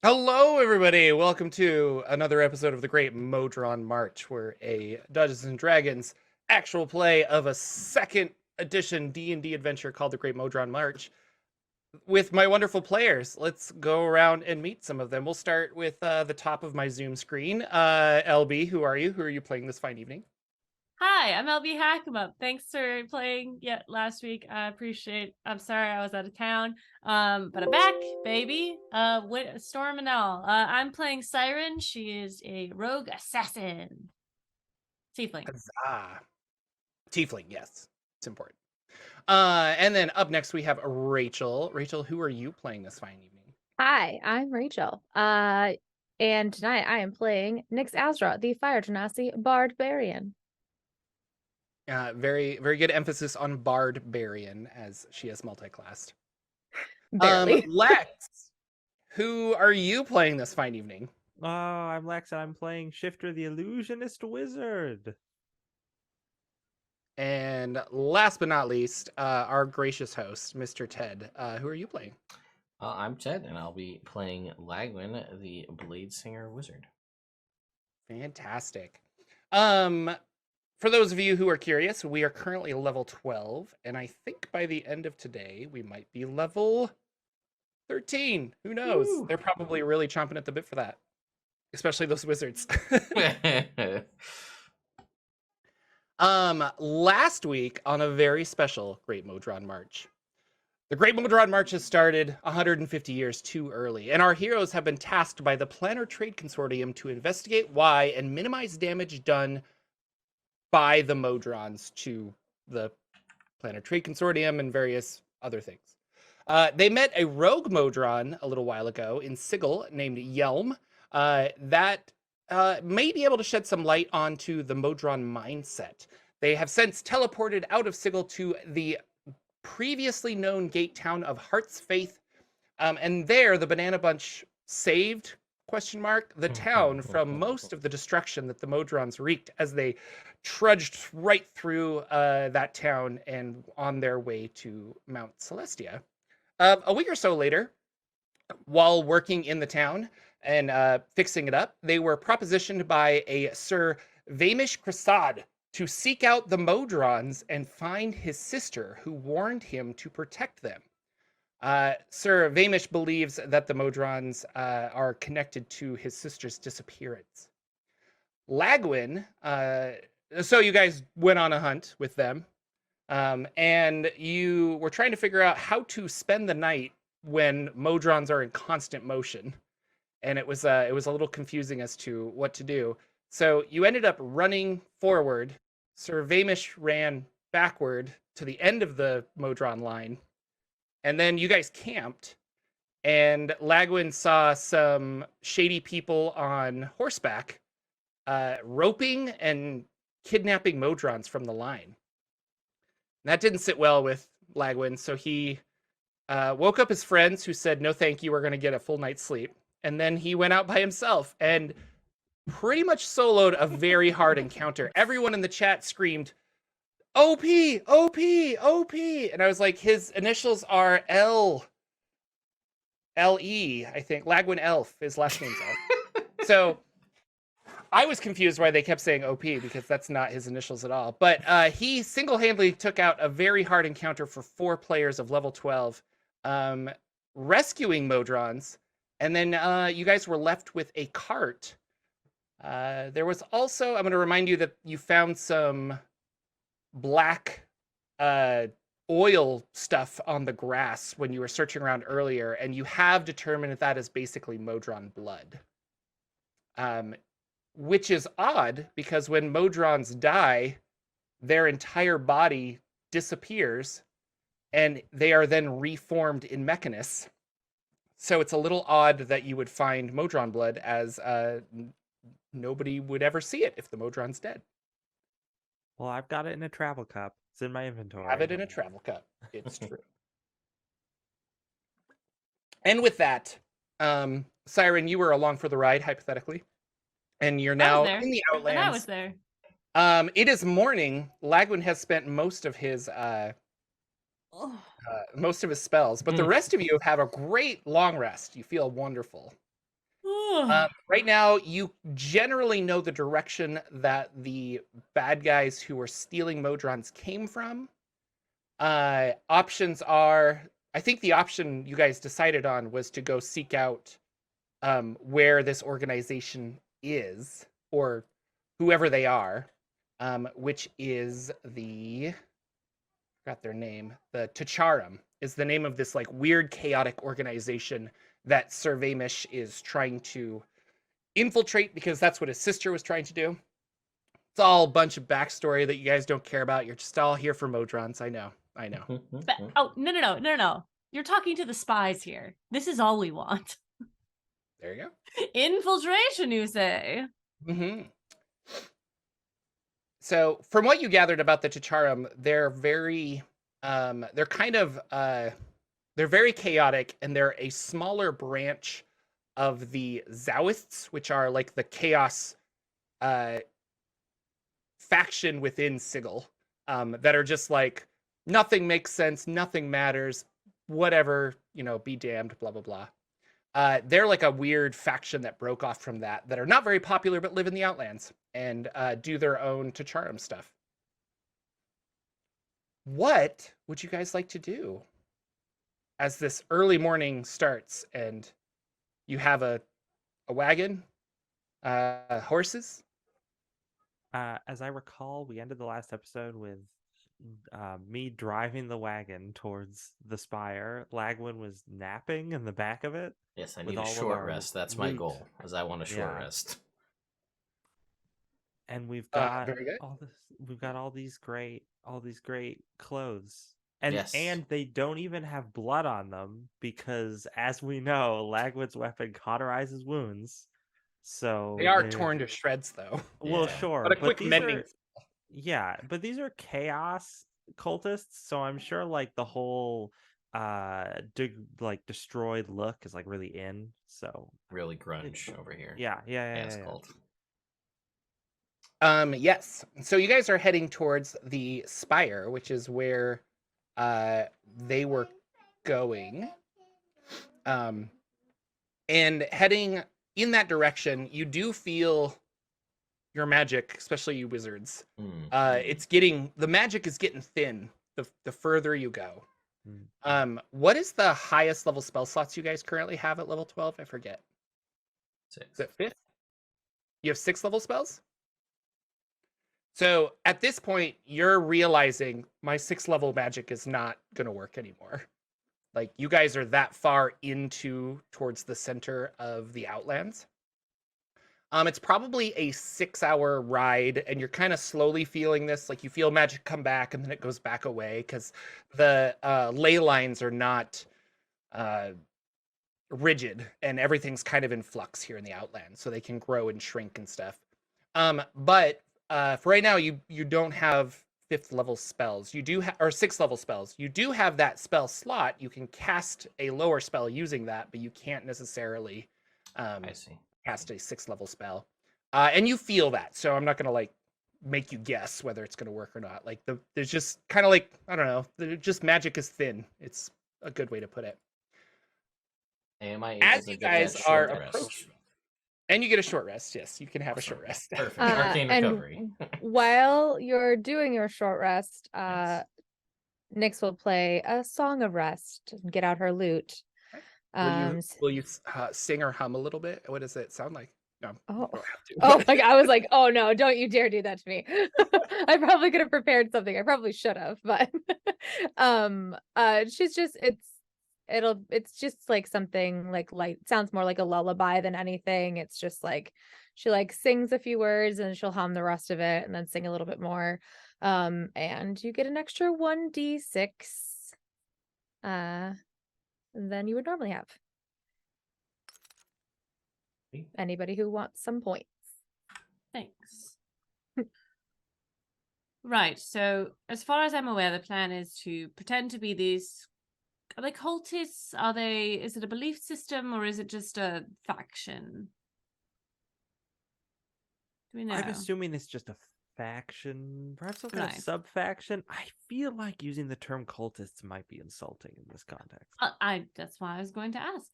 Hello, everybody. Welcome to another episode of the Great Modron March, where a Dungeons and Dragons actual play of a second edition D&D adventure called the Great Modron March with my wonderful players. Let's go around and meet some of them. We'll start with the top of my Zoom screen. LB, who are you? Who are you playing this fine evening? Hi, I'm LB Hackemup. Thanks for playing yet last week. I appreciate. I'm sorry I was out of town. But I'm back, baby. With Storm and all. I'm playing Siren. She is a rogue assassin. Tiefling. Huzzah. Tiefling, yes. It's important. And then up next we have Rachel. Rachel, who are you playing this fine evening? Hi, I'm Rachel. And tonight I am playing Nyx Azra, the Fire Genasi Barbarian. Very, very good emphasis on Barbarian, as she is multi-classed. Barely. Lex, who are you playing this fine evening? I'm Lex, and I'm playing Shifter the Illusionist Wizard. And last but not least, our gracious host, Mr. Ted. Who are you playing? I'm Ted, and I'll be playing Lagwin, the Blade Singer Wizard. Fantastic. For those of you who are curious, we are currently level 12, and I think by the end of today, we might be level 13. Who knows? Woo. They're probably really chomping at the bit for that, especially those wizards. Last week on a very special Great Modron March, the Great Modron March has started 150 years too early, and our heroes have been tasked by the Planner Trade Consortium to investigate why and minimize damage done by the Modrons to the Planner Trade Consortium and various other things. They met a rogue Modron a little while ago in Sigil named Yelm that may be able to shed some light onto the Modron mindset. They have since teleported out of Sigil to the previously known gate town of Heart's Faith, and there the Banana Bunch saved the town from most of the destruction that the Modrons wreaked as they trudged right through that town and on their way to Mount Celestia. A week or so later, while working in the town and fixing it up, they were propositioned by a Sir Vamish Krasad to seek out the Modrons and find his sister, who warned him to protect them. Sir Vamish believes that the Modrons are connected to his sister's disappearance. Lagwin, so you guys went on a hunt with them, and you were trying to figure out how to spend the night when Modrons are in constant motion, and it was a little confusing as to what to do. So you ended up running forward. Sir Vamish ran backward to the end of the Modron line, and then you guys camped, and Lagwin saw some shady people on horseback roping and kidnapping Modrons from the line. And that didn't sit well with Lagwin, so he woke up his friends who said, no thank you, we're going to get a full night's sleep. And then he went out by himself and pretty much soloed a very hard encounter. Everyone in the chat screamed, OP, OP, OP. And I was like, his initials are L-E, I think. Lagwin Elf, his last name's Elf. So I was confused why they kept saying OP, because that's not his initials at all. But he single-handedly took out a very hard encounter for 4 players of level 12, rescuing Modrons. And then you guys were left with a cart. There was also, I'm going to remind you that you found some black oil stuff on the grass when you were searching around earlier, and you have determined that is basically Modron blood. Which is odd, because when Modrons die, their entire body disappears, and they are then reformed in Mechanus. So it's a little odd that you would find Modron blood, as nobody would ever see it if the Modron's dead. Well, I've got it in a travel cup. It's in my inventory. Have it in a travel cup. It's true. And with that, Siren, you were along for the ride, hypothetically. And you're now in the Outlands. And I was there. It is morning. Lagwin has spent most of his spells, but the rest of you have a great long rest. You feel wonderful. Right now, you generally know the direction that the bad guys who were stealing Modrons came from. Options are, I think the option you guys decided on was to go seek out where this organization is, or whoever they are, which is forgot their name. The Tacharum is the name of this like weird chaotic organization that Sir Vamish is trying to infiltrate because that's what his sister was trying to do. It's all a bunch of backstory that you guys don't care about. You're just all here for Modrons. I know. But, oh, no. You're talking to the spies here. This is all we want. There you go. Infiltration, you say? Mm-hmm. So, from what you gathered about the Tacharum, they're very, they're kind of, they're very chaotic, and they're a smaller branch of the Zowists, which are like the chaos faction within Sigil, that are just like, nothing makes sense, nothing matters, whatever, be damned, blah, blah, blah. They're like a weird faction that broke off from that are not very popular but live in the Outlands and do their own Tacharum stuff. What would you guys like to do as this early morning starts and you have a wagon, horses? As I recall, we ended the last episode with me driving the wagon towards the spire. Lagwin was napping in the back of it. Yes, I with need a all of short our rest. That's my loot. goal, as I want a short Yeah. rest. And we've got very good. all this. We've got all these great clothes, and Yes. and they don't even have blood on them because, as we know, Lagwin's weapon cauterizes wounds. So They are they're- torn to shreds, though. Well, Yeah. sure, But a quick these mending. are yeah, but these are chaos cultists, so I'm sure like the whole destroyed look is like really in. So Really grunge over here. yeah. Chaos cult. Yes. So you guys are heading towards the spire, which is where they were going. And heading in that direction, you do feel your magic, especially you wizards. The magic is getting thin the further you go. What is the highest level spell slots you guys currently have at level 12? I forget. 6. Is it 5th? You have 6 level spells? So at this point, you're realizing my 6th level magic is not going to work anymore. Like, you guys are that far towards the center of the Outlands. It's probably a 6-hour ride, and you're kind of slowly feeling this. Like, you feel magic come back, and then it goes back away, because the ley lines are not rigid, and everything's kind of in flux here in the Outlands, so they can grow and shrink and stuff. But for right now, you don't have 5th level spells. You do or 6th level spells. You do have that spell slot. You can cast a lower spell using that, but you can't necessarily I see. cast a 6th level spell. And you feel that, so I'm not gonna like make you guess whether it's gonna work or not. Like there's just kind of like, I don't know, just magic is thin. It's a good way to put it. Am I able As to you get guys that are short rest? approaching, and you get a short rest. Yes, you can have a short rest. Perfect. Arcane recovery. While you're doing your short rest, Yes. Nyx will play a song of rest and get out her lute. Will you sing or hum a little bit? What does it sound like? No, Oh. you don't have to. Oh my God, I was like, oh no, don't you dare do that to me. I probably could have prepared something. I probably should have, but she's just it's just like something like light, sounds more like a lullaby than anything. It's just like she like sings a few words and she'll hum the rest of it and then sing a little bit more. And you get an extra 1d6 than you would normally have. Anybody who wants some points. Thanks. Right, so as far as I'm aware, the plan is to pretend to be these. Are they cultists? Is it a belief system or is it just a faction? Do we know? I'm assuming it's just a faction, perhaps some kind of Right. sub-faction. I feel like using the term cultists might be insulting in this context. That's why I was going to ask.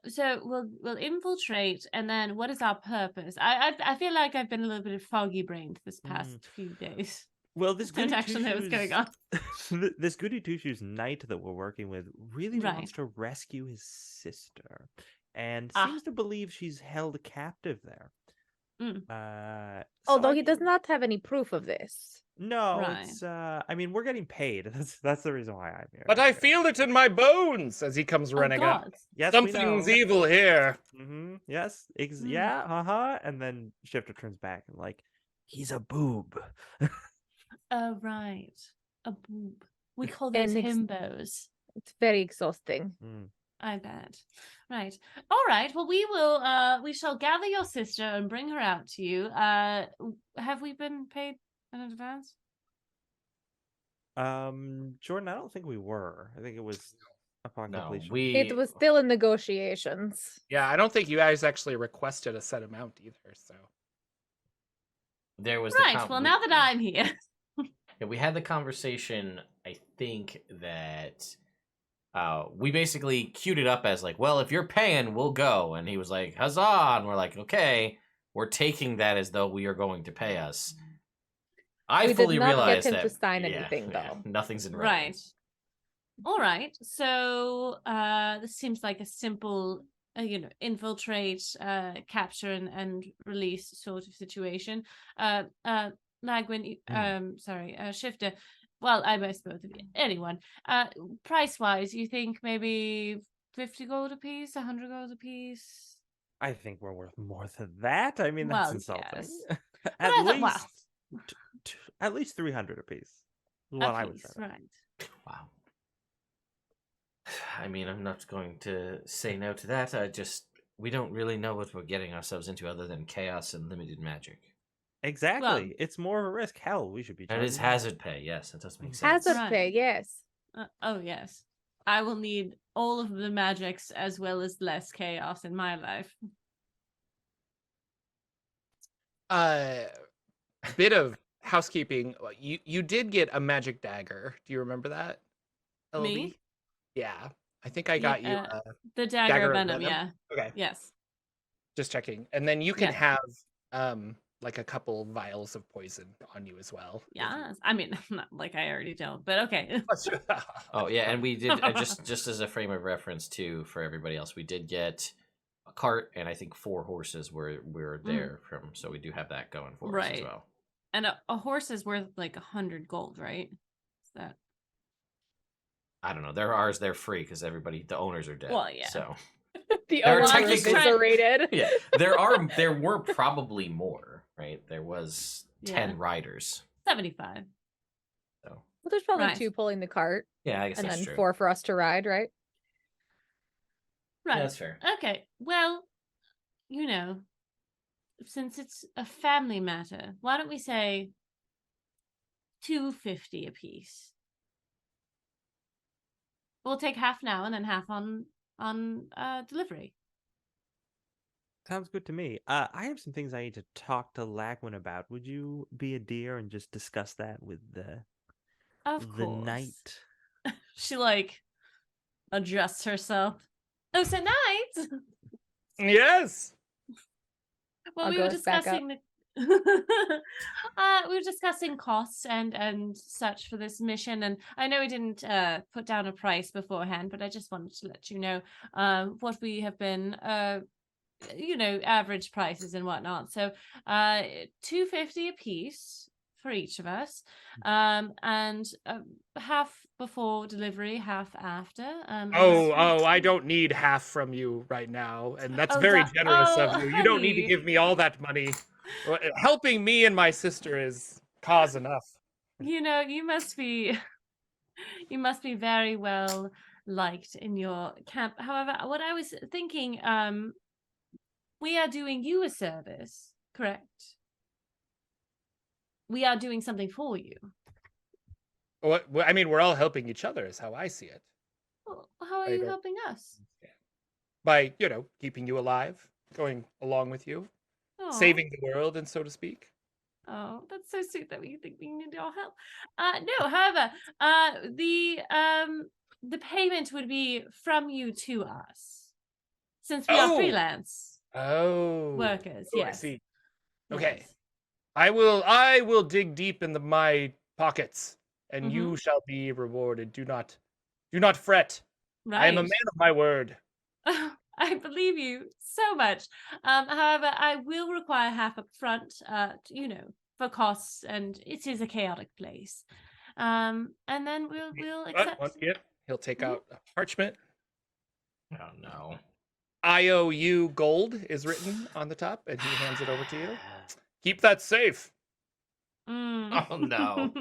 So we'll infiltrate, and then what is our purpose? I feel like I've been a little bit foggy brained this past few days. Well, this Don't goody actually know what's going two-shoes, on. this goody two-shoes knight that we're working with really Right. wants to rescue his sister, and Ah. seems to believe she's held captive there. Mm. So Although I he does mean- not have any proof of this. No, Right. it's I mean, we're getting paid. That's the reason why I'm here. But I feel it in my bones as he comes Oh running up. God. Yes, we Something's know. evil here. Yes. Mm. Yeah. And then Shifter turns back and like, he's a boob. Oh right. A boob. We call those And himbos. It's very exhausting. I bet. Right. All right. Well, we shall gather your sister and bring her out to you. Have we been paid in advance? Jordan, I don't think we were. I think it was upon No, completion. It was still in negotiations. Yeah, I don't think you guys actually requested a set amount either, so. There was Right. Well, now that I'm here. Yeah, we had the conversation. I think that we basically queued it up as like, well, if you're paying, we'll go. And he was like, huzzah! And we're like, okay, we're taking that as though we are going to pay us. I We fully did not realized get him that to sign anything, yeah, though. nothing's in writing. Right. All right. So this seems like a simple, infiltrate, capture, and release sort of situation. Lagwin, Shifter. Well, I most both of you. Anyone. Price wise, you think maybe 50 gold a piece, 100 gold a piece? I think we're worth more than that. I mean, that's Well, insulting. yes. At least 300 apiece. Is A what I would piece, say. right. Wow. I mean, I'm not going to say no to that. We don't really know what we're getting ourselves into other than chaos and limited magic. Exactly. Well, it's more of a risk. Hell, we should be. That is charging more. hazard pay. Yes, that does make sense. Hazard Right. pay, yes. Oh, yes. I will need all of the magics as well as less chaos in my life. Bit of housekeeping. You did get a magic dagger. Do you remember that? LB? Me? Yeah. I think I got you The dagger Dagger of of venom, Venom? yeah. Okay. Yes. Just checking. And then you can Yeah. have like a couple vials of poison on you as well. if you- Yeah. I mean, not like I already don't, but okay. Oh yeah, and we did just as a frame of reference too for everybody else. We did get a cart and I think 4 horses were there from, so we do have that going for us as Right. well. And a horse is worth like 100 gold, right? Is that? I don't know. They're free because the owners are dead. Well, yeah. So The They're owner is technically- eviscerated. yeah, there were probably more, right? There was 10 Yeah. riders. 75. So Well, there's probably Right. 2 pulling the cart, yeah, I guess and that's then true. 4 for us to ride, right? Right. Yeah, that's fair. Okay. Well, since it's a family matter, why don't we say 250 a piece? We'll take half now and then half on delivery. Sounds good to me. I have some things I need to talk to Lagwin about. Would you be a dear and just discuss that with Of the course. knight? She adjusts herself. Oh, so night. Yes. Well, I'll we go were with backup. discussing we were discussing costs and such for this mission, and I know we didn't put down a price beforehand, but I just wanted to let you know what we have been average prices and whatnot. So 250 a piece for each of us, and half before delivery, half after. I don't need half from you right now, and that's Oh, very da- generous oh, of you. You don't need to honey. give me all that money. Helping me and my sister is cause enough. You must be very well liked in your camp. However, what I was thinking, we are doing you a service, correct? We are doing something for you. I mean, we're all helping each other, is how I see it. Well, how are I you don't- helping us? By, keeping you alive, going along with you, Aw. saving the world, and so to speak. Oh, that's so sweet that we think we need your help. No, however, the payment would be from you to us. since we are Oh! freelance Oh. workers. Oh, I Yes. see. Okay. Yes. I will dig deep into my pockets, and you shall be rewarded. Do not fret. I am a Right. man of my word. I believe you so much. However, I will require half up front, for costs, and it is a chaotic place. And then we'll accept. Once again, he'll take out a parchment. Oh no. IOU gold is written on the top, and he hands it over to you. Keep that safe. Mm. Oh no.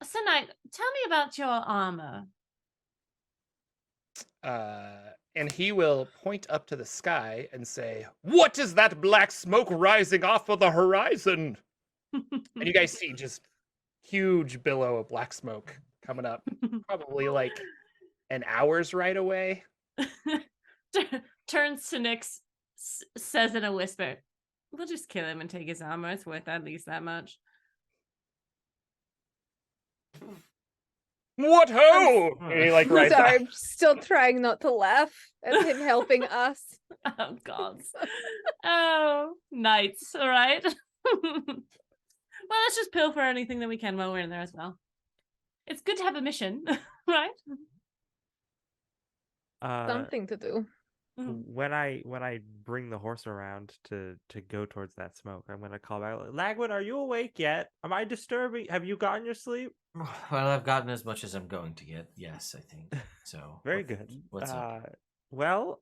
Sir Knight, tell me about your armor. And he will point up to the sky and say, "What is that black smoke rising off of the horizon?" And you guys see just huge billow of black smoke coming up, probably like an hour's right away. Turns to Nyx, says in a whisper, "We'll just kill him and take his armor. It's worth at least that much." What ho! And he like rides Sorry, up. I'm still trying not to laugh at him helping us. Oh God. Oh, knights. All right. Well, let's just pilfer anything that we can while we're in there as well. It's good to have a mission, right? Something to do. When I bring the horse around to go towards that smoke, I'm gonna call back. Lagwin, are you awake yet? Am I disturbing? Have you gotten your sleep? Well, I've gotten as much as I'm going to get. Yes, I think so. Very good. What's up? Well,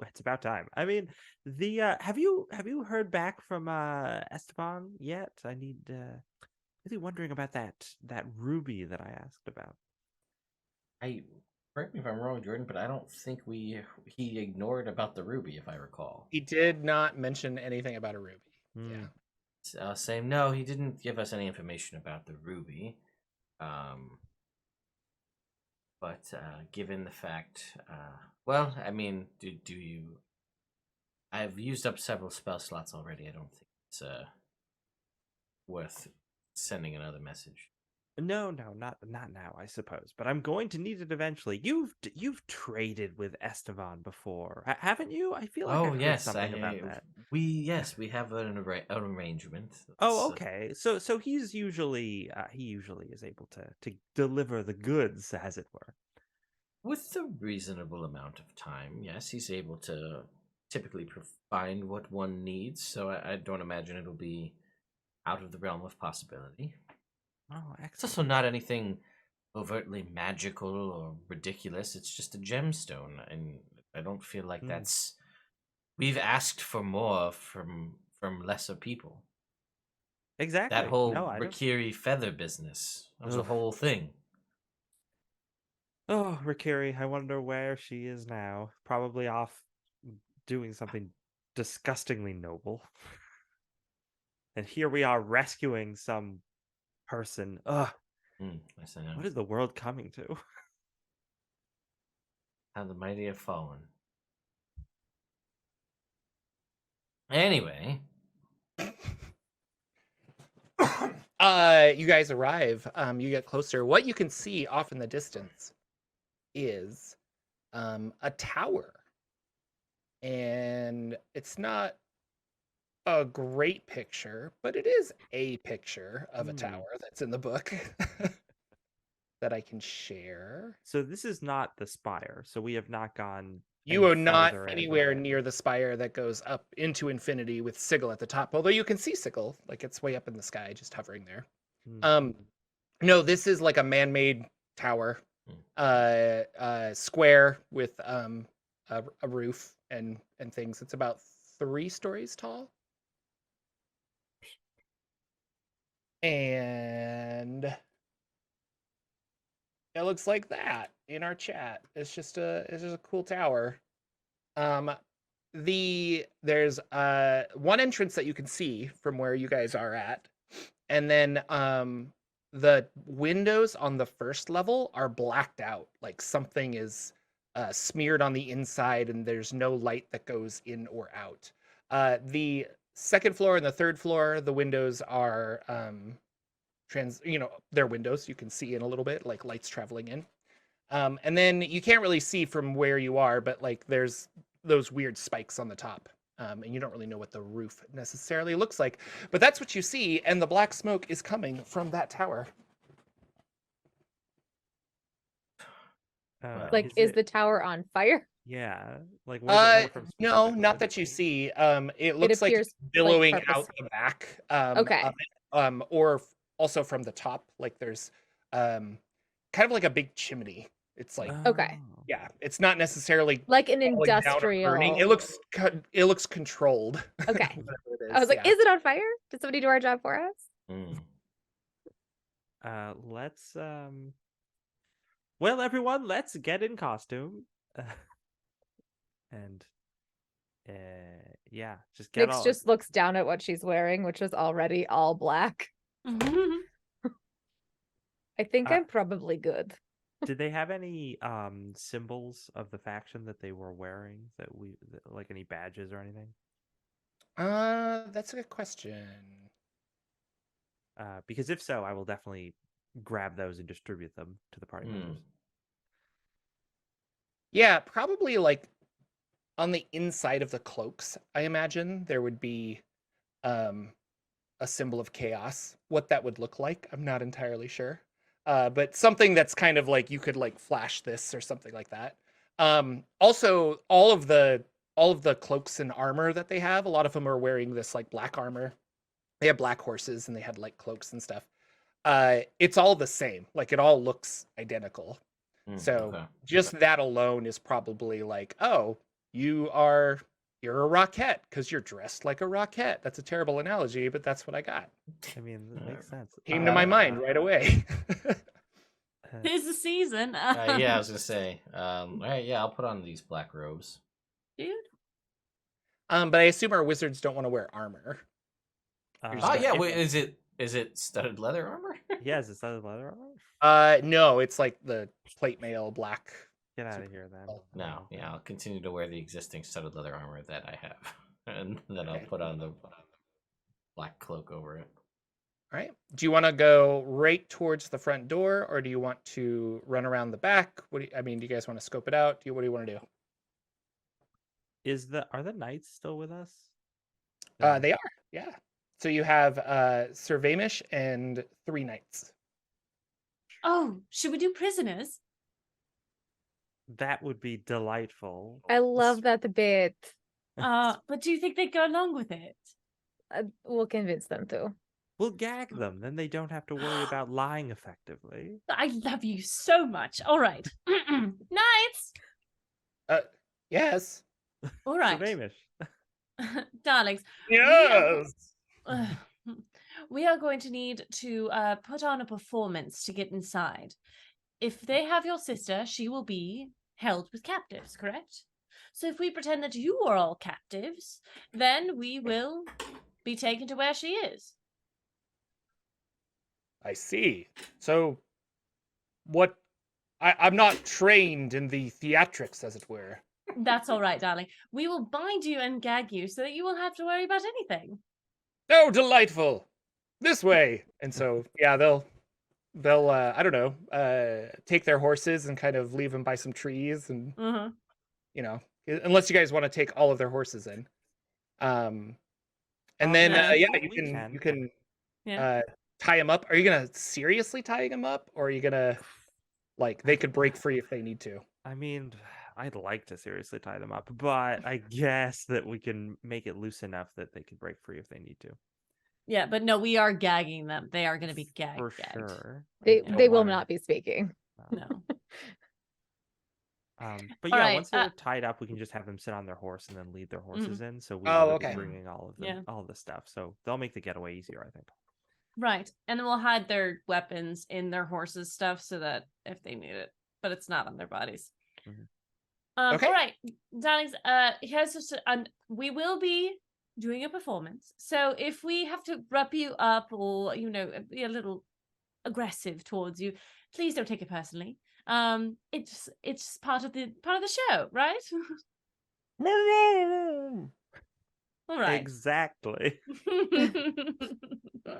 it's about time. I mean, the have you heard back from Esteban yet? I need really wondering about that ruby that I asked about. Correct me if I'm wrong, Jordan, but I don't think he ignored about the ruby, if I recall. He did not mention anything about a ruby. Hmm. Yeah. Same. No, he didn't give us any information about the ruby. But given the fact, well, I mean, do you? I've used up several spell slots already. I don't think it's worth sending another message. No, not now, I suppose. But I'm going to need it eventually. You've traded with Esteban before, haven't you? I feel like I heard something about that. We have an arrangement. Oh, okay. So he's usually he usually is able to deliver the goods, as it were. With a reasonable amount of time, yes, he's able to typically find what one needs. So I don't imagine it'll be out of the realm of possibility. Oh, excellent. It's also not anything overtly magical or ridiculous. It's just a gemstone, and I don't feel like that's. We've asked for more from lesser people. Exactly. That whole Rikiri feather business was a whole thing. Oh, Rikiri, I wonder where she is now. Probably off doing something disgustingly noble. And here we are rescuing some person. Ugh. What is the world coming to? How the mighty have fallen. Anyway. You guys arrive. You get closer. What you can see off in the distance is a tower. And it's not a great picture, but it is a picture of a tower that's in the book that I can share. So this is not the spire. So we have not gone. You are not anywhere near the spire that goes up into infinity with Sigil at the top. Although you can see Sigil, like it's way up in the sky, just hovering there. No, this is like a man-made tower, square with a roof and things. It's about 3 stories tall. And it looks like that in our chat. It's just a cool tower. There's one entrance that you can see from where you guys are at, and then the windows on the first level are blacked out, like something is smeared on the inside, and there's no light that goes in or out. The second floor and the third floor, the windows are they're windows. You can see in a little bit, like lights traveling in. And then you can't really see from where you are, but like there's those weird spikes on the top. And you don't really know what the roof necessarily looks like. But that's what you see, and the black smoke is coming from that tower. Like, is the tower on fire? Yeah, like what is it made from No, specifically? not that you see. It looks like appears, it's like, billowing purpose- out the back. Okay. Of it, or also from the top. Like there's kind of like a big chimney. It's like Okay. yeah, it's not necessarily Like an falling down or industrial. burning. It looks controlled. Okay. Whatever it I was like, yeah. is it on fire? Did somebody do our job for us? Mm. Let's well, everyone, let's get in costume. And yeah, just get Nyx all just looks down at what she's wearing, which is already all black. I think Uh, I'm probably good. Did they have any symbols of the faction that they were wearing like any badges or anything? That's a good question. Because if so, I will definitely grab those and distribute them to the party members. Yeah, probably like on the inside of the cloaks, I imagine there would be a symbol of chaos. What that would look like, I'm not entirely sure. But something that's kind of like you could like flash this or something like that. Also, all of the cloaks and armor that they have, a lot of them are wearing this like black armor. They have black horses and they had like cloaks and stuff. It's all the same. Like it all looks identical. So Okay. just that alone is probably like, oh, you're a rockette because you're dressed like a rockette. That's a terrible analogy, but that's what I got. I mean, that makes sense. Came to my mind right away. Tis the season. Yeah, I was gonna say. All right, yeah, I'll put on these black robes. Dude. But I assume our wizards don't want to wear armor. Oh yeah, wait, is it studded leather armor? Yeah, is it studded leather armor? No, it's like the plate mail black. Get out of here then. No, yeah, I'll continue to wear the existing studded leather armor that I have, and then I'll Okay. put on the black cloak over it. All right. Do you want to go right towards the front door, or do you want to run around the back? Do you guys want to scope it out? What do you want to do? Are the knights still with us? They are, yeah. So you have Sir Vamish and 3 knights. Oh, should we do prisoners? That would be delightful. I love that bit. But do you think they'd go along with it? We'll convince them to. We'll gag them, then they don't have to worry about lying effectively. I love you so much. All right. Knights. Yes. All right. So Vamish. Darlings. Yes. We are going to need to put on a performance to get inside. If they have your sister, she will be held with captives, correct? So if we pretend that you are all captives, then we will be taken to where she is. I see. So what I'm not trained in the theatrics, as it were. That's all right, darling. We will bind you and gag you so that you won't have to worry about anything. Oh, delightful. This way. And so yeah, they'll I don't know, take their horses and kind of leave them by some trees and you know, unless you guys want to take all of their horses in. And then yeah, you can tie them up. Are you gonna seriously tie them up, or are you gonna like they could break free if they need to? I mean, I'd like to seriously tie them up, but I guess that we can make it loose enough that they could break free if they need to. Yeah, but no, we are gagging them. They are going to be gagged. For sure. They will not be speaking. No. But All yeah, right, once they're tied up, we can just have them sit on their horse and then lead their horses in. So we Oh, will okay. be bringing all of them, Yeah. all of the stuff. So they'll make the getaway easier, I think. Right. And then we'll hide their weapons in their horses' stuff so that if they need it, but it's not on their bodies. Okay. All right, darlings. Here's just we will be doing a performance. So if we have to wrap you up or be a little aggressive towards you, please don't take it personally. It's just part of the show, right? No. All right. Exactly. I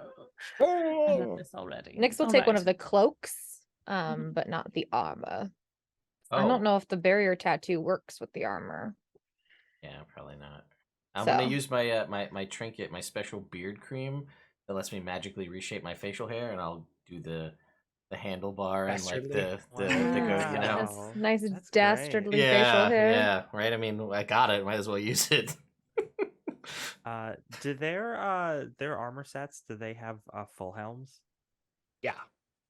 love this already. Nyx will All take one right. of the cloaks, but not the armor. I Oh, don't know if the barrier tattoo works with the armor. yeah, probably not. I'm gonna So. use my my trinket, my special beard cream that lets me magically reshape my facial hair, and I'll do the handlebar and like Dastardly. the go, you know. That's Wow, nice that's dastardly great. facial hair. Yeah, right. I mean, I got it. Might as well use it. Do their armor sets? Do they have full helms? Yeah.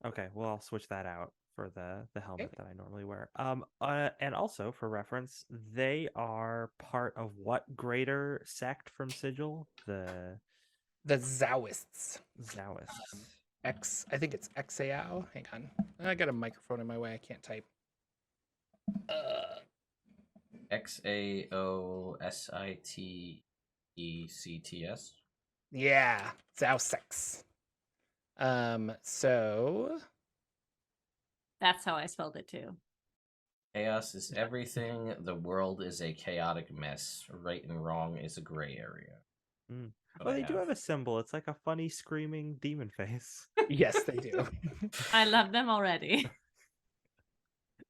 Okay, well I'll switch that out for the helmet Okay. that I normally wear. And also for reference, they are part of what greater sect from Sigil? The The Zowists. Zowists. I think it's XAO. Hang on. I got a microphone in my way. I can't type. XAOSITECTS. Yeah, Zowsex. So That's how I spelled it too. Chaos is everything. The world is a chaotic mess. Right and wrong is a gray area. Mm. What Well, I they do have a symbol. It's like a funny screaming demon face, yes, they do. I love them already.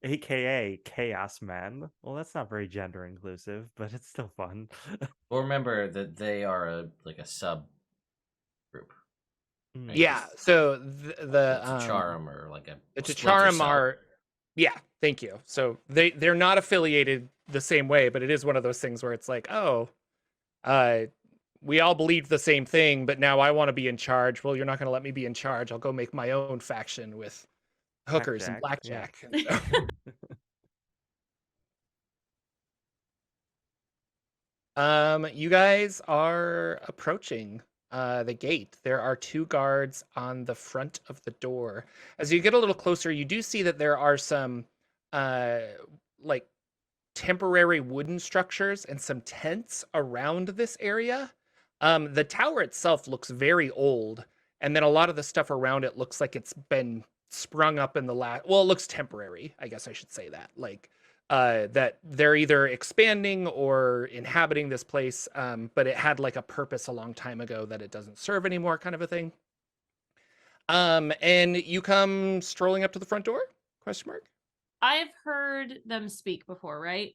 aka Chaos Man. Well, that's not very gender inclusive, but it's still fun. Well, remember that they are like a sub group. Mm. Right? Yeah. So the Tacharum or like a the splinter Tacharum sub. are. Yeah. Thank you. So they're not affiliated the same way, but it is one of those things where it's like, oh, we all believed the same thing, but now I want to be in charge. Well, you're not going to let me be in charge. I'll go make my own faction with hookers and Blackjack, blackjack. You guys are approaching the gate. There are 2 guards on the front of the door. As you get a little closer, you do see that there are some like temporary wooden structures and some tents around this area. The tower itself looks very old, and then a lot of the stuff around it looks like it's been sprung up in the last. Well, it looks temporary. I guess I should say that. Like that they're either expanding or inhabiting this place, but it had like a purpose a long time ago that it doesn't serve anymore, kind of a thing. And you come strolling up to the front door? Question mark. I've heard them speak before, right?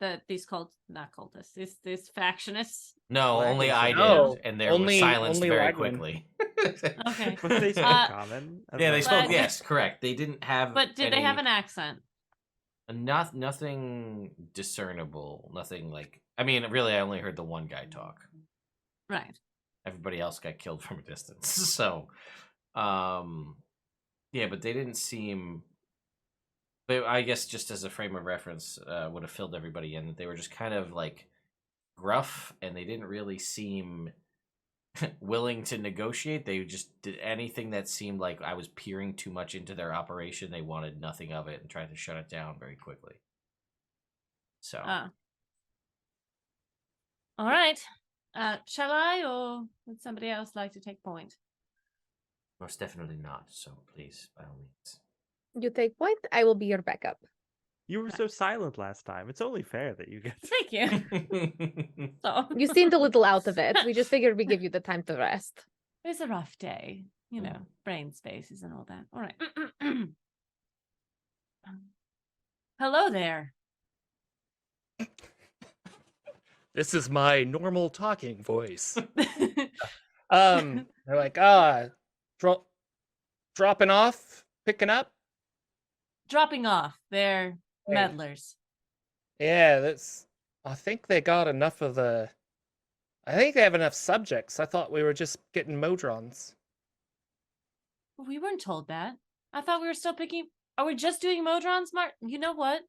That these not cultists, these factionists. No, Well, only I did, No, and they were only- silenced only very Raglan. quickly. Okay. But they spoke common. as Yeah, they well. spoke. But- Yes, correct. They didn't have. But did they have an any- accent? Nothing discernible. Nothing like. I mean, really, I only heard the one guy talk. Right. Everybody else got killed from a distance. So, yeah, but they didn't seem. But I guess just as a frame of reference, would have filled everybody in that they were just kind of like gruff, and they didn't really seem willing to negotiate. They just did anything that seemed like I was peering too much into their operation. They wanted nothing of it and tried to shut it down very quickly. So, All right. Shall I, or would somebody else like to take point? most definitely not. So please, by all means. You take point, I will be your backup. You were so silent last time. It's only fair that you get. Thank you. So You seemed a little out of it. We just figured we'd give you the time to rest. it's a rough day, you know, brain spaces and all that. All right. Hello there. This is my normal talking voice. They're like, dropping off, picking up. Dropping off. They're Hey. meddlers. Yeah, I think they got enough of the. I think they have enough subjects. I thought we were just getting Modrons. We weren't told that. I thought we were still picking. Are we just doing Modrons, Mark? You know what?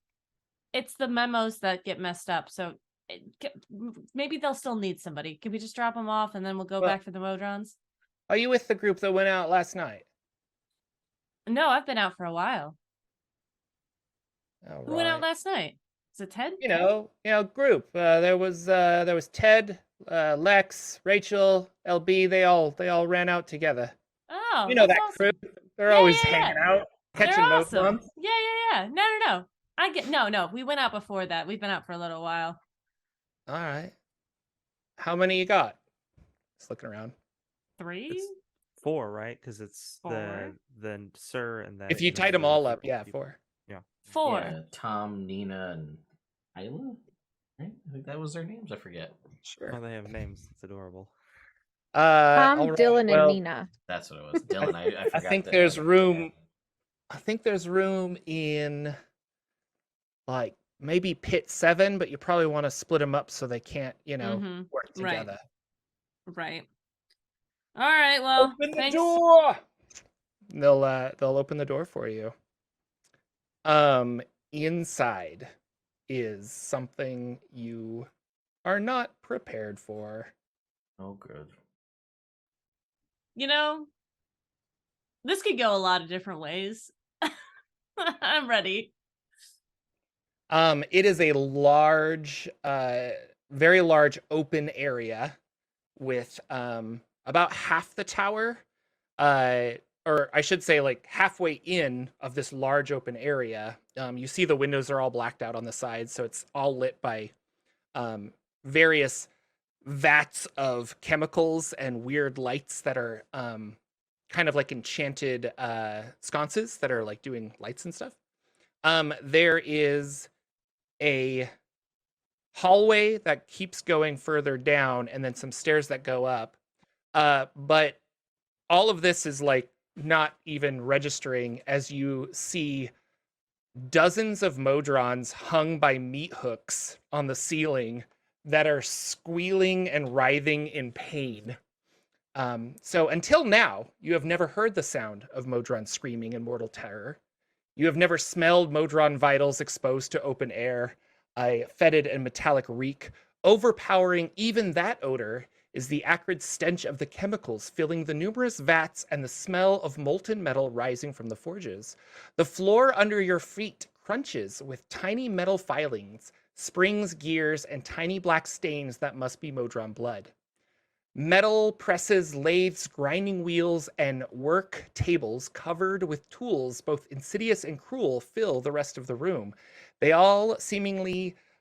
It's the memos that get messed up. So maybe they'll still need somebody. Can we just drop them off and then we'll go Well- back for the Modrons? Are you with the group that went out last night? No, I've been out for a while. All Who went out right. last night? Was it Ted? You know, group. There was Ted, Lex, Rachel, LB. They all ran out together. Oh, You know that that's awesome. crew. They're Yeah, always yeah, yeah. hanging out, They're catching awesome. Modrons. Yeah. No. I get no. We went out before that. We've been out for a little while. All right. How many you got? Just looking around. 3? It's 4, right? Because it's Four. the sir and then If you tied them all up, yeah, 4. 4. Yeah, Tom, Nina, and Isla. Right? I think that was their names. I forget. Sure. Oh, they have names. It's adorable. Tom, All right, Dylan, well, and Nina. That's what it was. Dylan. I forgot. I think the- there's room. I think there's room in like maybe pit 7, but you probably want to split them up so they can't, Mhm. work Right. together. Right. All right. Well, Open the thanks. door. They'll open the door for you. Inside is something you are not prepared for. Oh, good. This could go a lot of different ways. I'm ready. It is a large, very large open area with about half the tower, or I should say like halfway in of this large open area. You see the windows are all blacked out on the sides, so it's all lit by various vats of chemicals and weird lights that are kind of like enchanted sconces that are like doing lights and stuff. There is a hallway that keeps going further down and then some stairs that go up. But all of this is like not even registering as you see dozens of Modrons hung by meat hooks on the ceiling that are squealing and writhing in pain. So until now, you have never heard the sound of Modron screaming in mortal terror. You have never smelled Modron vitals exposed to open air, a fetid and metallic reek. Overpowering even that odor is the acrid stench of the chemicals filling the numerous vats and the smell of molten metal rising from the forges. The floor under your feet crunches with tiny metal filings, springs, gears, and tiny black stains that must be Modron blood. Metal presses, lathes, grinding wheels, and work tables covered with tools, both insidious and cruel, fill the rest of the room. They all seeming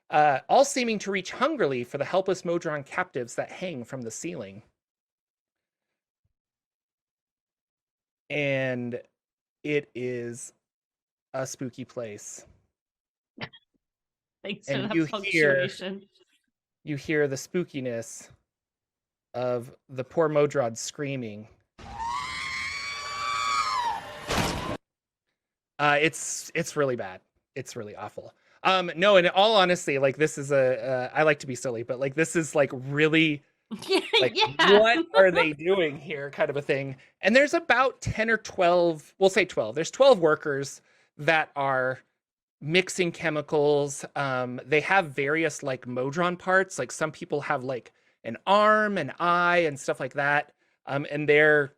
to reach hungrily for the helpless Modron captives that hang from the ceiling. And it is a spooky place. Thanks for And that you punctuation. hear the spookiness of the poor Modron screaming. It's really bad. It's really awful. No, in all honesty, like this is I like to be silly, but like this is like really like Yeah. what are they doing here kind of a thing. And there's about 10 or 12, we'll say 12. There's 12 workers that are mixing chemicals. They have various like Modron parts. Like some people have like an arm, an eye, and stuff like that. And they're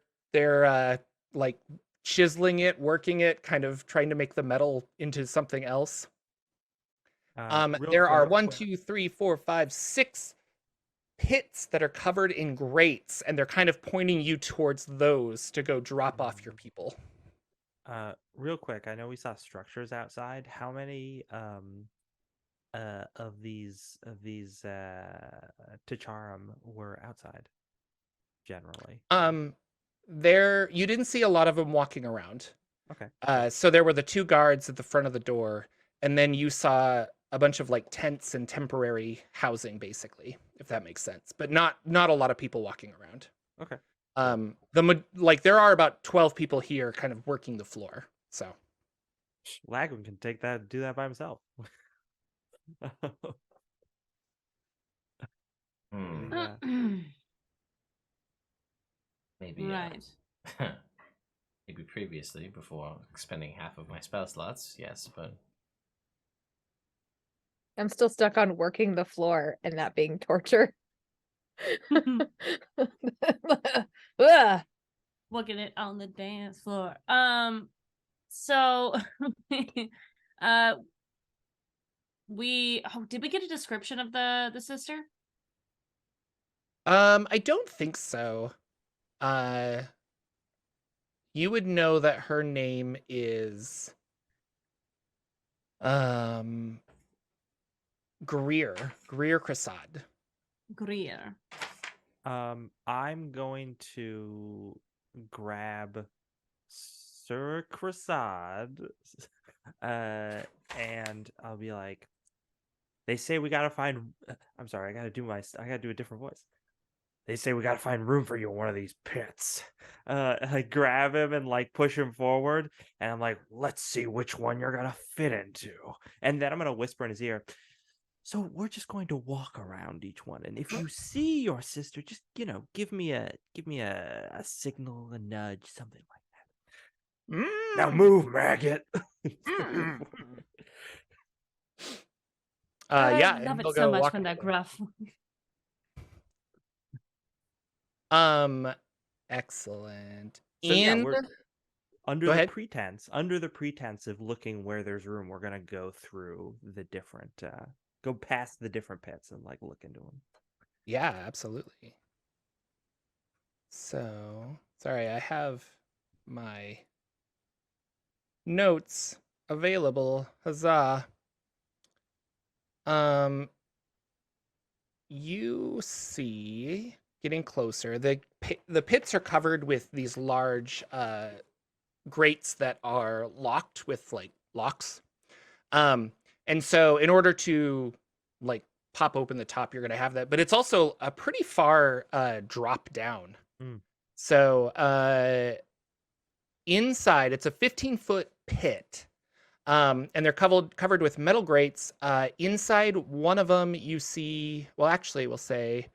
like chiseling it, working it, kind of trying to make the metal into something else. Real There are quick, 1, 2, 3, 4, 5, 6 pits that are covered in grates, and they're kind of pointing you towards those to go drop off your people. Real quick, I know we saw structures outside. How many of these Ticharum were outside generally? There you didn't see a lot of them walking around. Okay. So there were the 2 guards at the front of the door, and then you saw a bunch of like tents and temporary housing, basically, if that makes sense. But not a lot of people walking around. Okay. There are about 12 people here, kind of working the floor. So Lagwin can do that by himself. Yeah. Maybe. Right. Maybe previously, before expending half of my spell slots, yes, but I'm still stuck on working the floor and that being torture. Ugh. Working it on the dance floor. So did we get a description of the sister? I don't think so. You would know that her name is Greer Cressad. Greer. I'm going to grab Sir Cressad And I'll be like, they say we gotta find. I'm sorry, I gotta do a different voice. They say we gotta find room for you in one of these pits. I grab him and like push him forward, and I'm like, let's see which one you're gonna fit into. And then I'm gonna whisper in his ear. So we're just going to walk around each one, and if you see your sister, just give me a signal, a nudge, something like that. Now move, maggot. Yeah, I and love he'll it so go much walk when they're around. gruff. Excellent. So yeah, In we're under Go the ahead. pretense of looking where there's room. We're gonna go through the different, go past the different pits and like look into them. Yeah, absolutely. So, sorry, I have my notes available. Huzzah. You see, getting closer, the pits are covered with these large grates that are locked with like locks. And so in order to like pop open the top, you're gonna have that, but it's also a pretty far drop down. Mm. So inside, it's a 15-foot pit. And they're covered with metal grates. Inside one of them, you see. Well, actually, we'll say,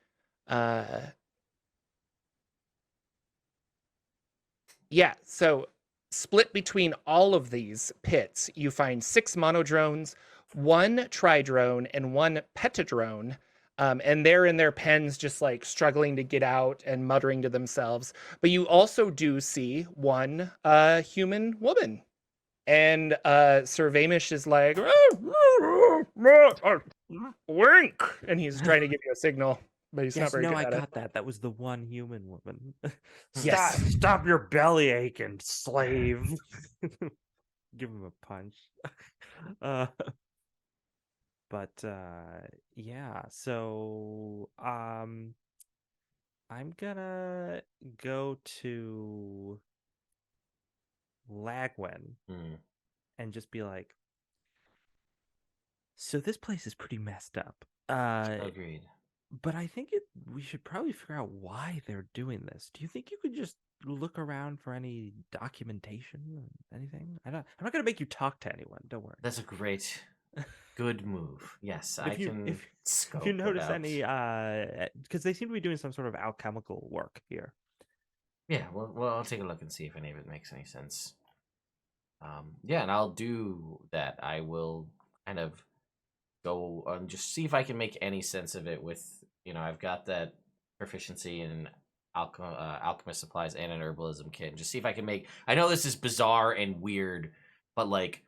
yeah. So split between all of these pits, you find 6 monodrones, 1 tridrone, and 1 petadrone. And they're in their pens, just like struggling to get out and muttering to themselves. But you also do see 1 human woman. And Sir Vamish is like, wink, and he's trying to give you a signal, but he's not Yes, very no, good I at it. got that. That was the one human woman. Yes. Stop your belly aching, slave. Give him a punch. But yeah, so I'm gonna go to Lagwin and just be like, so this place is pretty messed up. Agreed. But I think we should probably figure out why they're doing this. Do you think you could just look around for any documentation or anything? I'm not gonna make you talk to anyone. Don't worry. That's a great, good move. Yes, If I you can if scope you it notice out. any, because they seem to be doing some sort of alchemical work here. Yeah, well, I'll take a look and see if any of it makes any sense. Yeah, and I'll do that. I will kind of go and just see if I can make any sense of it with, I've got that proficiency in alchemist supplies and an herbalism kit. And just see if I can make, I know this is bizarre and weird, but like,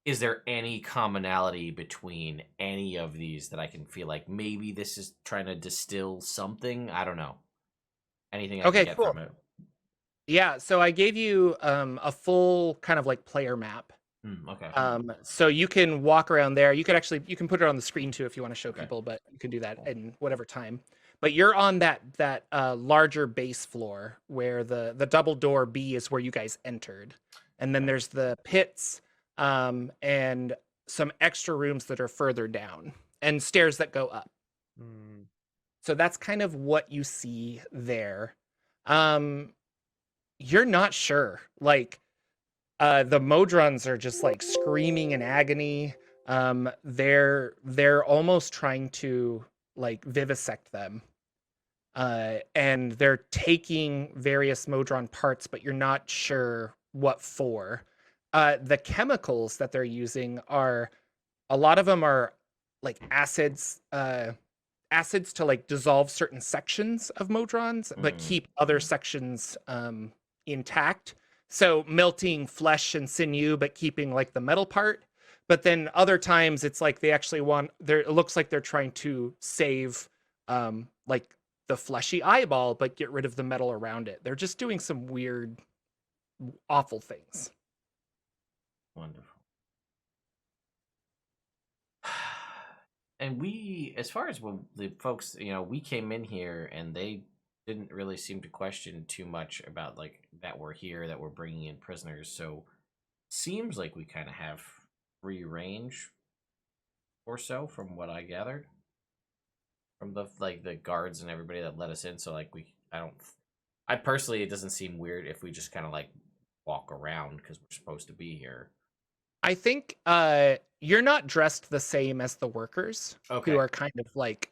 is there any commonality between any of these that I can feel like maybe this is trying to distill something? I don't know. Anything I Okay, can get cool. from it. Yeah, so I gave you a full kind of like player map. Okay. So you can walk around there. You can put it on the screen too if you want to show Okay. people, but you can do that in whatever time. But you're on that larger base floor where the double door B is where you guys entered, and then there's the pits, and some extra rooms that are further down, and stairs that go up. So that's kind of what you see there. You're not sure. Like, the Modrons are just like screaming in agony. They're almost trying to like vivisect them. And they're taking various Modron parts, but you're not sure what for. The chemicals that they're using are, a lot of them are like acids to like dissolve certain sections of Modrons, but keep other sections intact. So melting flesh and sinew, but keeping like the metal part. But then other times it's like they actually it looks like they're trying to save like the fleshy eyeball, but get rid of the metal around it. They're just doing some weird, awful things. Wonderful. And we, as far as the folks, we came in here and they didn't really seem to question too much about like that we're here, that we're bringing in prisoners. So seems like we kind of have free range or so, from what I gathered from the guards and everybody that let us in. So like I personally, it doesn't seem weird if we just kind of like walk around because we're supposed to be here. I think you're not dressed the same as the workers Okay. who are kind of like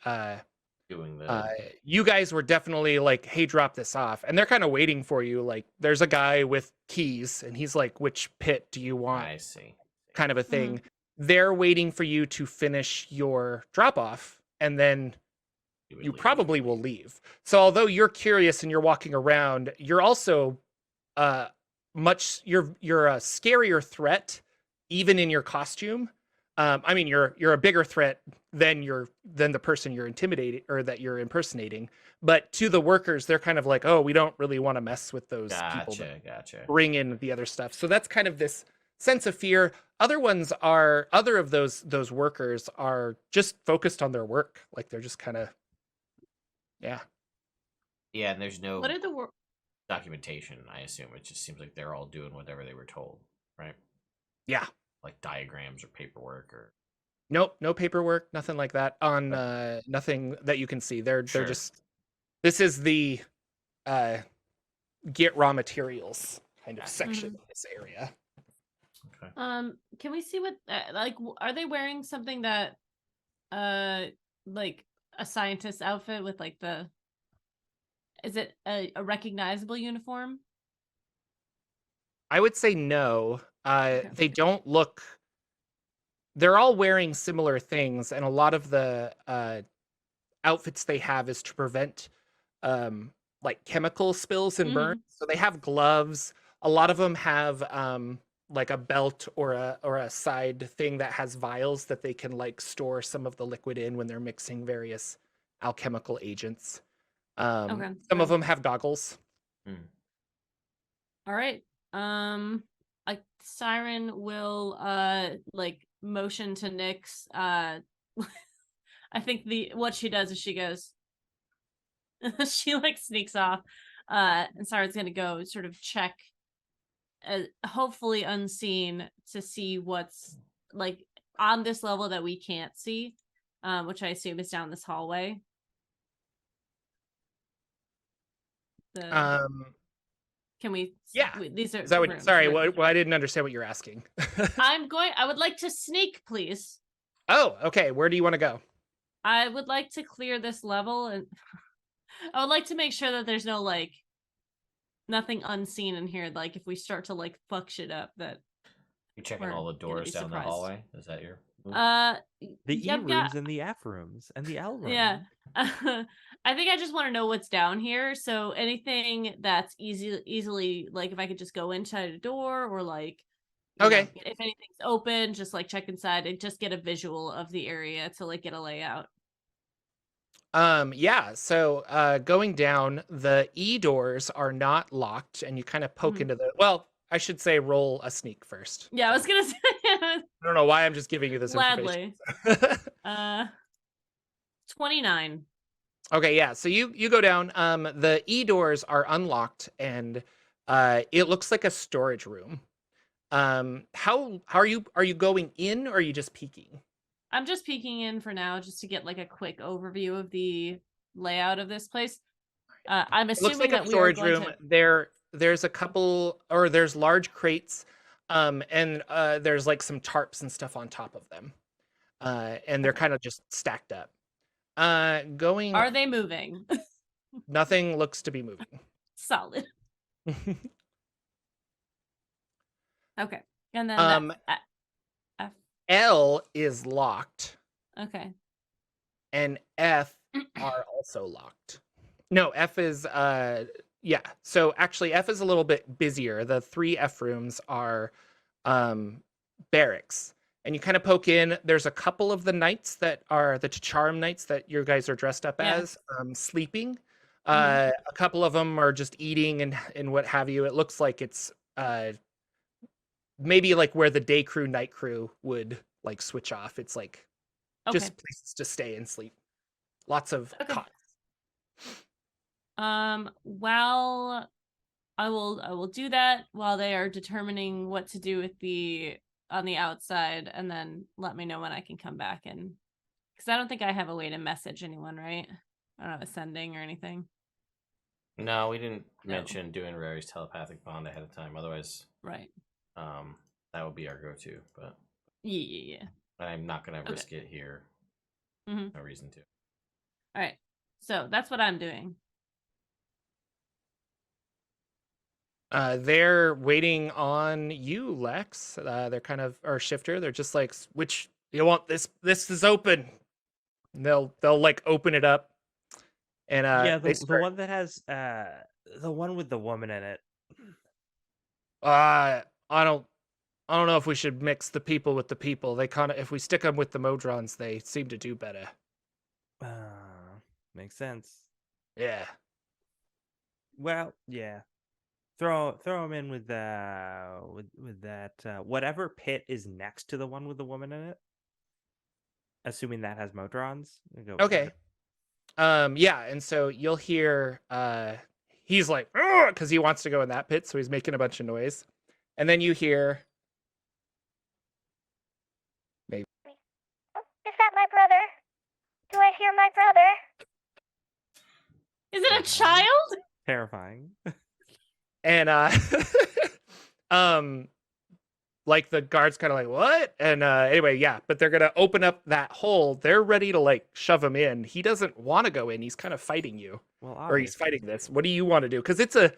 Doing the you guys were definitely like, hey, drop this off. And they're kind of waiting for you. Like there's a guy with keys and he's like, which pit do you want? I see. Kind of a thing. They're waiting for you to finish your drop off and then you probably will leave. So although you're curious and you're walking around, you're also you're a scarier threat even in your costume. I mean, you're a bigger threat than the person you're intimidating or that you're impersonating. But to the workers, they're kind of like, oh, we don't really want to mess with those people that Gotcha. bring in the other stuff. So that's kind of this sense of fear. Other of those workers are just focused on their work. Like they're just kind of, yeah. Yeah, and there's no What are the documentation, I assume. It just seems like they're all doing whatever they were told, right? Yeah. Like diagrams or paperwork or Nope, no paperwork, nothing like that on nothing that you can see. They're just, this is the get raw materials kind of section in this area. Okay. Can we see what are they wearing something that like a scientist outfit with like is it a recognizable uniform? I would say no. Okay. They don't look, they're all wearing similar things, and a lot of the outfits they have is to prevent like chemical spills and burns. So they have gloves. A lot of them have like a belt or a side thing that has vials that they can like store some of the liquid in when they're mixing various alchemical agents. Some of them have goggles. All right. A siren will like motion to Nyx. I think what she does is she goes she like sneaks off. And Siren's gonna go sort of check hopefully unseen to see what's like on this level that we can't see, which I assume is down this hallway. Can we? Yeah. These are. Is that what, sorry, I didn't understand what you're asking. I would like to sneak, please. Oh, okay. Where do you want to go? I would like to clear this level, and I would like to make sure that there's no like nothing unseen in here. Like if we start to like fuck shit up, that you're checking all the doors down the hallway. Is that your move? The E rooms and the F rooms and the L room. Yeah. I think I just want to know what's down here. So anything that's easily like if I could just go inside a door or like okay, if anything's open, just like check inside and just get a visual of the area to like get a layout. Yeah, so going down, the E doors are not locked and you kind of poke into the, well, I should say roll a sneak first. Yeah, I was gonna say I don't know why I'm just giving you this gladly. information. 29. Okay, yeah. So you go down. The E doors are unlocked, and it looks like a storage room. How are you going in, or are you just peeking? I'm just peeking in for now, just to get like a quick overview of the layout of this place. I'm assuming it looks like that a storage room. There's a couple, or there's large crates, and there's like some tarps and stuff on top of them, and they're kind of just stacked up. Going. Are they moving? Nothing looks to be moving. Solid. Okay, and then F. L is locked. Okay. And F are also locked. No, F is yeah. So actually F is a little bit busier. The 3 F rooms are barracks. And you kind of poke in. There's a couple of the knights that are the T'Charum knights that you guys are dressed up as, sleeping. A couple of them are just eating and what have you. It looks like it's maybe like where the day crew, night crew would like switch off. It's like just places to stay and sleep. Lots of cots. Well, I will do that while they are determining what to do with the on the outside and then let me know when I can come back in. Because I don't think I have a way to message anyone, right? I don't have a sending or anything. No, we didn't No. mention doing Rary's telepathic bond ahead of time. Otherwise, Right. that would be our go-to. But Yeah. I'm not gonna Okay. risk it here. Mhm. No reason to. All right. So that's what I'm doing. They're waiting on you, Lex. They're kind of, or Shifter. They're just like, which you want this? This is open. And they'll like open it up, and yeah, they the start, one that has the one with the woman in it. I don't know if we should mix the people with the people. They kind of, if we stick them with the Modrons, they seem to do better. Makes sense. Yeah. Well, yeah. Throw him in with that whatever pit is next to the one with the woman in it. Assuming that has Modrons. We'll go with Okay. that. Yeah, and so you'll hear he's like, because he wants to go in that pit, so he's making a bunch of noise. And then you hear Is that my brother? Do I hear my brother? Is it a child? Terrifying. and like the guards kind of like, what? And anyway, yeah, but they're gonna open up that hole. They're ready to like shove him in. He doesn't want to go in. He's kind of fighting you. Well, Or he's obviously. fighting this. What do you want to do? Because it's a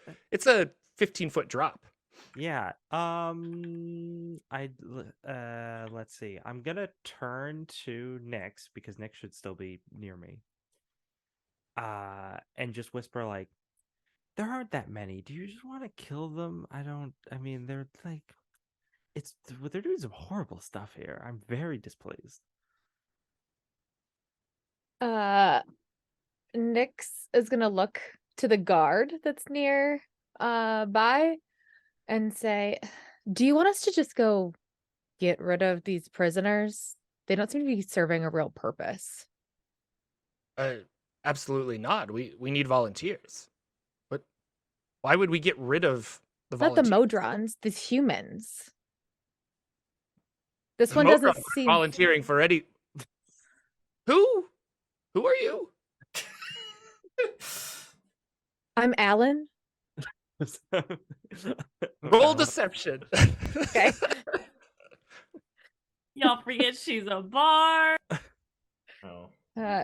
15-foot drop. Yeah. Let's see. I'm gonna turn to Nyx because Nyx should still be near me. And just whisper like, there aren't that many. Do you just want to kill them? I mean, they're like, they're doing some horrible stuff here. I'm very displeased. Nyx is gonna look to the guard that's near by and say, do you want us to just go get rid of these prisoners? They don't seem to be serving a real purpose. Absolutely not. We need volunteers. But why would we get rid of the Not the volunteers? Modrons, these humans. This The one Modrons doesn't aren't seem volunteering for any. Who are you? I'm Alan. Roll deception. Okay. Y'all forget she's a bar. Oh.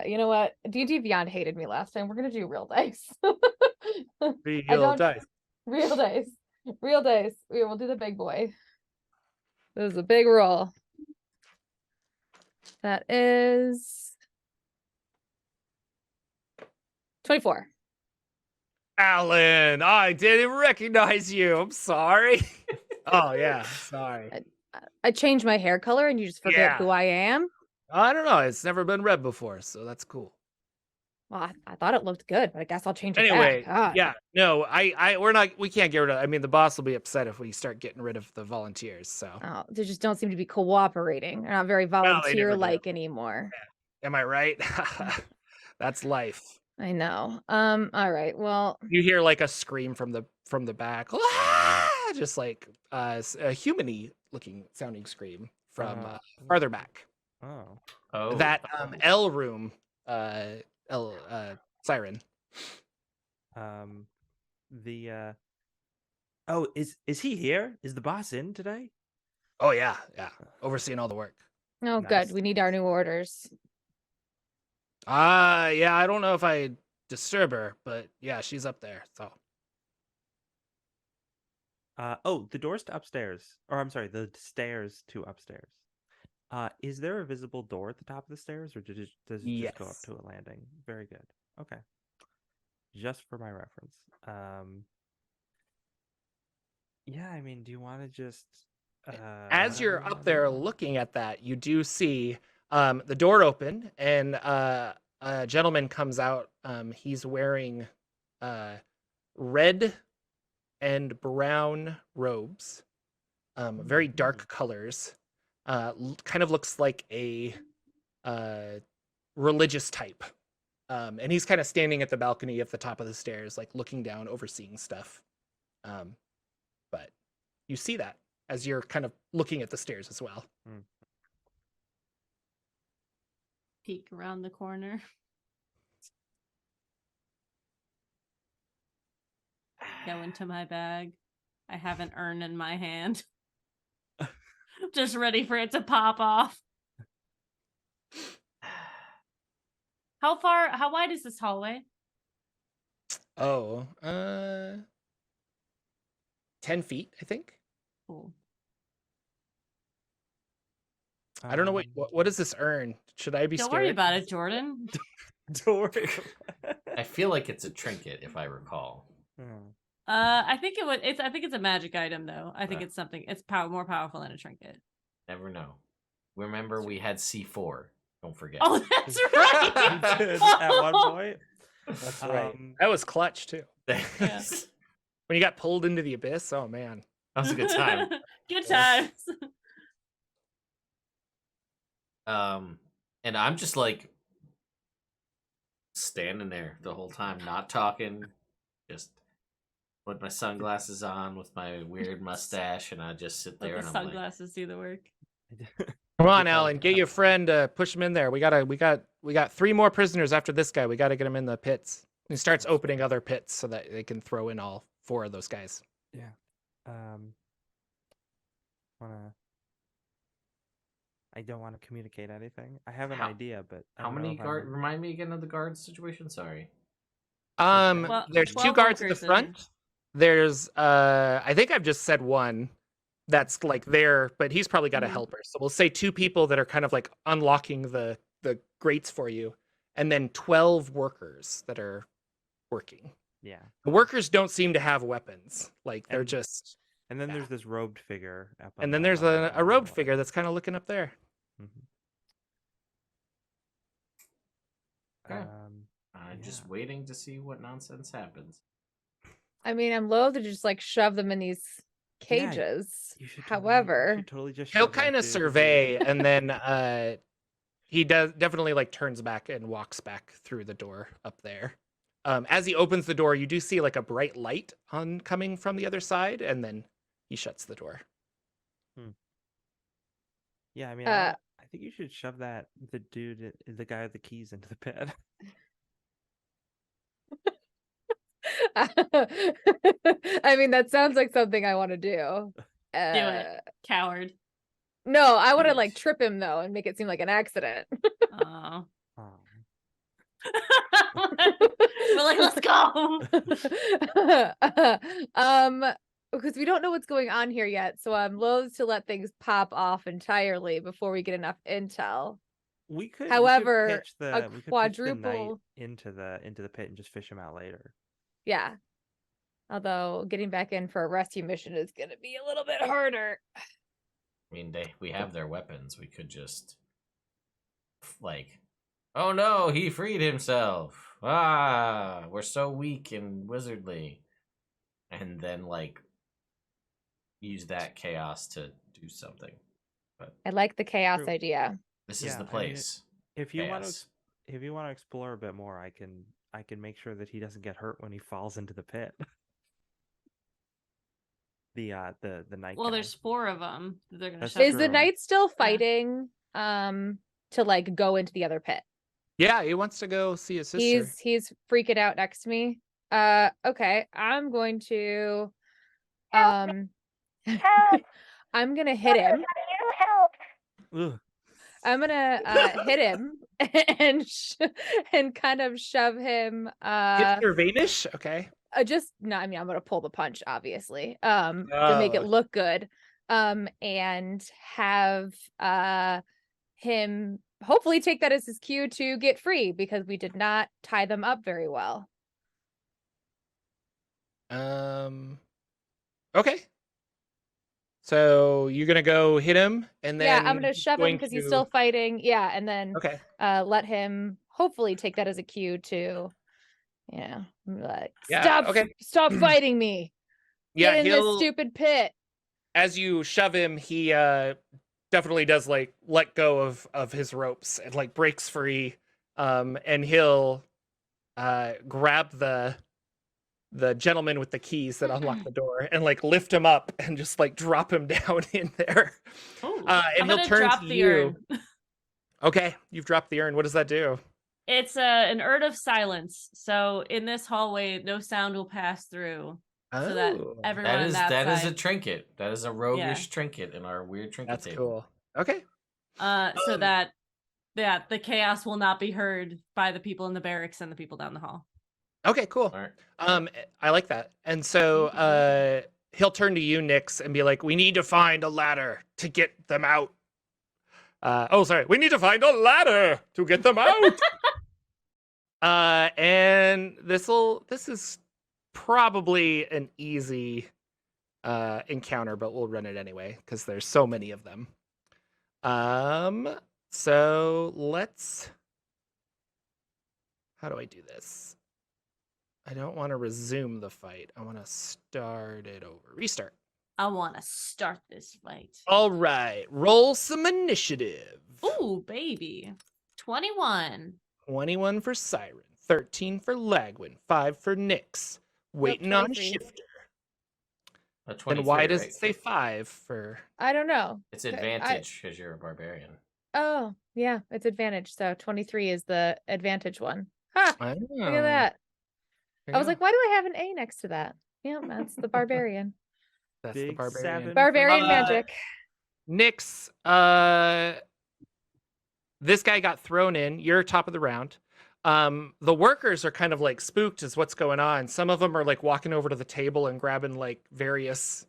You know what? D&D Beyond hated me last time. We're gonna do real dice. Real dice. Real dice. Real dice. We will do the big boy. This is a big roll. That is 24. Alan, I didn't recognize you. I'm sorry. Oh yeah, sorry. I changed my hair color and you just forget Yeah. who I am. I don't know. It's never been read before, so that's cool. Well, I thought it looked good, but I guess I'll change it Anyway, back. God. yeah, no, we can't get rid of. I mean, the boss will be upset if we start getting rid of the volunteers. So, Oh, they just don't seem to be cooperating. They're not very they never do. volunteer-like anymore. am I right? That's life. I know. All right. Well, You hear like a scream from the back, "Ah!" Just like a human-y looking sounding scream from farther back. Oh. Oh. That L room, siren. Oh, is he here? Is the boss in today? Oh yeah, overseeing all the work. oh, Nice. good. We need our new orders. Yeah, I don't know if I disturb her, but yeah, she's up there. So The doors to upstairs, or I'm sorry, the stairs to upstairs. Is there a visible door at the top of the stairs, or does it just go up Yes. to a landing? Very good. Okay. Just for my reference. Yeah, I mean, do you want to just as you're up there looking at that, you do see the door open and a gentleman comes out. He's wearing red and brown robes, very dark colors. Kind of looks like a religious type. And he's kind of standing at the balcony at the top of the stairs, like looking down, overseeing stuff. But you see that. as you're kind of looking at the stairs as well. Peek around the corner. Go into my bag. I have an urn in my hand. Just ready for it to pop off. How wide is this hallway? Oh, 10 feet, I think. Cool. I don't know what is this urn? Should I be Don't scared? worry about it, Jordan. Don't worry. I feel like it's a trinket, if I recall. I think I think it's a magic item though. I think Yeah. it's something. It's more powerful than a trinket. Never know. Remember, we had C4. Don't forget. Oh, that's right. At one point. That's right. That was clutch too. Yeah. When you got pulled into the abyss, oh man. That was a good time. Good times. And I'm just like standing there the whole time, not talking, just put my sunglasses on with my weird mustache, and I just sit there Let the and I'm like, sunglasses do the work. Come on, Alan, get your friend. Push him in there. We got 3 more prisoners after this guy. We got to get him in the pits. And he starts opening other pits so that they can throw in all 4 of those guys. Yeah. I don't want to communicate anything. I have an idea, but I how don't know many if I'm- guard? Remind me again of the guard situation. Sorry. Well, There's 2 12 guards at the workers in front. There's I think I've just said 1 that's like there, but he's probably got a Mhm. helper. So we'll say 2 people that are kind of like unlocking the grates for you, and then 12 workers that are working. Yeah. The workers don't seem to have weapons. Like they're And- just And then Yeah. there's this robed figure. Up on and then the- there's on the a bottom robed wall. figure that's kind of looking up there. Mhm. Okay. Um, I'm just Yeah. waiting to see what nonsense happens. I mean, I'm loath to just like shove them in these Yeah, cages. you should However, totally just He'll shove that kind of dude. survey, and then he does definitely like turns back and walks back through the door up there. As he opens the door, you do see like a bright light on coming from the other side, and then he shuts the door. Yeah, I mean, Uh, I think you should shove the guy with the keys into the pit. I mean, that sounds like something I want to do. Do it, coward. No, I want to Yes. like trip him though and make it seem like an accident. Oh. Oh. We're like, let's go. Because we don't know what's going on here yet, so I'm loath to let things pop off entirely before we get enough intel. We could. However, we could pitch a the knight quadruple- into the pit and just fish him out later. Yeah. Although getting back in for a rescue mission is going to be a little bit harder. I mean, we have their weapons. We could just like, oh no, he freed himself. Ah, we're so weak and wizardly, and then like use that chaos to do something. I like the chaos True. idea. This Yeah, is the I mean, place. If you want to, Chaos. if you want to explore a bit more, I can make sure that he doesn't get hurt when he falls into the pit. The knight. Well, guy. there's 4 of them. They're gonna That's shove. Is the true. knight still fighting to like go into the other pit? Yeah, he wants to go see his sister. He's freaking out next to me. Okay, I'm going to I'm Help! gonna hit him. You help! Ugh. I'm gonna hit him and and kind of shove him Hipster Vanish? Okay. just no, I mean I'm gonna pull the punch obviously to make it Oh. look good and have him hopefully take that as his cue to get free because we did not tie them up very well. Okay. So you're gonna go hit him, and then Yeah, I'm gonna he's shove him going because he's to- still fighting. Yeah, and then Okay. let him hopefully take that as a cue to like Yeah, okay. stop fighting me. Yeah, Get in this he'll. stupid pit. As you shove him, he definitely does like let go of his ropes and like breaks free. And he'll grab the the gentleman with the keys that unlock the door and like lift him up and just like drop him down in there. Oh, And I'm he'll gonna turn drop to the you. urn. Okay, you've dropped the urn. What does that do? It's an urn of silence. So in this hallway, no sound will pass through, so that Oh, everyone That on is that that is a side. trinket. That is a roguish trinket in our weird trinket that's table. cool. Okay. So Um, that the chaos will not be heard by the people in the barracks and the people down the hall. Okay, cool. All right. I like that. And so Thank you. he'll turn to you, Nix, and be like, "We need to find a ladder to get them out." Sorry. We need to find a ladder to get them out. And this is probably an easy encounter, but we'll run it anyway because there's so many of them. So let's. How do I do this? I don't want to resume the fight. I want to start it over. Restart. I want to start this fight. All right. Roll some initiative. Ooh, baby. 21. 21 for Siren, 13 for Lagwin, 5 for Nyx. Waiting on 23. Shifter. A Then 23, why does right? it say 5 for... I don't know. It's Okay, advantage because you're a barbarian. Oh, yeah, it's advantage. So 23 is the advantage one. Ha! I Look know. at that. There I you was go. like, why do I have an A next to that? Yeah, that's the barbarian. That's the Big barbarian. 7 for Barbarian Uh, magic. Nyx, this guy got thrown in. You're top of the round. The workers are kind of like spooked as what's going on. Some of them are like walking over to the table and grabbing like various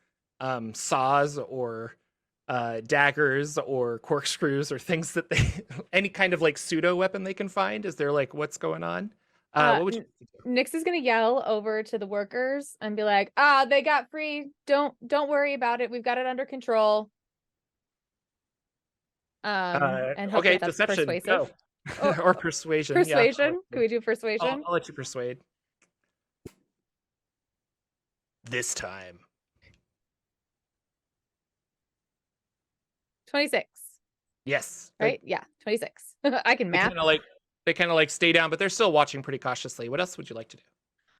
saws or daggers or corkscrews or things that they any kind of like pseudo weapon they can find. Is there like what's going on? What would you do? Nyx is gonna yell over to the workers and be like, they got free. Don't worry about it. We've got it under control. And hope Okay, that that's deception. persuasive. Go. Oh, Or persuasion. Persuasion. Yeah. Can we do persuasion? I'll let you persuade. This time. 26. Yes. Right? Yeah, 26. I can math. They kind of like stay down, but they're still watching pretty cautiously. What else would you like to do?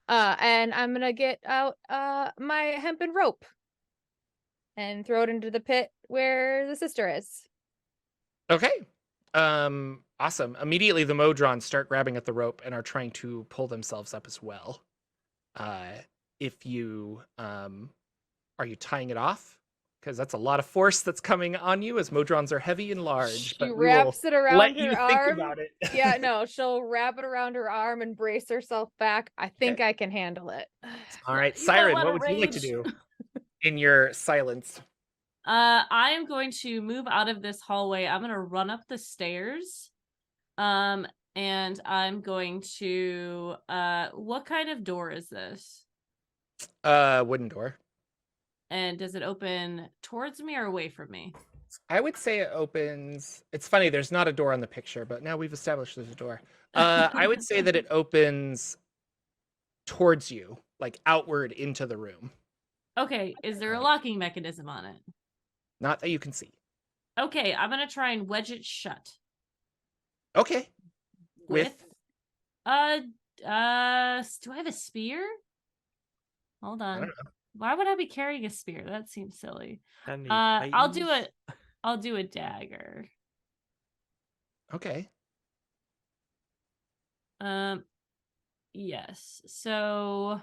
And I'm gonna get out my hempen rope and throw it into the pit where the sister is. Okay. Awesome. Immediately the Modrons start grabbing at the rope and are trying to pull themselves up as well. If you are you tying it off? Because that's a lot of force that's coming on you as Modrons are heavy and large. She But wraps it around let her you arm. think about it. Yeah, no, she'll wrap it around her arm and brace herself back. I think I can handle it. All right, You got a Siren, lot what of would you like to rage. do in your silence? I am going to move out of this hallway. I'm going to run up the stairs. And I'm going to what kind of door is this? Wooden door. And does it open towards me or away from me? I would say it opens. It's funny, there's not a door on the picture, but now we've established there's a door. I would say that it opens towards you, like outward into the room. Okay, is there a locking mechanism on it? Not that you can see. Okay, I'm going to try and wedge it shut. Okay. With do I have a spear? Hold I don't on. know. Why would I be carrying a spear? That seems silly. Any I'll do Titans? it. I'll do a dagger. Okay. Yes. So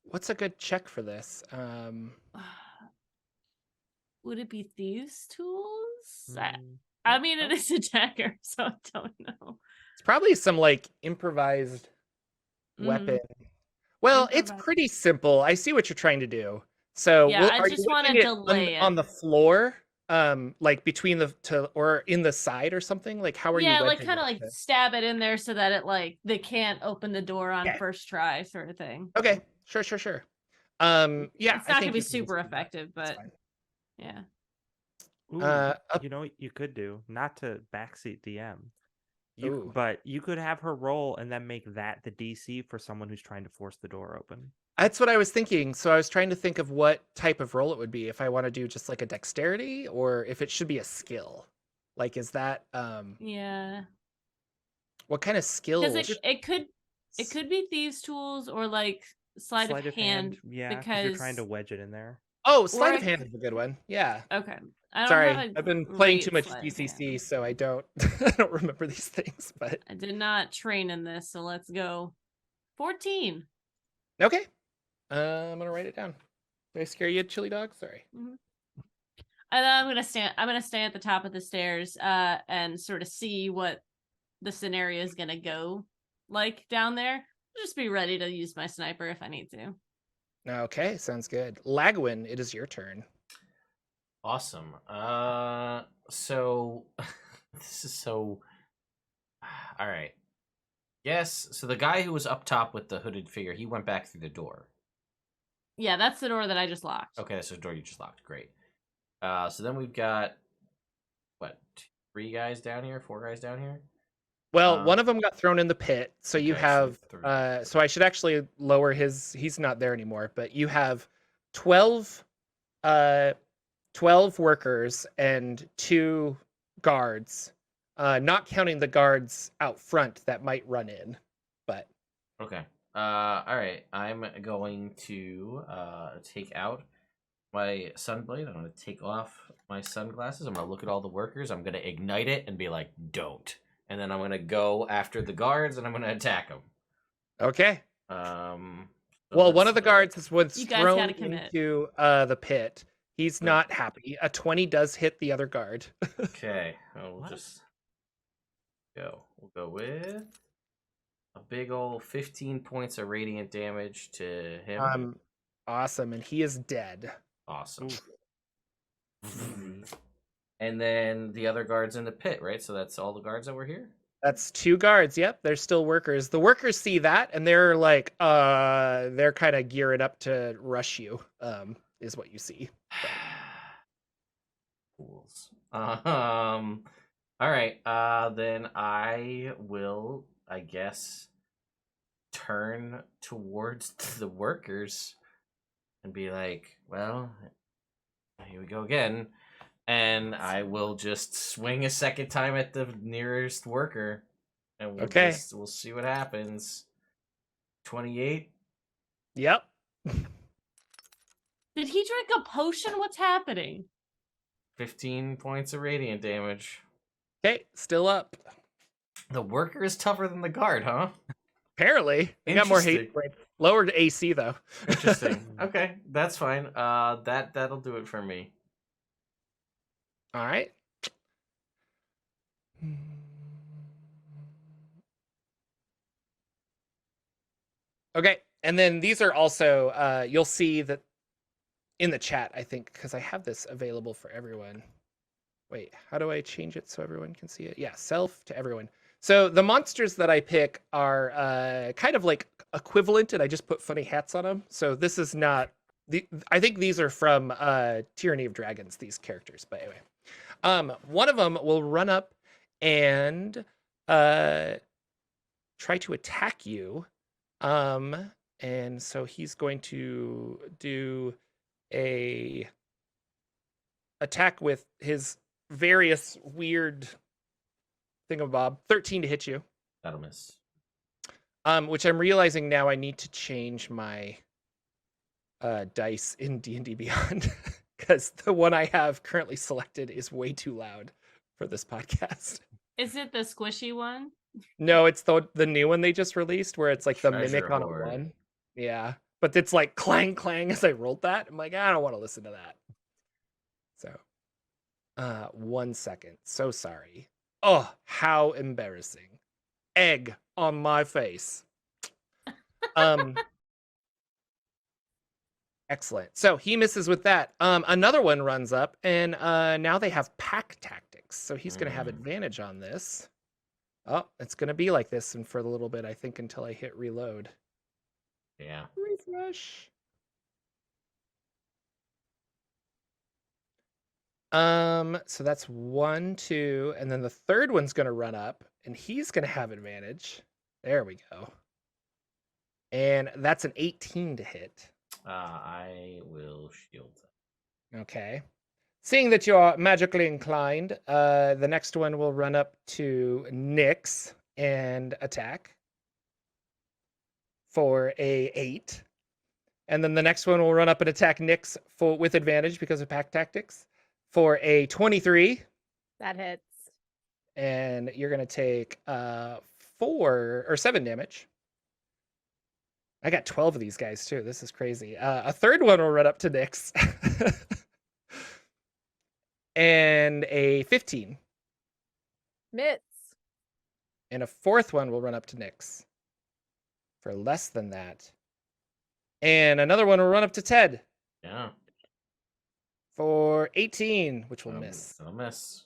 What's a good check for this? would it be thieves' tools? Mm, I mean, it is a dagger, so I don't know. It's probably some like improvised weapon. Well, it's Improvised. pretty simple. I see what you're trying to do. So, Yeah, I are just you wanna wedging it delay on it. the floor, like between or in the side or something? Like, how are you? Yeah, like wedging kind of it? like stab it in there so that it like they can't open the door on Yeah. first try, sort of thing. Okay, sure. Yeah, It's not I gonna think be you can just super do that. effective, That's but fine. yeah. Ooh, you know what you could do? Not to backseat DM. Ooh. But you could have her roll and then make that the DC for someone who's trying to force the door open. That's what I was thinking. So I was trying to think of what type of roll it would be. If I want to do just like a dexterity, or if it should be a skill. Like, is that Yeah. what kind of skill? Because it could be thieves' tools or like sleight of hand Yeah, because you're trying to wedge it in there. Oh, sleight Or of hand is a good one. Yeah. Okay. I don't Sorry, have a I've been playing too great much sleight of DCC, hand. so I don't I don't remember these things. But I did not train in this, so let's go. 14. okay, I'm gonna write it down. Did I scare you, chili dog? Sorry. Mhm. And then I'm gonna stand at the top of the stairs, and sort of see what the scenario is gonna go like down there. Just be ready to use my sniper if I need to. Okay, sounds good. Lagwin, it is your turn. Awesome. So this is so. All right. Yes. So the guy who was up top with the hooded figure, he went back through the door. Yeah, that's the door that I just locked. Okay, that's the door you just locked. Great. So then we've got what? 4 guys down here. Well, one of them got thrown in the pit, so you okay, so have. three. So I should actually lower his. He's not there anymore, but you have 12 workers and 2 guards, not counting the guards out front that might run in. But Okay. All right. I'm going to take out my sunblade. I'm going to take off my sunglasses. I'm going to look at all the workers. I'm going to ignite it and be like, "Don't." And then I'm going to go after the guards and I'm going to attack them. okay. So Well, one that's of the guards was You guys thrown gotta commit. into the pit. He's Good. not happy. A 20 does hit the other guard. Okay. We'll What? just go. We'll go with a big old 15 points of radiant damage to him. Awesome, and he is dead. Awesome. Easy. And then the other guards in the pit, right? So that's all the guards that were here? That's 2 guards. Yep, they're still workers. The workers see that and they're like, they're kind of gearing up to rush you. Is what you see. Fools. All right. Then I will, I guess, turn towards the workers and be like, "Well, here we go again." And I will just swing a second time at the nearest worker, and we'll see what happens. 28. Yep. Did he drink a potion? What's happening? 15 points of radiant damage. Okay, still up. The worker is tougher than the guard, huh? Apparently, they got more hate Interesting. points. Lowered AC though. Interesting. Okay, that's fine. That'll do it for me. All right. Okay, and then these are also you'll see that in the chat, I think, because I have this available for everyone. Wait, how do I change it so everyone can see it? Yeah, self to everyone. So the monsters that I pick are kind of like equivalent, and I just put funny hats on them. So this is not I think these are from Tyranny of Dragons, these characters. But anyway, one of them will run up and try to attack you. And so he's going to do a attack with his various weird thingamabob. 13 to hit you. That'll miss. Which I'm realizing now I need to change my dice in D&D Beyond because the one I have currently selected is way too loud for this podcast. Is it the squishy one? No, it's the new one they just released where it's like the Treasure mimic on a Hoard. 1. Yeah, but it's like clang clang as I rolled that. I'm like, I don't want to listen to that. So, 1 second. So sorry. Oh, how embarrassing. Egg on my face. Excellent. So he misses with that. Another one runs up, and now they have pack tactics. So he's going to have advantage on this. Oh, it's going to be like this and for a little bit, I think, until I hit reload. Yeah. Refresh. So that's 1, 2, and then the third one's going to run up, and he's going to have advantage. There we go. And that's an 18 to hit. I will shield them. Okay. Seeing that you're magically inclined, the next one will run up to Nyx and attack for a 8. And then the next one will run up and attack Nyx with advantage because of pack tactics for a 23. That hits. And you're going to take 7 damage. I got 12 of these guys too. This is crazy. A third one will run up to Nyx. And a 15. Mitts. And a fourth one will run up to Nyx for less than that. And another one will run up to Ted Yeah. for 18, which will miss. I'll miss.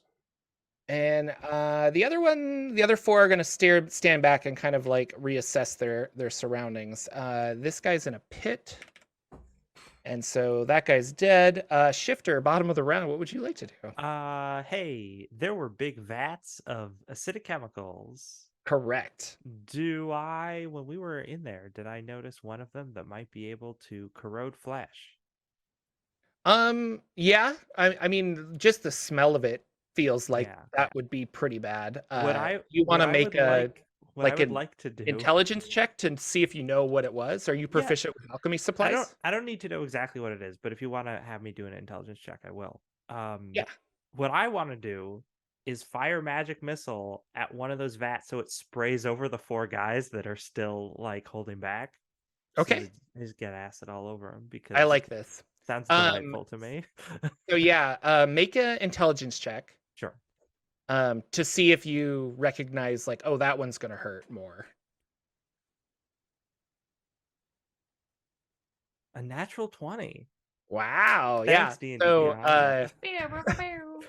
And the other four are going to stand back and kind of like reassess their surroundings. This guy's in a pit. And so that guy's dead. Shifter, bottom of the round, what would you like to do? Hey, there were big vats of acidic chemicals. Correct. When we were in there, did I notice one of them that might be able to corrode flesh? Yeah. I mean, just the smell of it feels like Yeah. that would be pretty bad. You What want to I make would what I like would an like to do. intelligence check to see if you know what it was? Are you proficient with alchemy supplies? I don't need to know exactly what it is, but if you want to have me do an intelligence check, I will. Yeah. What I want to do is fire magic missile at one of those vats so it sprays over the 4 guys that are still like holding back. Okay. So they just get acid all over them because I like this. sounds delightful to me. So yeah, make an intelligence check Sure. to see if you recognize like, oh, that one's gonna hurt more. A natural 20. Wow. Thanks, Yeah. D&D So Beyond.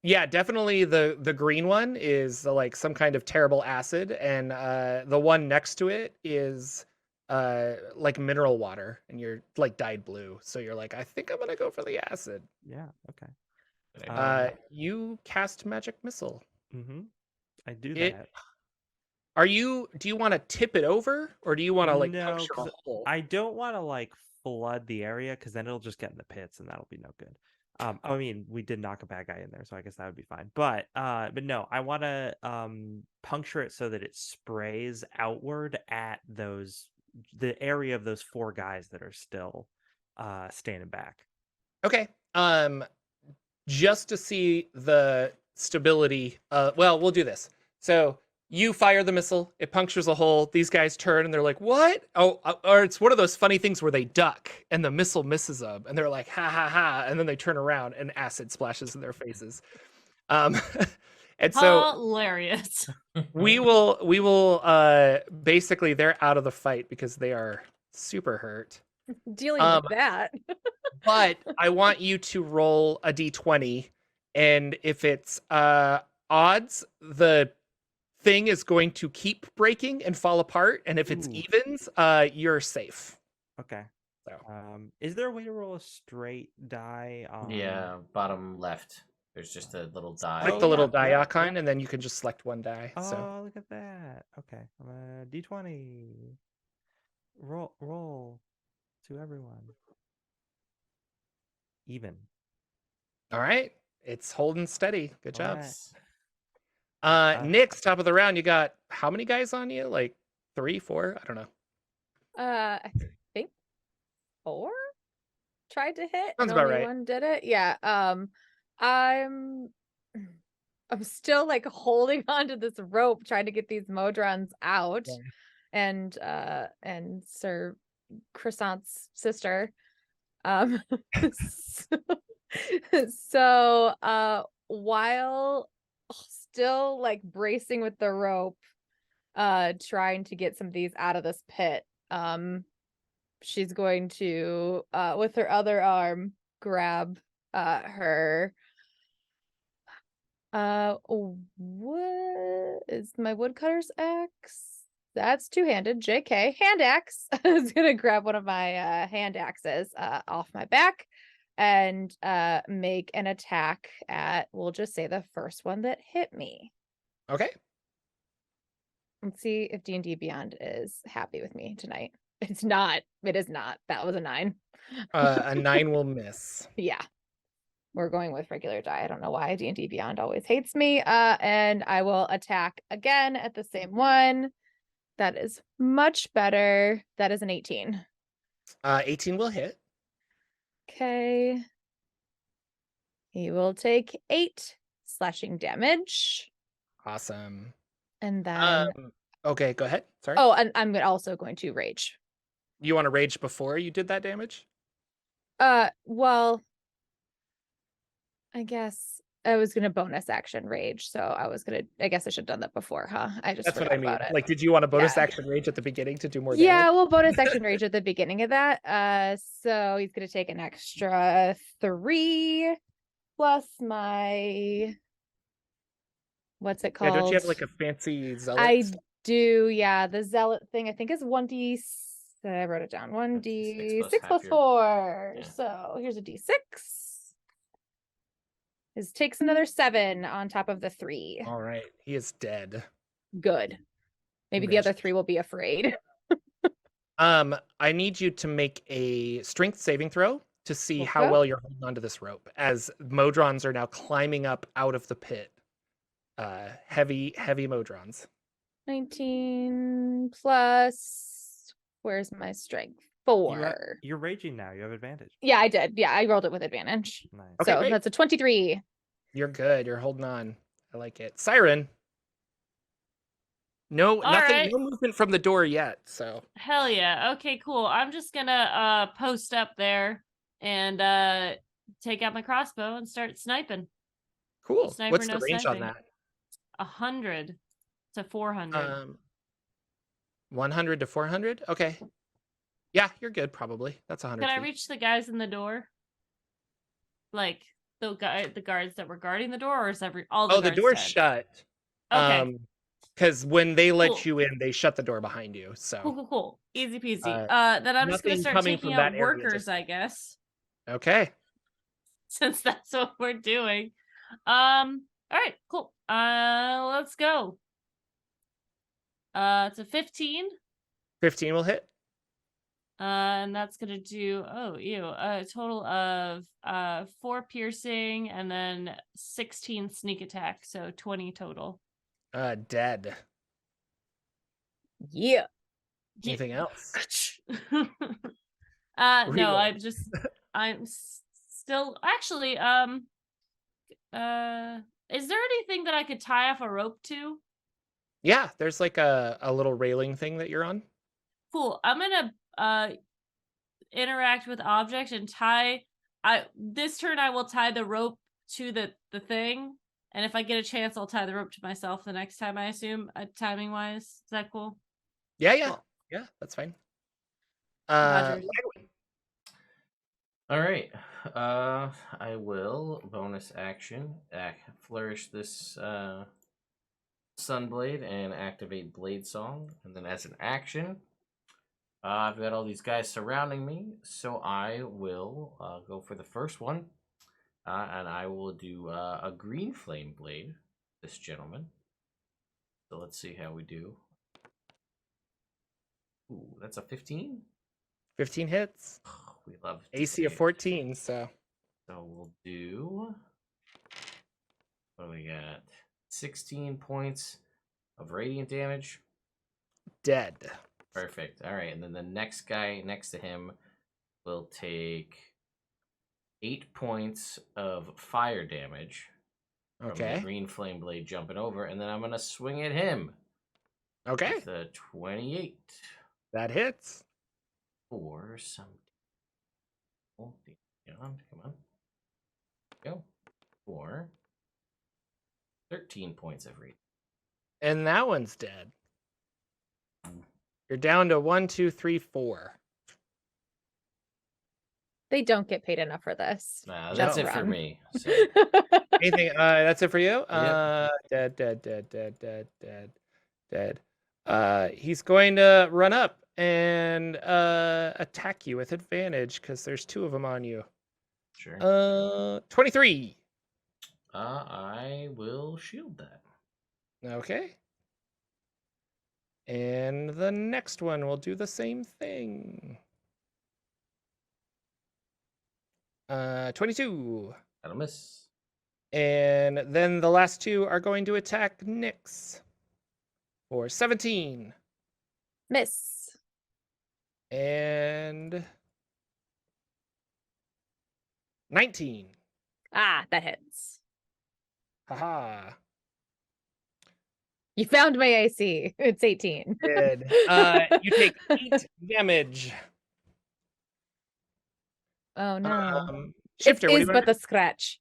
yeah, definitely the green one is like some kind of terrible acid, and the one next to it is like mineral water, and you're like dyed blue. So you're like, I think I'm gonna go for the acid. Yeah, okay. You cast magic missile. Mm-hmm. I do It- that. Do you want to tip it over, or do you want to like No, puncture a 'cause hole? I don't want to like flood the area because then it'll just get in the pits and that'll be no good. I mean, we did knock a bad guy in there, so I guess that would be fine. But no, I want to puncture it so that it sprays outward at the area of those 4 guys that are still standing back. Okay. Just to see the stability. Well, we'll do this. So you fire the missile, it punctures a hole. These guys turn and they're like, "What?" Oh, or it's one of those funny things where they duck and the missile misses them, and they're like, "Ha ha ha!" And then they turn around and acid splashes in their faces. And so hilarious. we will basically they're out of the fight because they are super hurt. Dealing with that. But I want you to roll a d20, and if it's odds, the thing is going to keep breaking and fall apart, and if it's Ooh. evens, you're safe. Okay. So. Is there a way to roll a straight die on? Yeah, bottom left. There's just a little die. Click the little die icon, and then you can just select one die. Oh, So look at that. Okay. I'm a D20. Roll to everyone. Even. all right, it's holding steady. Good job. Alright. Nyx, top of the round. You got how many guys on you? Like 3, 4? I don't know. I think 4 tried to hit. Sounds and about only right. one did it. Yeah. I'm still like holding onto this rope, trying to get these Modrons out, and Sir Croissant's sister. So while still like bracing with the rope, trying to get some of these out of this pit, she's going to with her other arm grab her what is my woodcutter's axe? That's two-handed. JK, hand axe. I was gonna grab one of my hand axes off my back and make an attack at, we'll just say, the first one that hit me. Okay. Let's see if D&D Beyond is happy with me tonight. It's not. It is not. That was a 9. A 9 will miss. Yeah. We're going with regular die. I don't know why D&D Beyond always hates me. And I will attack again at the same one. That is much better. That is an 18. 18 will hit. Okay. He will take 8 slashing damage. Awesome. And then Okay, go ahead. Sorry. oh, and I'm also going to rage. You want to rage before you did that damage? Well, I guess I was gonna bonus action rage, so I guess I should have done that before, huh? I just That's what forgot I mean. about it. Like, did you want a bonus Yeah. action rage at the beginning to do more Yeah, damage? well, bonus action rage at the beginning of that. So he's gonna take an extra 3 plus my what's it Yeah, called? don't you have like a fancy zealot? I do, yeah. The zealot thing I think is 1d. I wrote it down. 1d6 plus plus half your- 4. Yeah. So here's a d6. This takes another 7 on top of the 3. All right, he is dead. Good. Maybe the other 3 will be afraid. I need you to make a strength saving throw to see how Okay. well you're holding onto this rope, as Modrons are now climbing up out of the pit. Heavy Modrons. 19 plus. Where's my strength? 4. You're raging now. You have advantage. Yeah, I did. Yeah, I rolled it with advantage. Nice. Okay, So great. that's a 23. You're good. You're holding on. I like it. Siren. No, All nothing. right. No movement from the door yet. So Hell yeah. Okay, cool. I'm just gonna post up there and take out my crossbow and start sniping. cool. Sniper, What's no the range sniping. on that? 100 to 400. 100 to 400. Okay. Yeah, you're good. Probably. That's 100. Can I feet. reach the guys in the door? Like the guards that were guarding the door, or is all the Oh, the guards door's dead? shut. Okay. Because when they let Cool. you in, they shut the door behind you. So Cool. Easy peasy. Uh, Then I'm just gonna nothing start coming taking from that out area workers, just I yet. guess, okay. since that's what we're doing. All right, cool. Let's go. It's a 15. 15 will hit. And that's gonna do a total of 4 piercing and then 16 sneak attack, so 20 total. Dead. Yeah. Anything else? No, Reload. I'm still actually is there anything that I could tie off a rope to? Yeah, there's like a little railing thing that you're on. Cool. I'm gonna interact with object and this turn I will tie the rope to the thing, and if I get a chance I'll tie the rope to myself the next time, I assume, timing wise. Is that cool? Yeah. Cool. Yeah, that's fine. Roger. Lagwin. All right. I will bonus action flourish this Sunblade and activate Blade Song, and then as an action, I've got all these guys surrounding me, so I will go for the first one, and I will do a Green Flame Blade. This gentleman. So let's see how we do. Ooh, that's a 15. 15 hits. We love AC of damage. 14. So we'll do. What do we got? 16 points of radiant damage. dead. Perfect. All right, and then the next guy next to him will take 8 points of fire damage from the Okay. green flame blade jumping over, and then I'm gonna swing at him. Okay. With a 28 That hits. for some. Oh, come on. Go. For 13 points of radiant. And that one's dead. You're down to 1, 2, 3, 4. They don't get paid enough for this. That's Just it for run. me. So. Anything? That's it for you. Yep. Dead. He's going to run up and attack you with advantage because there's 2 of them on you. Sure. 23. I will shield that. Okay. And the next one will do the same thing. 22. That'll miss. And then the last 2 are going to attack Nyx for 17. Miss. And 19. Ah, that hits. Haha. You found my AC. It's 18. Good. You take 8 damage. Oh no. Shifter, what do you but want to the scratch.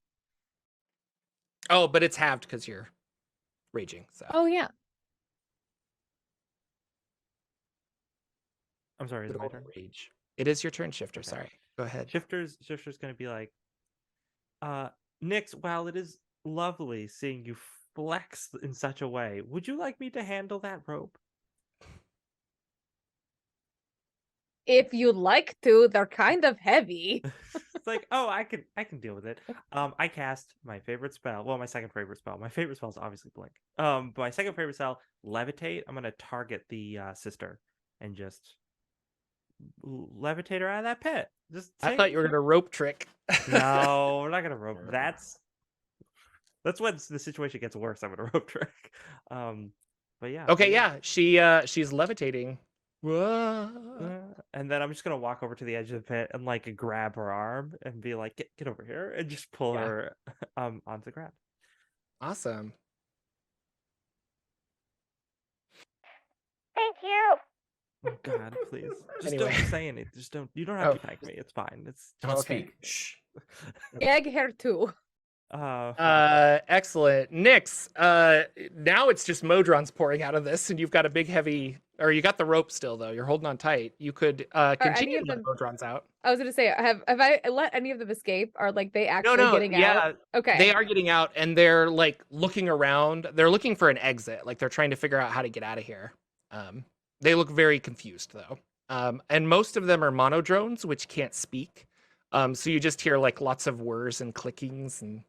Oh, but it's halved because you're raging. So. Oh yeah. I'm sorry, is it Good my old turn? rage. It is your turn, Shifter. Okay. Sorry. Go ahead. Shifter's gonna be like, Nix, while it is lovely seeing you flex in such a way, would you like me to handle that rope? If you'd like to, they're kind of heavy. It's like, oh, I can deal with it. I cast my favorite spell. Well, my second favorite spell. My favorite spell is obviously Blink. But my second favorite spell, Levitate. I'm gonna target the sister and just levitate her out of that pit. Just I thought you were gonna rope trick. No, we're not gonna rope. That's when the situation gets worse. I'm gonna rope trick. But yeah. Okay, yeah. She's levitating. Whoa. And then I'm just gonna walk over to the edge of the pit and like grab her arm and be like, get over here, and just pull her onto the ground. Awesome. Thank you. Oh God, please. Just Anyway. don't say anything. Just don't. You don't have to thank me. It's fine. It's Don't Okay. speak. Shh. Egg hair too. Excellent. Nyx, now it's just Modron's pouring out of this, and you've got a big heavy, or you got the rope still though. You're holding on tight. You could continue of to let them- Modron's out. I was gonna say, have I let any of them escape? Are like they actually No, getting yeah, out? Okay. they are getting out, and they're like looking around. They're looking for an exit. Like they're trying to figure out how to get out of here. They look very confused though. And most of them are monodrones, which can't speak. So you just hear like lots of whirs and clickings and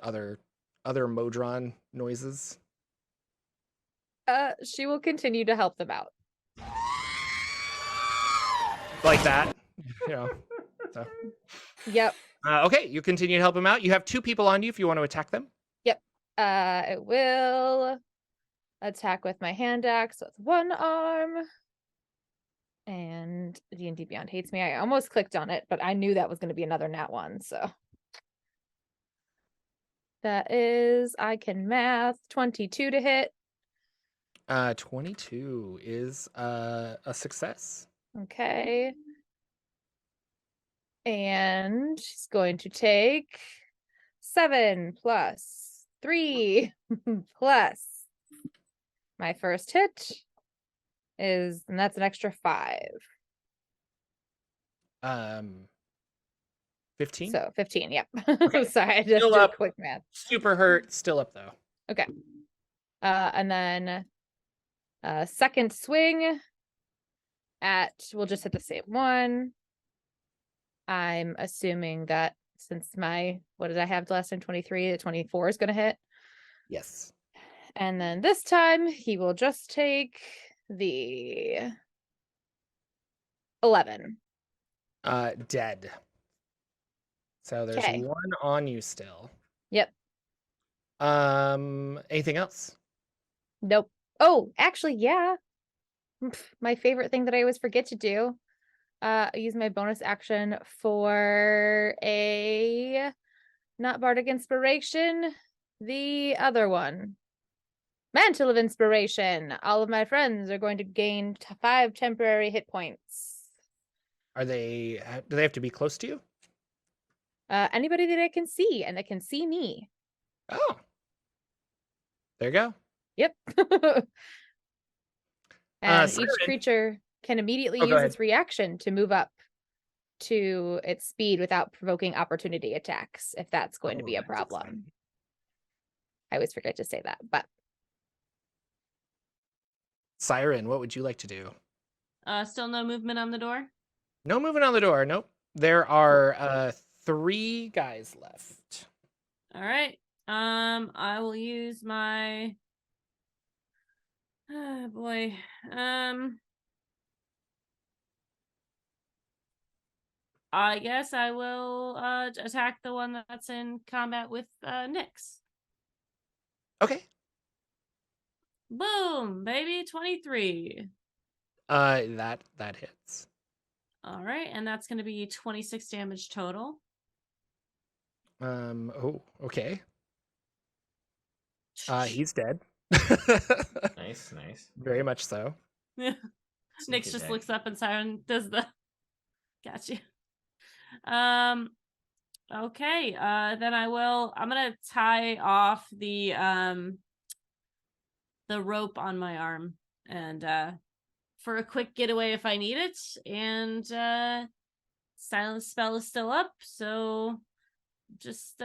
other Modron noises. She will continue to help them out. Like that. You know. So Yep. okay, you continue to help them out. You have 2 people on you if you want to attack them. It will attack with my hand axe with one arm. And D&D Beyond hates me. I almost clicked on it, but I knew that was going to be another nat 1, so. That is, I can math, 22 to hit. 22 is a success. Okay. And she's going to take 7 plus 3 plus my first hit is, and that's an extra 5. 15. So 15, yep. Okay. Sorry, I just Still did up. quick math. Super hurt. Still up though. And then second swing at, we'll just hit the same one. I'm assuming that since my, what did I have last time? 23, the 24 is going to hit. Yes. And then this time he will just take the 11. Dead. So there's 'Kay. 1 on you still. Yep. Anything else? Nope. Oh, actually, yeah. My favorite thing that I always forget to do. I use my bonus action for a not bardic inspiration, the other one. Mantle of Inspiration. All of my friends are going to gain 5 temporary hit points. Do they have to be close to you? Anybody that I can see and that can see me. Oh. There you go. Yep. And each Siren. creature can immediately Oh, go use ahead. its reaction to move up to its speed without provoking opportunity attacks, if that's going to be a that's problem. exciting. I always forget to say that, but Siren, what would you like to do? Still no movement on the door. No moving on the door. Nope. There are 3 guys left. All right. I will use my. Oh boy. I guess I will attack the one that's in combat with Nyx. Okay. Boom, baby, 23. That hits. All right, and that's going to be 26 damage total. Oh, okay. He's dead. Nice, nice. Very much so. Nyx Sneak just attack. looks up and does the got you. Okay, then I'm gonna tie off the rope on my arm and for a quick getaway if I need it, and silence spell is still up, so just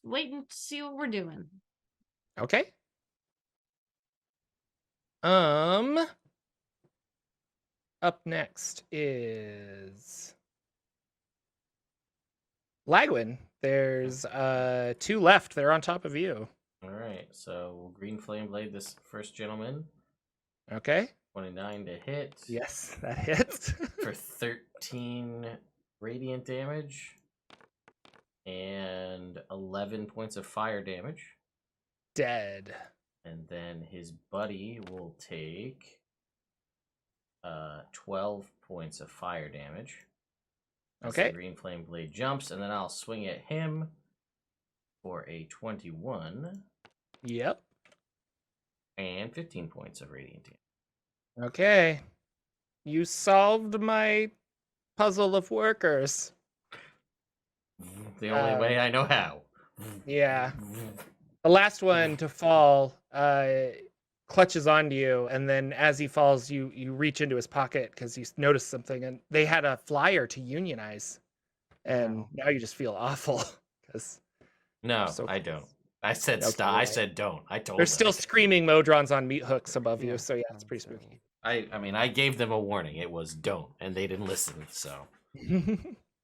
waiting to see what we're doing. Okay. Up next is Lagwin. There's 2 left. They're on top of you. All right, so green flame blade this first gentleman. Okay. 29 to hit. Yes, that hits. For 13 radiant damage and 11 points of fire damage. Dead. And then his buddy will take 12 points of fire damage. As Okay. the green flame blade jumps, and then I'll swing at him for a 21 Yep. and 15 points of radiant damage. Okay. You solved my puzzle of workers. The only way I know how. Yeah. The last one to fall clutches onto you, and then as he falls, you reach into his pocket because you notice something, and they had a flyer to unionize, and Wow. now you just feel awful because No, So I don't. I said Okay, stop. I right. said don't. I told there's them. still screaming Modrons on meat hooks above Yeah, you, so yeah, it's pretty sounds spooky. I mean, I gave them a warning. It was don't, and they didn't listen. So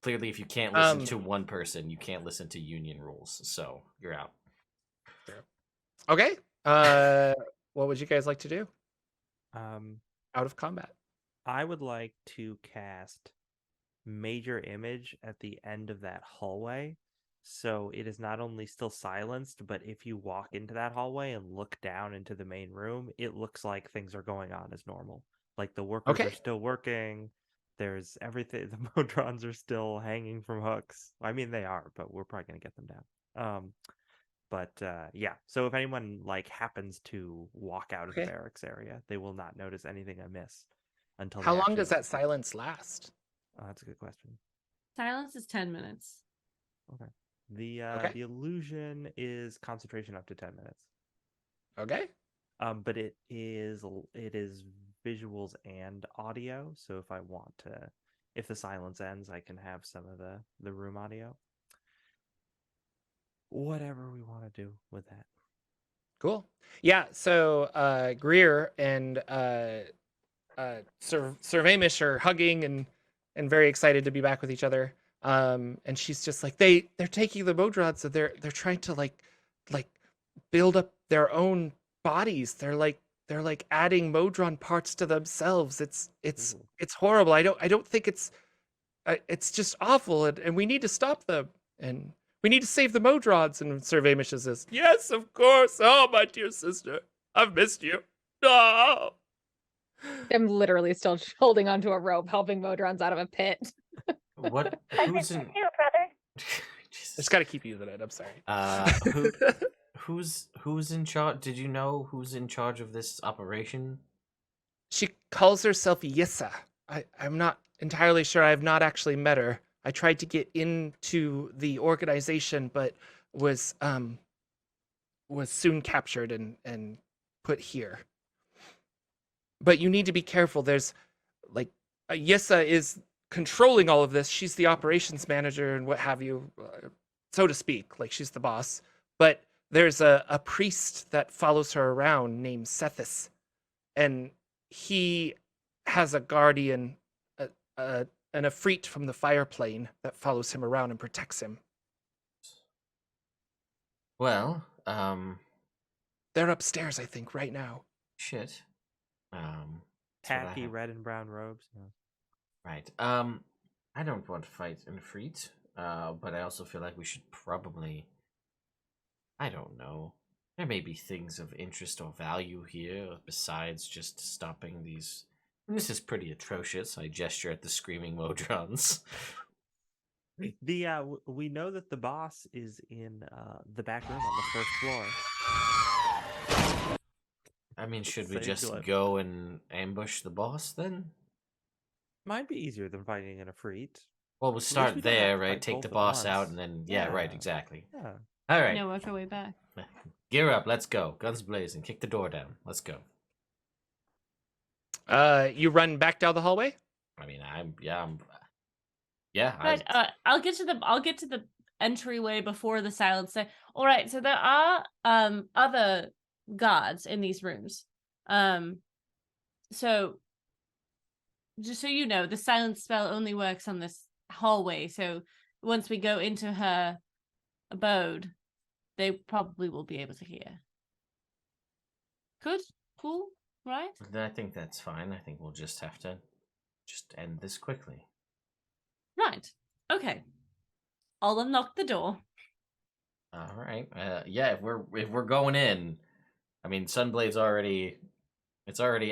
clearly, if you can't listen to one person, you can't listen to union rules. So you're out. Okay. What would you guys like to do out of combat? I would like to cast Major Image at the end of that hallway. So it is not only still silenced, but if you walk into that hallway and look down into the main room, it looks like things are going on as normal. Like the workers Okay. are still working. There's everything. The Modrons are still hanging from hooks. I mean, they are, but we're probably going to get them down. Yeah, so if anyone like happens to walk out of the Okay. barracks area, they will not notice anything amiss until How they long does actually- that silence last? Oh, that's a good question. Silence is 10 minutes. Okay. The Okay. illusion is concentration up to 10 minutes. Okay. But it is visuals and audio. So if the silence ends, I can have some of the room audio. Whatever we want to do with that. Cool. Yeah, so Greer and Surveymish are hugging and very excited to be back with each other. And she's just like they're taking the Modron, so they're trying to like build up their own bodies. They're like adding Modron parts to themselves. It's horrible. I don't think it's just awful, and we need to stop them, and we need to save the Modrons. And Surveymish says, yes, of course. Oh, my dear sister, I've missed you. Oh. I'm literally still holding onto a rope, helping Modrons out of a pit. What? I Who's miss you in? too, brother. Jesus. Just got to keep using it. I'm sorry. Who's in charge? Did you know who's in charge of this operation? She calls herself Yissa. I'm not entirely sure. I've not actually met her. I tried to get into the organization, but was soon captured and put here. But you need to be careful. There's like Yissa is controlling all of this. She's the operations manager and what have you, so to speak. Like she's the boss. But there's a priest that follows her around named Sethis, and he has a guardian, an Efreet from the fire plane that follows him around and protects him. Well, They're upstairs, I think, right now. shit. That's what I Tacky have. red and brown robes. No. Right. I don't want to fight in Freet, but I also feel like we should probably. I don't know. There may be things of interest or value here besides just stopping these This is pretty atrocious. I gesture at the screaming Modrons. We know that the boss is in the back room on the first floor. I mean, should we Save just Glenn. go and ambush the boss then? Might be easier than fighting in a freet. Well, we'll least start we don't have there, to right? fight Take both the at boss out, once. and then right, Yeah. exactly. Yeah. All right, No, work our way back. gear up. Let's go. Guns blazing. Kick the door down. Let's go. You run back down the hallway? I mean, I'm. But I'll get to the entryway before the silence. All right, so there are other guards in these rooms. So just so you know, the silence spell only works on this hallway. So once we go into her abode, they probably will be able to hear. Good, cool, right? I think that's fine. I think we'll just have to end this quickly. Right. Okay. I'll unlock the door. All right. Yeah. If we're going in, I mean, Sunblade's already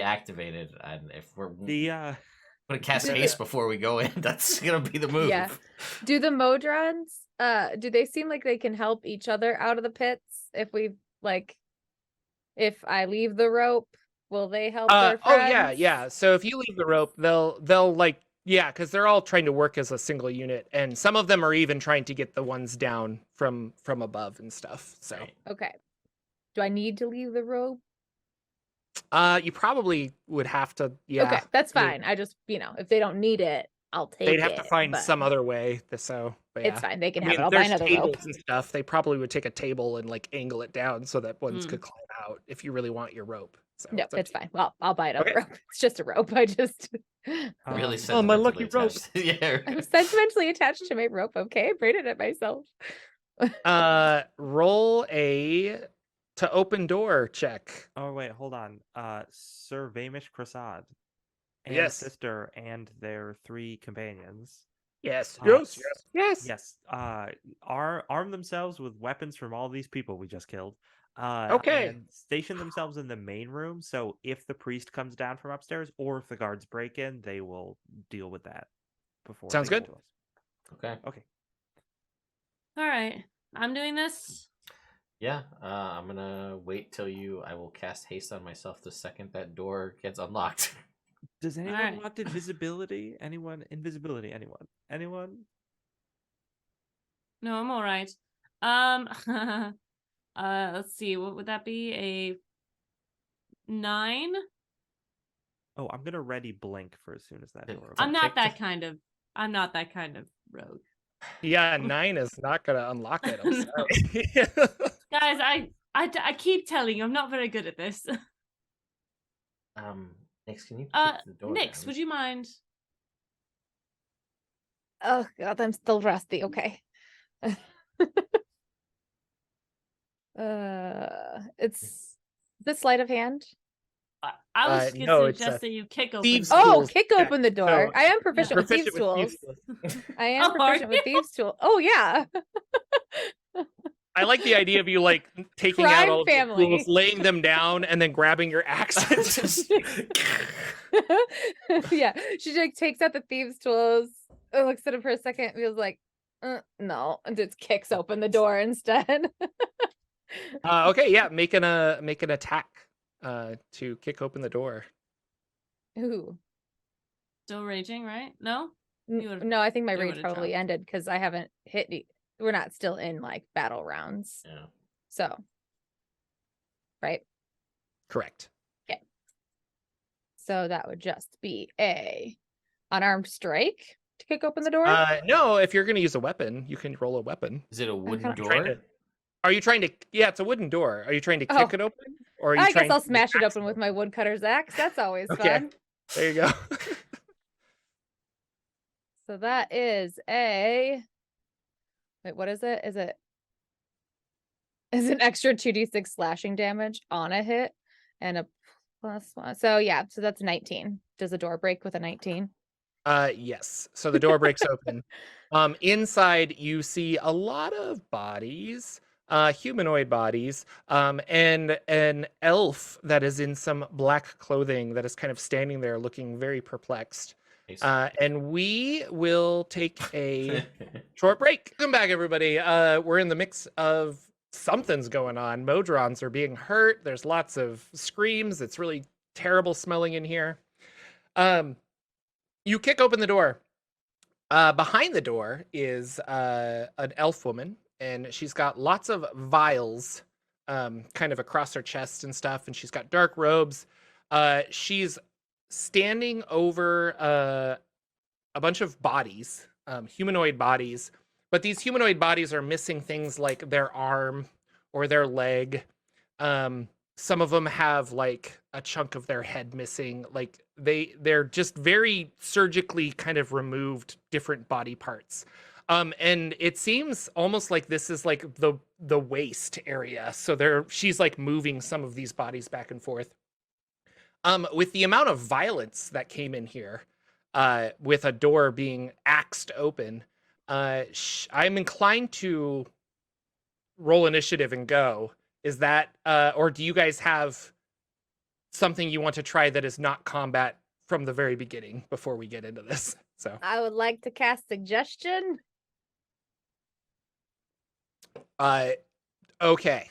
activated, and if we're gonna cast haste before we go in, that's gonna be the move. Yeah. Do the Modrons, do they seem like they can help each other out of the pits? If I leave the rope, will they help their friends? Yeah. So if you leave the rope, they'll like, yeah, because they're all trying to work as a single unit, and some of them are even trying to get the ones down from above and stuff. So Right. Okay. Do I need to leave the rope? you probably would have to. Yeah. Okay, that's I mean, fine. I just, if they don't need it, I'll take it. they'd have to find but some other way. So but It's yeah. fine. They can I have mean, it. I'll buy there's another tables rope. and stuff. They probably would take a table and like angle it down so that ones Mm. could climb out if you really want your rope. So No, it's up it's to you. fine. Well, I'll buy another Okay. rope. It's just a rope. I just Really Oh, my sentimentally lucky rope. attached. Yeah. I'm sentimentally attached to my rope. Okay, I braided it myself. Roll a to open door check. Oh wait, hold on. Sir Vamish Krasad and Yes. sister and their 3 companions. Yes. Yes, Yes. Yes. Arm themselves with weapons from all these people we just killed. Okay. And station themselves in the main room. So if the priest comes down from upstairs, or if the guards break in, they will deal with that before. Sounds they good. get to us. Okay. Okay. All right. I'm doing this. Yeah. I'm gonna wait till I will cast haste on myself the second that door gets unlocked. Does anyone Alright. want invisibility? Anyone? Invisibility? Anyone? Anyone? No, I'm all right. Let's see. What would that be? A 9? Oh, I'm gonna ready blink for as soon as that door opens. I'm not kick that kind of. I'm not that kind of rogue. Yeah, 9 is not gonna unlock it. I'm No. sorry. Guys, I keep telling you, I'm not very good at this. Nix, can you kick the door Nix, down? would you mind? Oh God, I'm still rusty. Okay. It's the sleight of hand. I was no, gonna it's a suggest that you kick open. thieves' the door. Oh, tools kick check. open the door. So I am proficient with proficient thieves tools. thieves tools. I am Oh, are proficient with you? thieves tools. Oh yeah. I like the idea of you like taking out Crime all of family. the tools, laying them down, and then grabbing your axe. and just- Yeah, she like takes out the thieves tools, looks at him for a second, feels like no, and just kicks open the door instead. Okay, yeah, make an attack to kick open the door. Ooh. Still raging, right? No? You would've- No, I think my you rage would've probably dropped. ended because I haven't hit we're not still in like battle rounds. Yeah. So right. Correct. So that would just be a unarmed strike to kick open the door. No, if you're gonna use a weapon, you can roll a weapon. Is it a wooden kinda- door? Are you trying to? Yeah, it's a wooden door. Are you trying to Oh. kick it open, or are you I trying guess I'll to smash it axe open with my woodcutter's axe. That's always Okay. fun. There you go. So that is a wait, what is it? Is an extra 2d6 slashing damage on a hit and a +1. So yeah, so that's 19. Does the door break with a 19? Yes. So the door breaks open. Inside, you see a lot of bodies. humanoid bodies, and an elf that is in some black clothing that is kind of standing there looking very perplexed. Nice. And we will take a short break. Welcome back, everybody. We're in the mix of something's going on. Modrons are being hurt. There's lots of screams. It's really terrible smelling in here. You kick open the door. Behind the door is an elf woman, and she's got lots of vials kind of across her chest and stuff, and she's got dark robes. She's standing over a bunch of bodies, humanoid bodies, but these humanoid bodies are missing things like their arm or their leg. Some of them have like a chunk of their head missing. Like they're just very surgically kind of removed different body parts. And it seems almost like this is like the waist area. So she's like moving some of these bodies back and forth. With the amount of violence that came in here, with a door being axed open, I'm inclined to roll initiative and go. Is that, or do you guys have something you want to try that is not combat from the very beginning before we get into this? So I would like to cast suggestion. okay.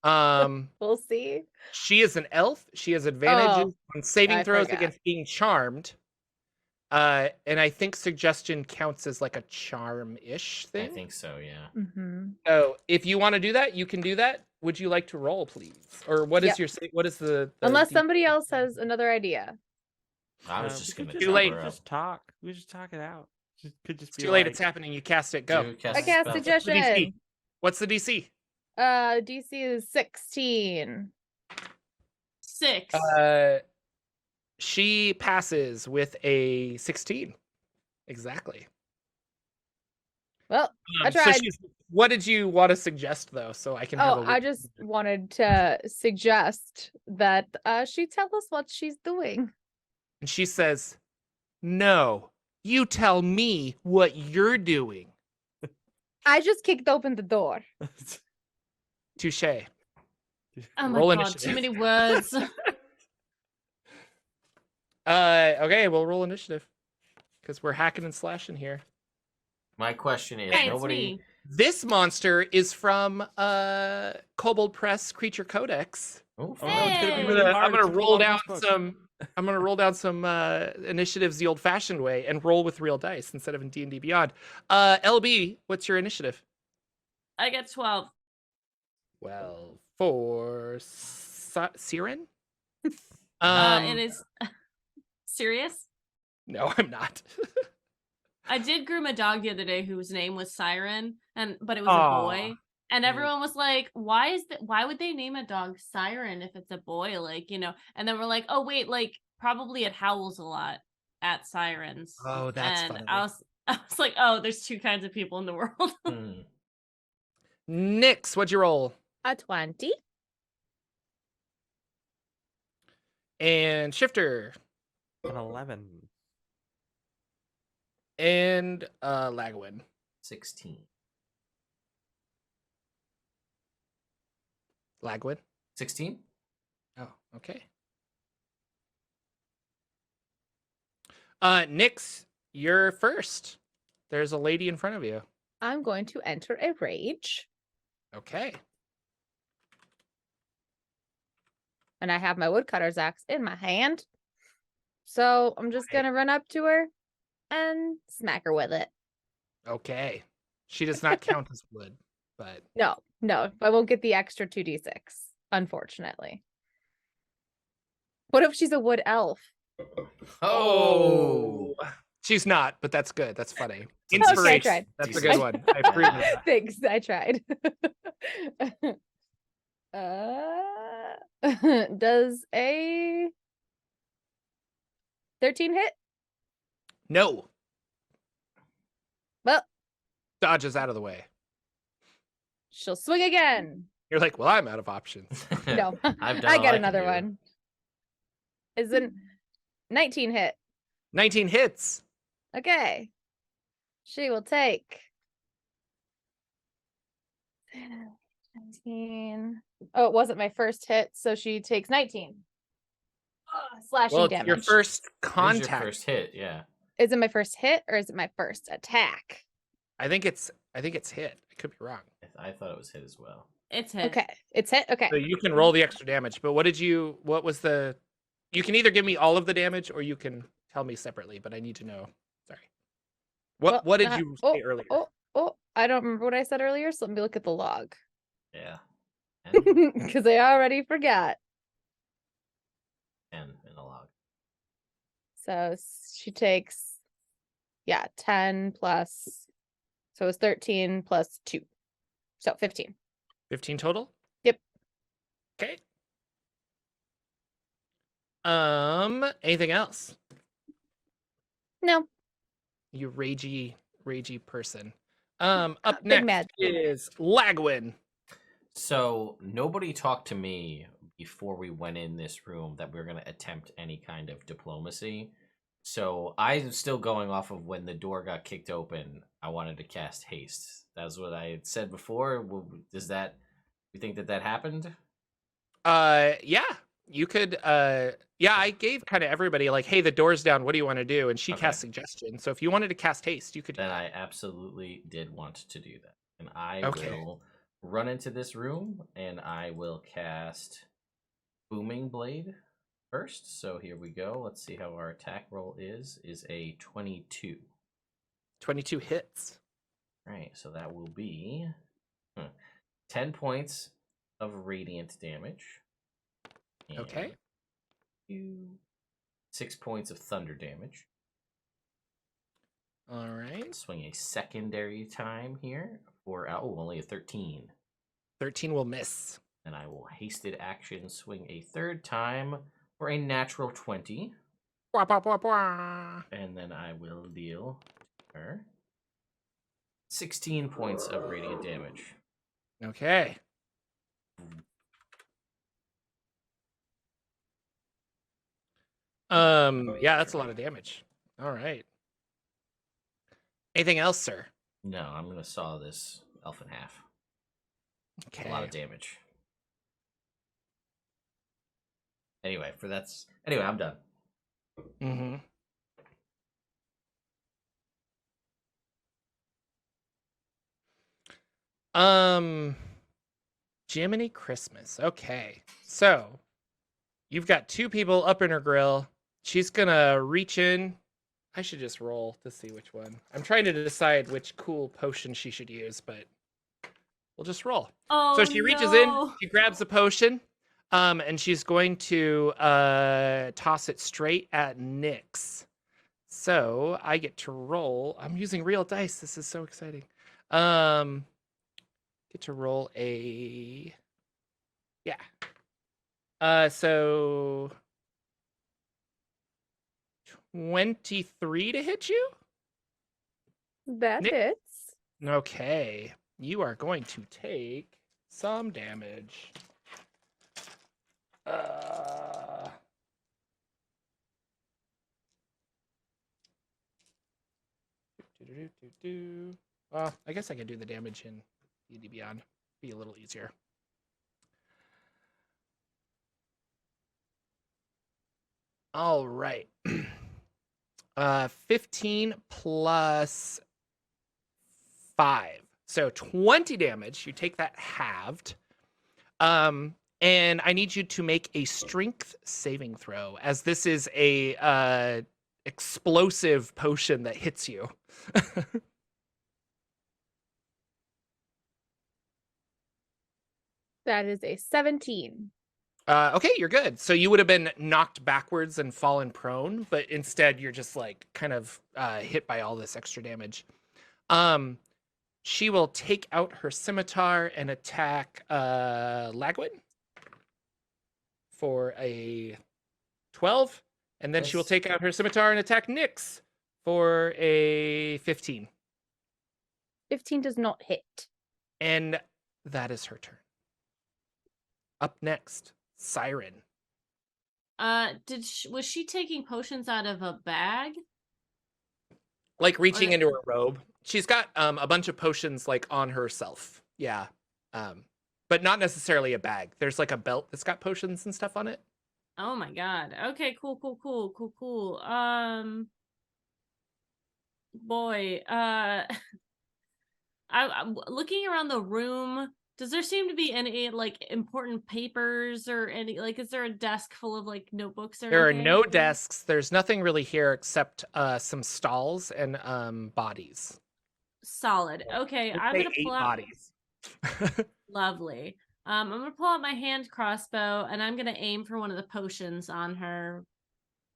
We'll see. She is an elf. She has advantages on saving I throws forgot. against being charmed. And I think suggestion counts as like a charm-ish I thing. think so, yeah. Mm-hmm. So if you want to do that, you can do that. Would you like to roll, please? Or what is Yep. what is the Unless D- somebody else has another idea. I was we just could gonna Too late. cover up. Just talk. We just talk it out. Could just It's be too late. like, It's happening. You cast it. Go. Do cast I a cast spell. suggestion. What's the DC? DC is 16. 6. She passes with a 16. Exactly. Well, I So tried. what did you want to suggest though, so I can have a I just wanted to suggest that she tell us what she's doing. And she says, "No, you tell me what you're doing." I just kicked open the door. Touche. Oh my roll god, initiative. too many words. Okay, we'll roll initiative because we're hacking and slashing here. My question is, Hey, it's nobody. me. This monster is from Kobold Press Creature Codex. Oh, Oh, no, it's gonna be Hey. really I'm hard gonna to pull roll out down this book. some. I'm gonna roll down some initiatives the old-fashioned way and roll with real dice instead of in D&D Beyond. LB, what's your initiative? I get 12. Well, for Siren. It is serious. No, I'm not. I did groom a dog the other day whose name was Siren, but it was Aw. a boy. And everyone was like, why would they name a dog Siren if it's a boy? Like, and then we're like, oh wait, like probably it howls a lot at sirens. Oh, that's and funny. I was like, oh, there's two kinds of people in the world. Hmm. Nyx, what'd you roll? A 20. And Shifter. An 11. And Lagwin. 16. Lagwin. 16? Oh, okay. Nyx, you're first. There's a lady in front of you. I'm going to enter a rage. Okay. And I have my woodcutter's axe in my hand. So I'm just going to run up to her and smack her with it. Okay. She does not count as wood, but No, I won't get the extra 2d6, unfortunately. What if she's a wood elf? Oh! She's not, but that's good. That's funny. Okay, I Inspiration. tried. That's a good one. I approve of that. Thanks, I tried. Does a 13 hit? No. Well, Dodges out of the way. she'll swing again. You're like, well, I'm out of options. No, I've done I all got can another do. one. Is a 19 hit? 19 hits. Okay. She will take 19. Oh, it wasn't my first hit, so she takes 19. Slashing Well, it's your damage. first It is contact. your first hit, yeah. Is it my first hit or is it my first attack? I think it's hit. I could be wrong. I thought it was hit as well. It's hit. Okay, it's hit. Okay. So you can roll the extra damage. But what was the? You can either give me all of the damage or you can tell me separately. But I need to know. Sorry. What Well, did you say earlier? Oh, I don't remember what I said earlier, so let me look at the log. Yeah. 'Cause I already forgot. 10 in the log. So she takes 10 plus, so it's 13 plus 2. So 15. 15 total? Yep. Okay. Anything else? No. You ragey person. Up Big next mad. is Lagwin. So nobody talked to me before we went in this room that we were going to attempt any kind of diplomacy. So I'm still going off of when the door got kicked open. I wanted to cast haste. That's what I had said before. Does that? You think that happened? Yeah. You could. Yeah. I gave kind of everybody like, hey, the door's down. What do you want to do? And she Okay. cast suggestion. So if you wanted to cast haste, you could. Then I absolutely did want to do that, and I Okay. will run into this room and I will cast Booming Blade first. So here we go. Let's see how our attack roll is a 22. 22 hits. Right, so that will be 10 points of radiant damage. Okay. 6 points of thunder damage. All right. Swing a secondary time here for only a 13. 13 will miss. And I will hasted action swing a third time for a natural 20. Wah, wah, wah, wah. And then I will deal her 16 points of radiant damage. Okay. Yeah, that's a lot of damage. All right. Anything else, sir? No, I'm going to saw this elf in half. Okay. A lot of damage. Anyway, I'm done. Mm-hmm. Jiminy Christmas. Okay. So you've got two people up in her grill. She's gonna reach in. I should just roll to see which one. I'm trying to decide which cool potion she should use, but we'll just roll. Oh, So she reaches no. in, she grabs the potion, and she's going to toss it straight at Nyx. So I get to roll. I'm using real dice. This is so exciting. Get to roll a so 23 to hit you? That Nick- hits. Okay. You are going to take some damage. Well, I guess I could do the damage in D&D Beyond. Be a little easier. All right. 15 plus 5. So 20 damage. You take that halved. And I need you to make a strength saving throw, as this is a explosive potion that hits you. That is a 17. Okay, you're good. So you would have been knocked backwards and fallen prone, but instead you're just like kind of hit by all this extra damage. She will take out her scimitar and attack Lagwin for a 12, and then she will Yes. take out her scimitar and attack Nyx for a 15. 15 does not hit. And that is her turn. Up next, Siren. Was she taking potions out of a bag? Like reaching Or- into her robe. She's got a bunch of potions like on herself. Yeah. But not necessarily a bag. There's like a belt that's got potions and stuff on it. Oh my god. Okay, cool. Boy, I'm looking around the room. Does there seem to be any like important papers or any like? Is there a desk full of like notebooks or There are anything? no desks. There's nothing really here except some stalls and bodies. Solid. Okay, Let's I'm say gonna 8 pull out. bodies. Lovely. I'm gonna pull out my hand crossbow and I'm gonna aim for one of the potions on her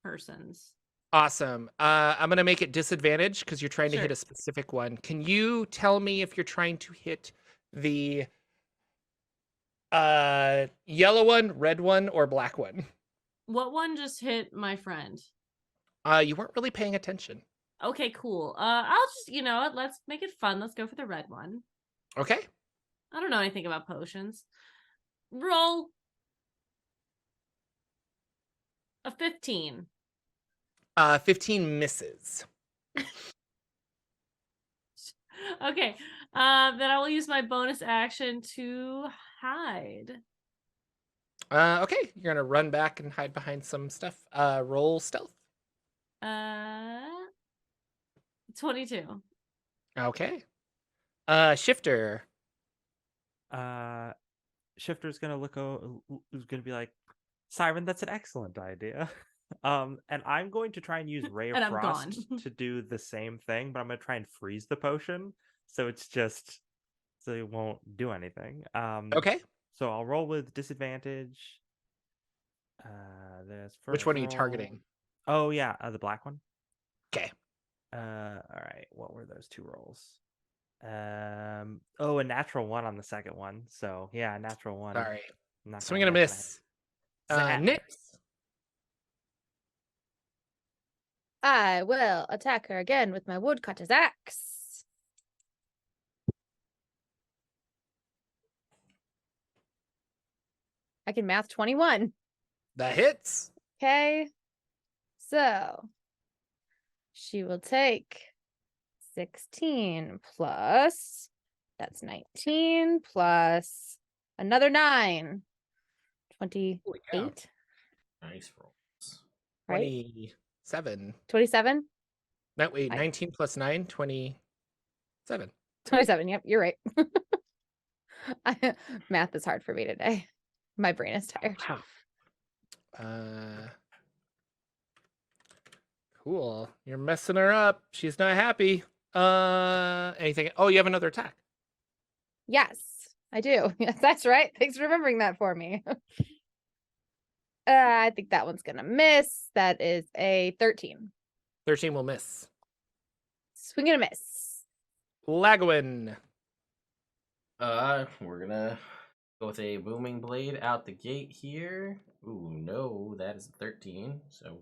persons. Awesome. I'm gonna make it disadvantage because you're trying to hit Sure. a specific one. Can you tell me if you're trying to hit the yellow one, red one, or black one? What one just hit my friend? You weren't really paying attention. Okay, cool. I'll just, you know what? Let's make it fun. Let's go for the red one. Okay. I don't know anything about potions. Roll a 15. 15 misses. Okay. Then I will use my bonus action to hide. Okay, you're gonna run back and hide behind some stuff. Roll stealth. 22. Okay. Shifter. Shifter's gonna who's gonna be like, Siren, that's an excellent idea. And I'm going to try and use Ray of And I'm Frost gone. to do the same thing, but I'm gonna try and freeze the potion, so it's just so it won't do anything. Okay. So I'll roll with disadvantage. There's Which one are you targeting? Oh yeah, the black one. Okay. All right. What were those 2 rolls? Oh, a natural 1 on the second one. So yeah, a natural 1. Sorry. Not Swing and a get miss. Zap. Nix. I will attack her again with my woodcutter's axe. I can math 21. That hits. Okay. So she will take 16 plus, that's 19 plus another 9. 28, Holy cow. Nice rolls. right? 27. 27? No, wait, I- 19 plus 9, 27. 27, yep, you're right. Math is hard for me today. My brain is tired. Wow. Cool. You're messing her up. She's not happy. Anything? Oh, you have another attack. Yes, I do. Yes, that's right. Thanks for remembering that for me. I think that one's gonna miss. That is a 13. 13 will miss. Swing and a miss. Lagwin. We're gonna go with a booming blade out the gate here. Ooh, no, that is a 13. So,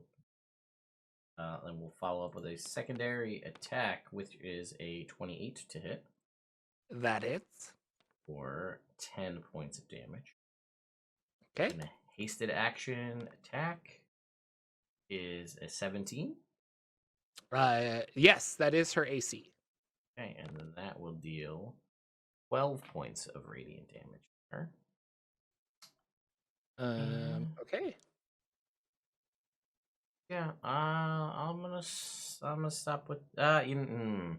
then we'll follow up with a secondary attack, which is a 28 to hit That hits. for 10 points of damage. Okay. And a hasted action attack is a 17. Yes, that is her AC. Okay, and then that will deal 12 points of radiant damage to her. Okay. Yeah, I'm gonna stop with you know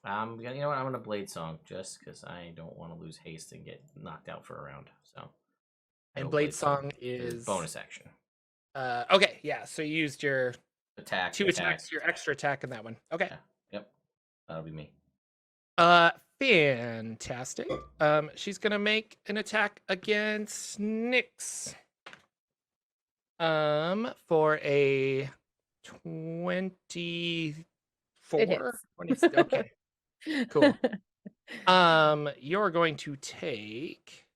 what, I'm gonna blade song just because I don't want to lose haste and get knocked out for a round. So, I And will Blade Song as is bonus action okay, yeah. So you used your attack. 2 attacks, your extra attack in that one. Okay. Yeah. Yep, that'll be me. Fantastic. She's gonna make an attack against Nyx. For a 24. It hits. 20, okay. Cool. You're going to take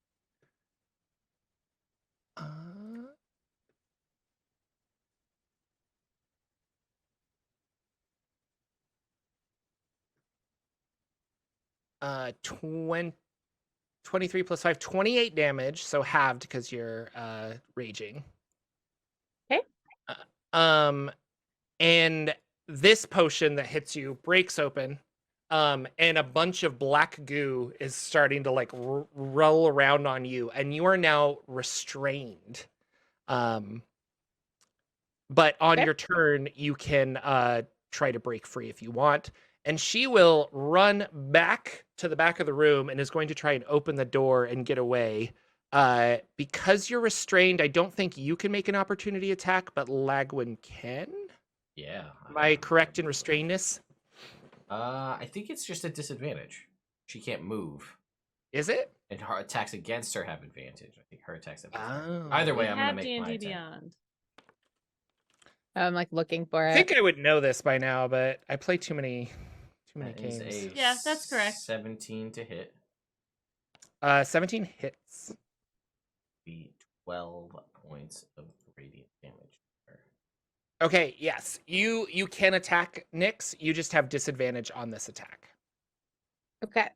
23 plus 5, 28 damage, so halved because you're raging. Okay. And this potion that hits you breaks open, and a bunch of black goo is starting to like roll around on you, and you are now restrained. But on Okay. your turn, you can try to break free if you want. And she will run back to the back of the room and is going to try and open the door and get away. Because you're restrained, I don't think you can make an opportunity attack, but Lagwin can. Yeah. Am I correct in restrainedness? I think it's just a disadvantage. She can't move, Is it? and her attacks against her have advantage. I think her attacks have advantage. Oh. Either We way, I'm gonna have make D&D my attack. Beyond. I'm like looking for I it. think I would know this by now, but I play too many That is games. a Yeah, that's correct. 17 to hit. 17 hits. Be 12 points of radiant damage. Okay, yes. You can attack Nyx. You just have disadvantage on this attack. Okay.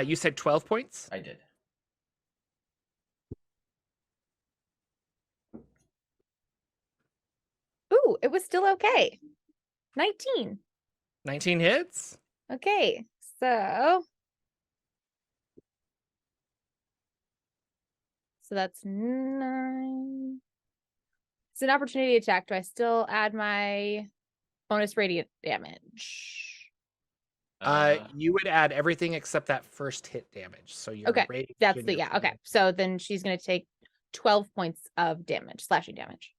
You said 12 points? I did. Ooh, it was still okay. 19. 19 hits? Okay, so that's 9. It's an opportunity attack. Do I still add my bonus radiant damage? You would add everything except that first hit damage. So your Okay, rage that's and the your yeah. Okay, fire. so then she's gonna take 12 points of damage, slashing damage.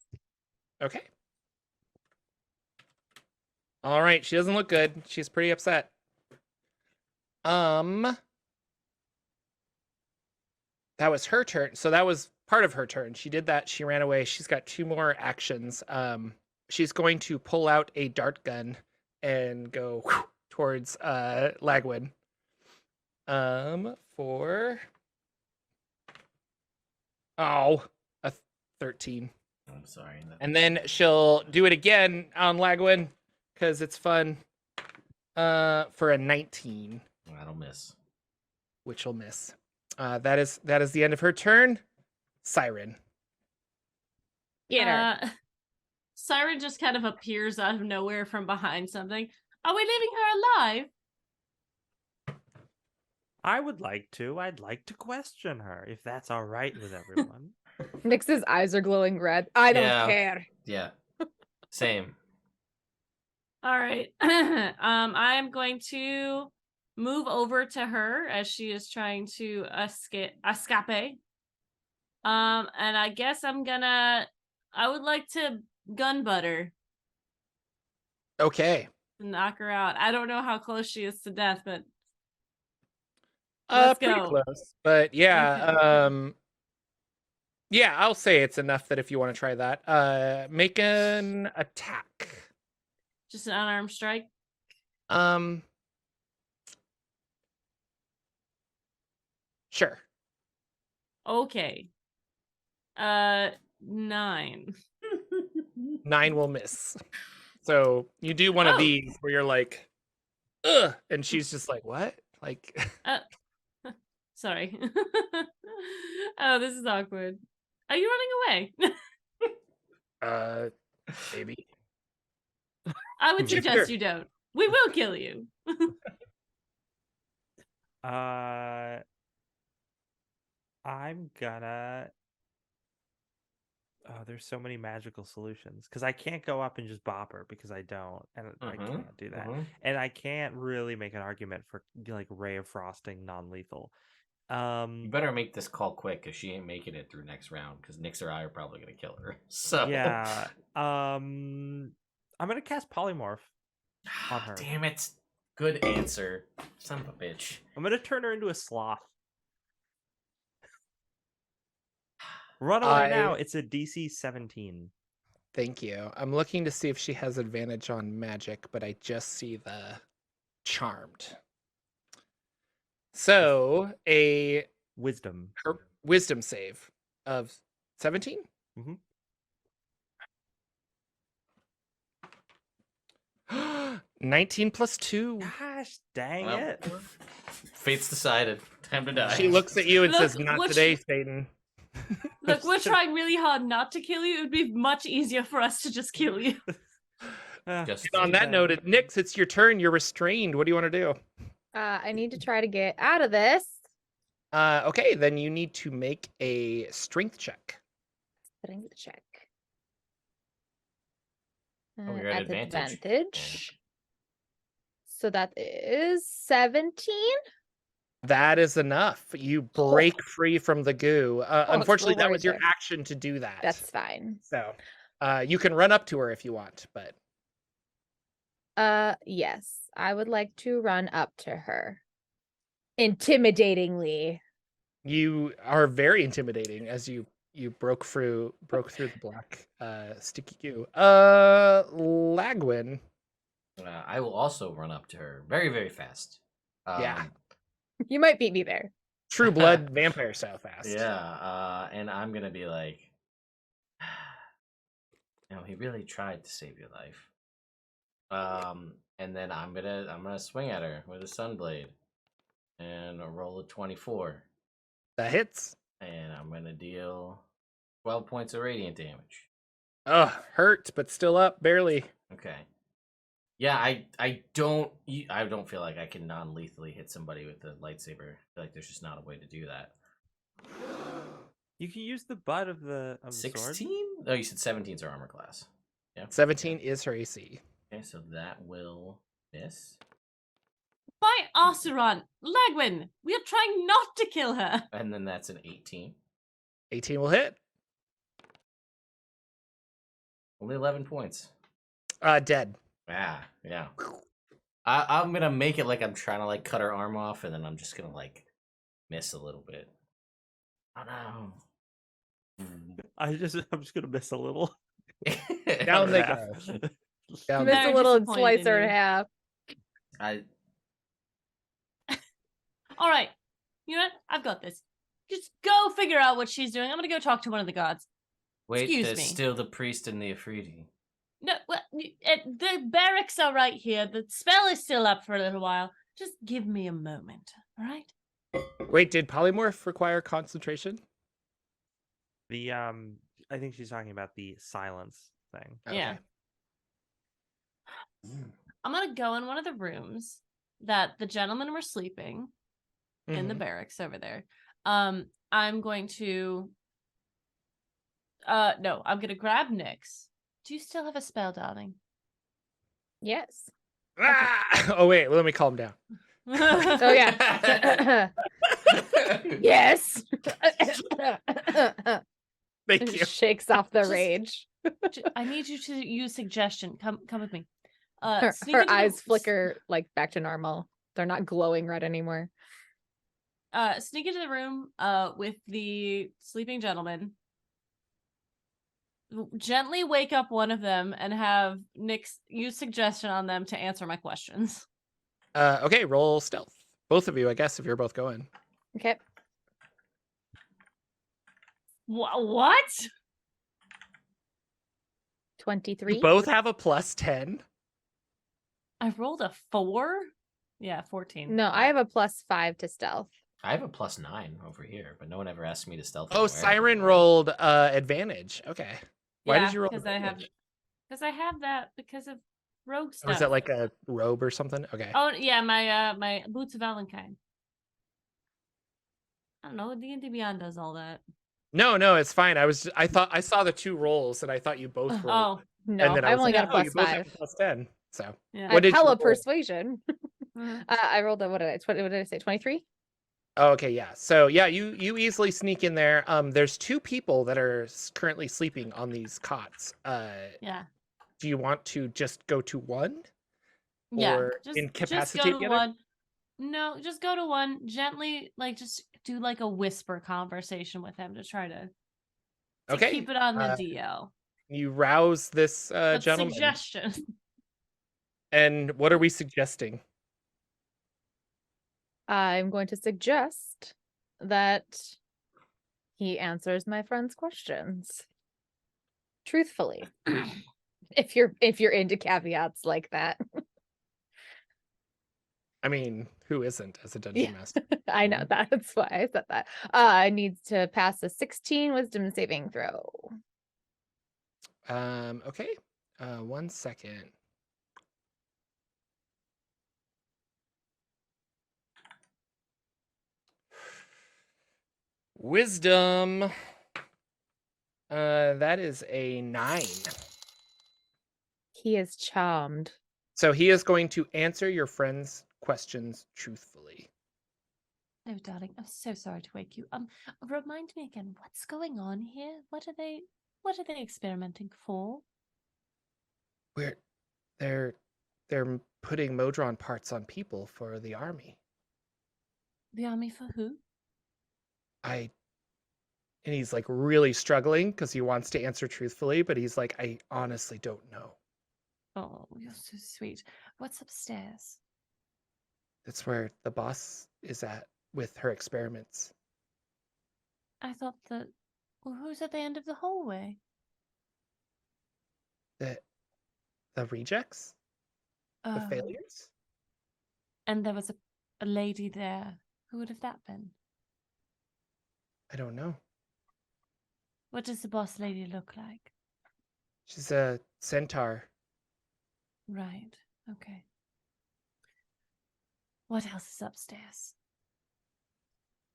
Okay. All right, she doesn't look good. She's pretty upset. That was her turn. So that was part of her turn. She did that. She ran away. She's got 2 more actions. She's going to pull out a dart gun and go towards Lagwin. For a 13. I'm sorry. And then she'll do it again on Lagwin because it's fun. For a 19. That'll miss. Which will miss. That is the end of her turn. Siren. Get her. Siren just kind of appears out of nowhere from behind something. Are we leaving her alive? I would like to. I'd like to question her if that's all right with everyone. Nyx's eyes are glowing red. I don't Yeah. care. Yeah. Same. All right. I'm going to move over to her as she is trying to escape. And I guess I would like to gun butt her Okay. to knock her out. I don't know how close she is to death, but let's Pretty go. close. But yeah, Okay. yeah, I'll say it's enough that if you want to try that. Make an attack. Just an unarmed strike. Sure. Okay. 9. 9 will miss. So you do one of these where you're like, ugh, and she's just like, what? Like, Sorry. Oh, this is awkward. Are you running away? maybe. I would Sure. suggest you don't. We will kill you. I'm gonna. Oh, there's so many magical solutions because I can't go up and just bop her because I don't, and I can't do that, and I can't really make an argument for like Ray of Frosting non-lethal. You better make this call quick because she ain't making it through next round because Nyx or I are probably gonna kill her. So yeah, I'm gonna cast Polymorph on her. Damn it! Good answer, son of a bitch. I'm gonna turn her into a sloth. Run away now. It's a DC 17. Thank you. I'm looking to see if she has advantage on magic, but I just see the charmed. So her Wisdom save of 17? Mhm. 19 plus 2. Gosh dang Well, it. Fate's decided. Time to die. She looks at you and Look, says, not what today, Satan. Look, we're trying really hard not to kill you. It would be much easier for us to just kill you. Just On that note, Nyx, it's your turn. You're restrained. What do you want to do? I need to try to get out of this. Okay, then you need to make a strength check. Putting the check. Oh, you're at advantage. Advantage. So that is 17. That is enough. You break free from the goo. Unfortunately, that right was your there. action to do that. That's fine. So you can run up to her if you want, but Yes, I would like to run up to her. Intimidatingly. you are very intimidating as you broke through the black sticky goo. Lagwin. I will also run up to her very, very fast. Yeah. You might beat me there. True blood vampire style fast. Yeah, and I'm gonna be like, he really tried to save your life. And then I'm gonna swing at her with a sunblade, and roll a 24, That hits. and I'm gonna deal 12 points of radiant damage. Oh, hurt, but still up, barely. Okay. Yeah, I don't feel like I can non-lethally hit somebody with a lightsaber. I feel like there's just not a way to do that. You can use the butt of the sword. 16? Oh, you said 17's her armor class. Yeah. 17 is her AC. Okay, so that will miss. By Oseron, Lagwin, we are trying not to kill her. And then that's an 18. 18 will hit. Only 11 points. Dead. Yeah. I'm gonna make it like I'm trying to like cut her arm off, and then I'm just gonna like miss a little bit. Oh no. I'm just gonna miss a little. Down they Half. go. Down Miss they a Very little disappointed slice in her in you. half. All right. You know what? I've got this. Just go figure out what she's doing. I'm gonna go talk to one of the gods. Wait, Excuse there's me. still the priest and the Afridi. No, well, the barracks are right here. The spell is still up for a little while. Just give me a moment, all right? Wait, did polymorph require concentration? The I think she's talking about the silence thing. Yeah. I'm gonna go in one of the rooms that the gentlemen were sleeping in the Mhm. barracks over there. I'm going to no, I'm gonna grab Nyx. Do you still have a spell, darling? Yes. Ah! Oh wait, let me calm down. Oh yeah. Yes. Thank you. Shakes off the Just- rage. I need you to use suggestion. Come with me. Her Sneak into the- eyes flicker like back to normal. They're not glowing red anymore. Sneak into the room with the sleeping gentleman. Gently wake up one of them and have Nyx use suggestion on them to answer my questions. Okay, roll stealth. Both of you, I guess, if you're both going. Okay. What? 23. You both have a plus 10. I rolled a 4? Yeah, 14. No, I have a +5 to stealth. I have a +9 over here, but no one ever asked me to stealth. Oh, anywhere. Siren rolled advantage. Okay. Why did you roll Because advantage? I have that because of rogue Or stuff. was that like a robe or something? Okay. Oh yeah, my boots of Valentine. I don't know. D&D Beyond does all that. No, it's fine. I thought I saw the two rolls and I thought you both rolled. Oh No, and then I I've was only like, got a oh, you both have +5. a plus 10. So yeah. What I did have you hella roll? persuasion. Mhm. I rolled a what did I say? 23? oh, okay, yeah. So yeah, you easily sneak in there. There's two people that are currently sleeping on these cots. Yeah. Do you want to just go to one? Yeah. Or Just incapacitate go the to other? one. No, just go to one. Gently, like just do like a whisper conversation with him to try to Okay. keep it on the uh, DL. You rouse this But gentleman. suggestion. And what are we suggesting? I'm going to suggest that he answers my friend's questions truthfully. if you're into caveats like that. I mean, who isn't as a dungeon Yeah. master? I know that's why I said that. I needs to pass a 16 wisdom saving throw. Okay. 1 second. Wisdom. That is a 9. He is charmed. So he is going to answer your friend's questions truthfully. Oh, darling, I'm so sorry to wake you. Remind me again, what's going on here? What are they experimenting for? They're putting Modron parts on people for the army. The army for who? And he's like really struggling because he wants to answer truthfully, but he's like, I honestly don't know. Oh, you're so sweet. What's upstairs? That's where the boss is at with her experiments. I thought that. Well, who's at the end of the hallway? The rejects? The Oh, failures? and there was a lady there. Who would have that been? I don't know. What does the boss lady look like? She's a centaur. Right. Okay. What else is upstairs?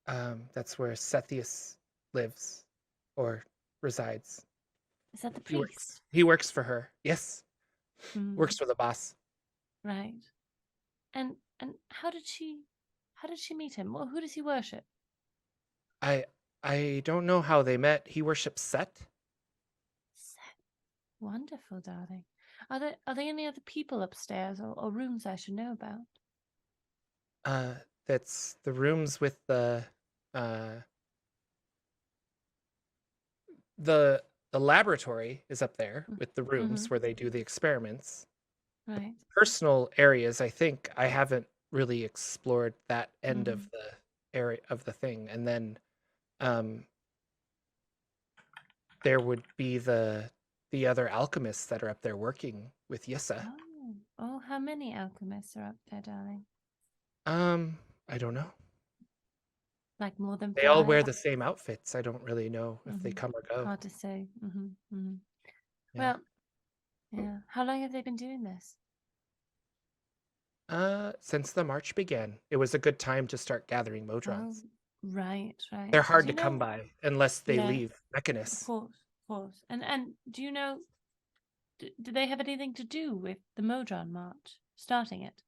That's where Sethius lives or resides. Is that the He works. priest? He works for her. Yes. Hmm, Works for the boss. right. And how did she meet him? Well, who does he worship? I don't know how they met. He worships Set. Set. Wonderful, darling. Are there any other people upstairs or rooms I should know about? That's the rooms with the laboratory is up there with the rooms where they do the experiments. Right. Personal areas, I think I haven't really explored that end of the area of the thing. And then there would be the other alchemists that are up there working with Yissa. Oh, how many alchemists are up there, darling? I don't know. Like more than They all 5? wear the same outfits. I don't really know if they come or go. Hard to say. Yeah. Well, yeah. How long have they been doing this? Since the march began, it was a good time to start gathering Modrons. Right. They're hard Do to you come know- by unless they Yeah. leave Of Mechanus. course. And do you know? Do they have anything to do with the Modron March starting it?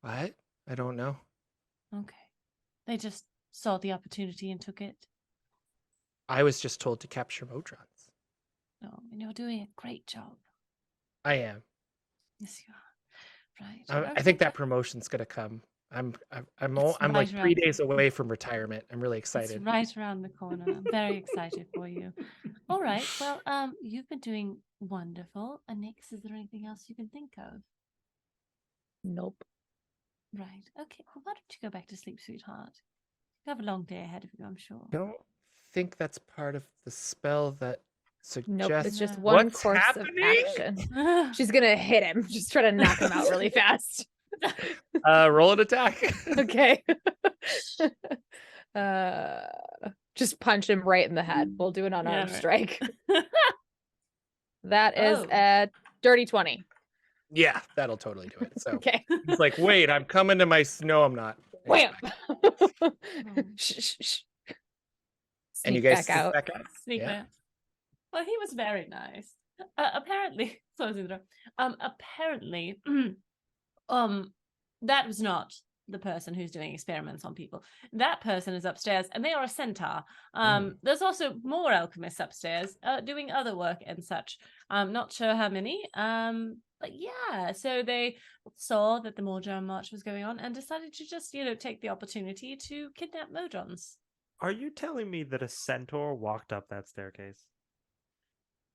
What? I don't know. Okay. They just saw the opportunity and took it. I was just told to capture Modrons. Oh, and you're doing a great job. I am. Yes, you are. Right. I think that promotion's gonna come. I'm like right 3 around- days away from retirement. I'm really It's excited. right around the corner. I'm very excited for you. All right. Well, you've been doing wonderful. Nix, is there anything else you can think of? Nope. Right. Okay. Well, why don't you go back to sleep, sweetheart? You have a long day ahead of you, I'm sure. Don't think that's part of the spell that suggests. Nope. It's just No. one What's course happening? of action. She's gonna hit him. Just try to knock him out really fast. Roll an attack. Okay. Just punch him right in the head. We'll do an unarmed right. strike. That is Oh. a dirty 20. Yeah, that'll totally do it. So Okay. he's like, wait, I'm coming to my. No, I'm not. And he's Wham! back. Shh. And you Sneak guys back out. back out. Sneak Yeah. back. Well, he was very nice. Apparently, closing the door. Apparently, that was not the person who's doing experiments on people. That person is upstairs, and they are a centaur. There's also more alchemists upstairs, doing other work and such. I'm not sure how many. But yeah, so they saw that the Modron March was going on and decided to just, take the opportunity to kidnap Modrons. Are you telling me that a centaur walked up that staircase?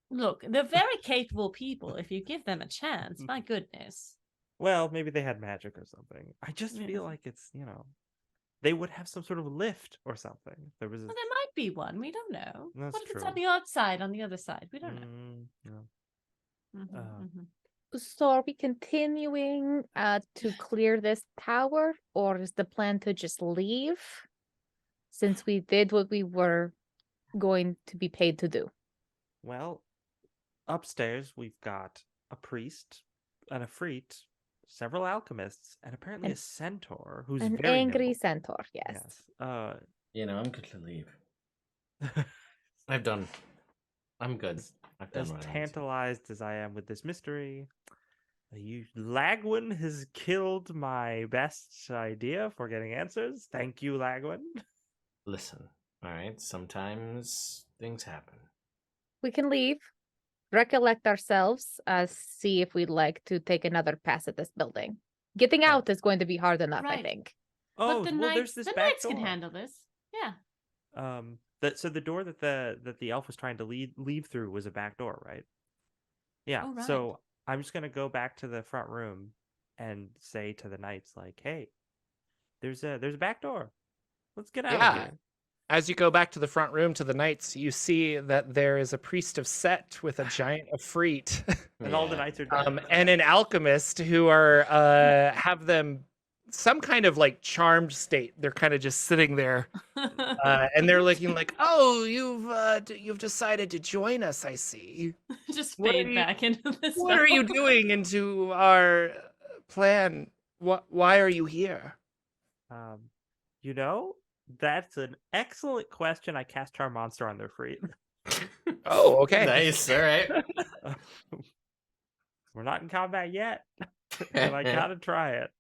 Look, they're very capable people if you give them a chance. My goodness. Well, maybe they had magic or something. I just Yeah. feel like it's, they would have some sort of lift or something. There was Well, there might be one. We don't know. That's What if it's true. on the outside, on the other side? We don't know. no. Mhm. So are we continuing to clear this tower, or is the plan to just leave? Since we did what we were going to be paid to do. Well, upstairs we've got a priest, an Efreet, several alchemists, and apparently a centaur who's An very angry nimble. centaur, yes. I'm good to leave. I'm done. I'm good. I've done As what I need to. tantalized as I am with this mystery, Lagwin has killed my best idea for getting answers. Thank you, Lagwin. Listen, all right. Sometimes things happen. We can leave, recollect ourselves, see if we'd like to take another pass at this building. Getting Yeah. out is going to be hard enough, I Right. think. Oh, But the well, knights, there's this the back knights door. can handle this. Yeah. So the door that the elf was trying to leave through was a back door, right? Yeah. Oh, right. So I'm just gonna go back to the front room and say to the knights, like, "Hey, there's a back door. Let's get out of Yeah. here." As you go back to the front room to the knights, you see that there is a priest of Set with a giant Efreet, And all the Yeah. knights are dead. and an alchemist who are have them some kind of like charmed state. They're kind of just sitting there, and they're looking like, "Oh, you've decided to join us. I see. Just What are fade you- back into this. What are you doing into our plan? Why are you here?" You know, that's an excellent question. I cast Charm Monster on their free. Oh, okay. Nice. All right. We're not in combat yet, and I gotta try it.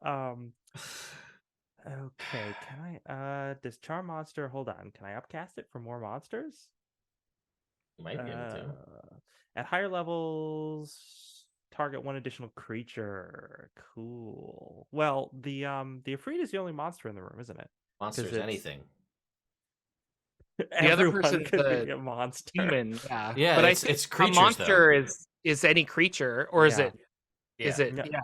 Okay, can I? Does Charm Monster? Hold on, can I upcast it for more monsters? Might be able to. At higher levels, target one additional creature. Cool. Well, the Efreet is the only monster in the room, isn't it? Monsters, it's- anything. The other Everyone person's could the be a monster. Human, yeah. Yeah, but I it's- think it's creatures, a monster is any creature, or is Yeah. it? Is it? Yeah.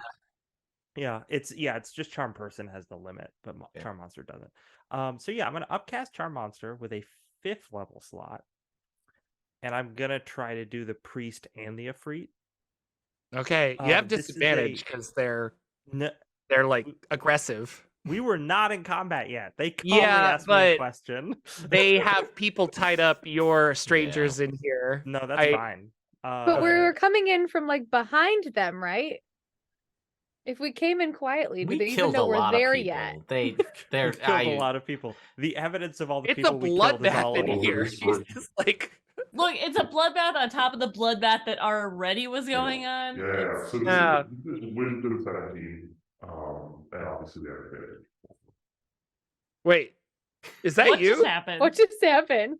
Yeah. It's just Charm Person has the limit, but Yeah. Charm Monster doesn't. So yeah, I'm gonna upcast Charm Monster with a 5th level slot, and I'm gonna try to do the Priest and the Efreet. Okay, you have This is disadvantage because they're No, like aggressive. we were not in combat yet. They calmly Yeah, asked me a but question. They have people tied up. Your strangers in here. No, that's fine. But we Okay. were coming in from like behind them, right? If we came in quietly, do We they even killed a know we're lot of there people. yet? They're We killed a lot of people. The evidence of all the It's a people we killed is all bloodbath in over. here. Jesus, like Look, it's a bloodbath on top of the bloodbath that already was going on. Yeah, It's- so Yeah. this is Wisdom 17, and obviously they're advantage. wait, is that what you? just happened? What just happened?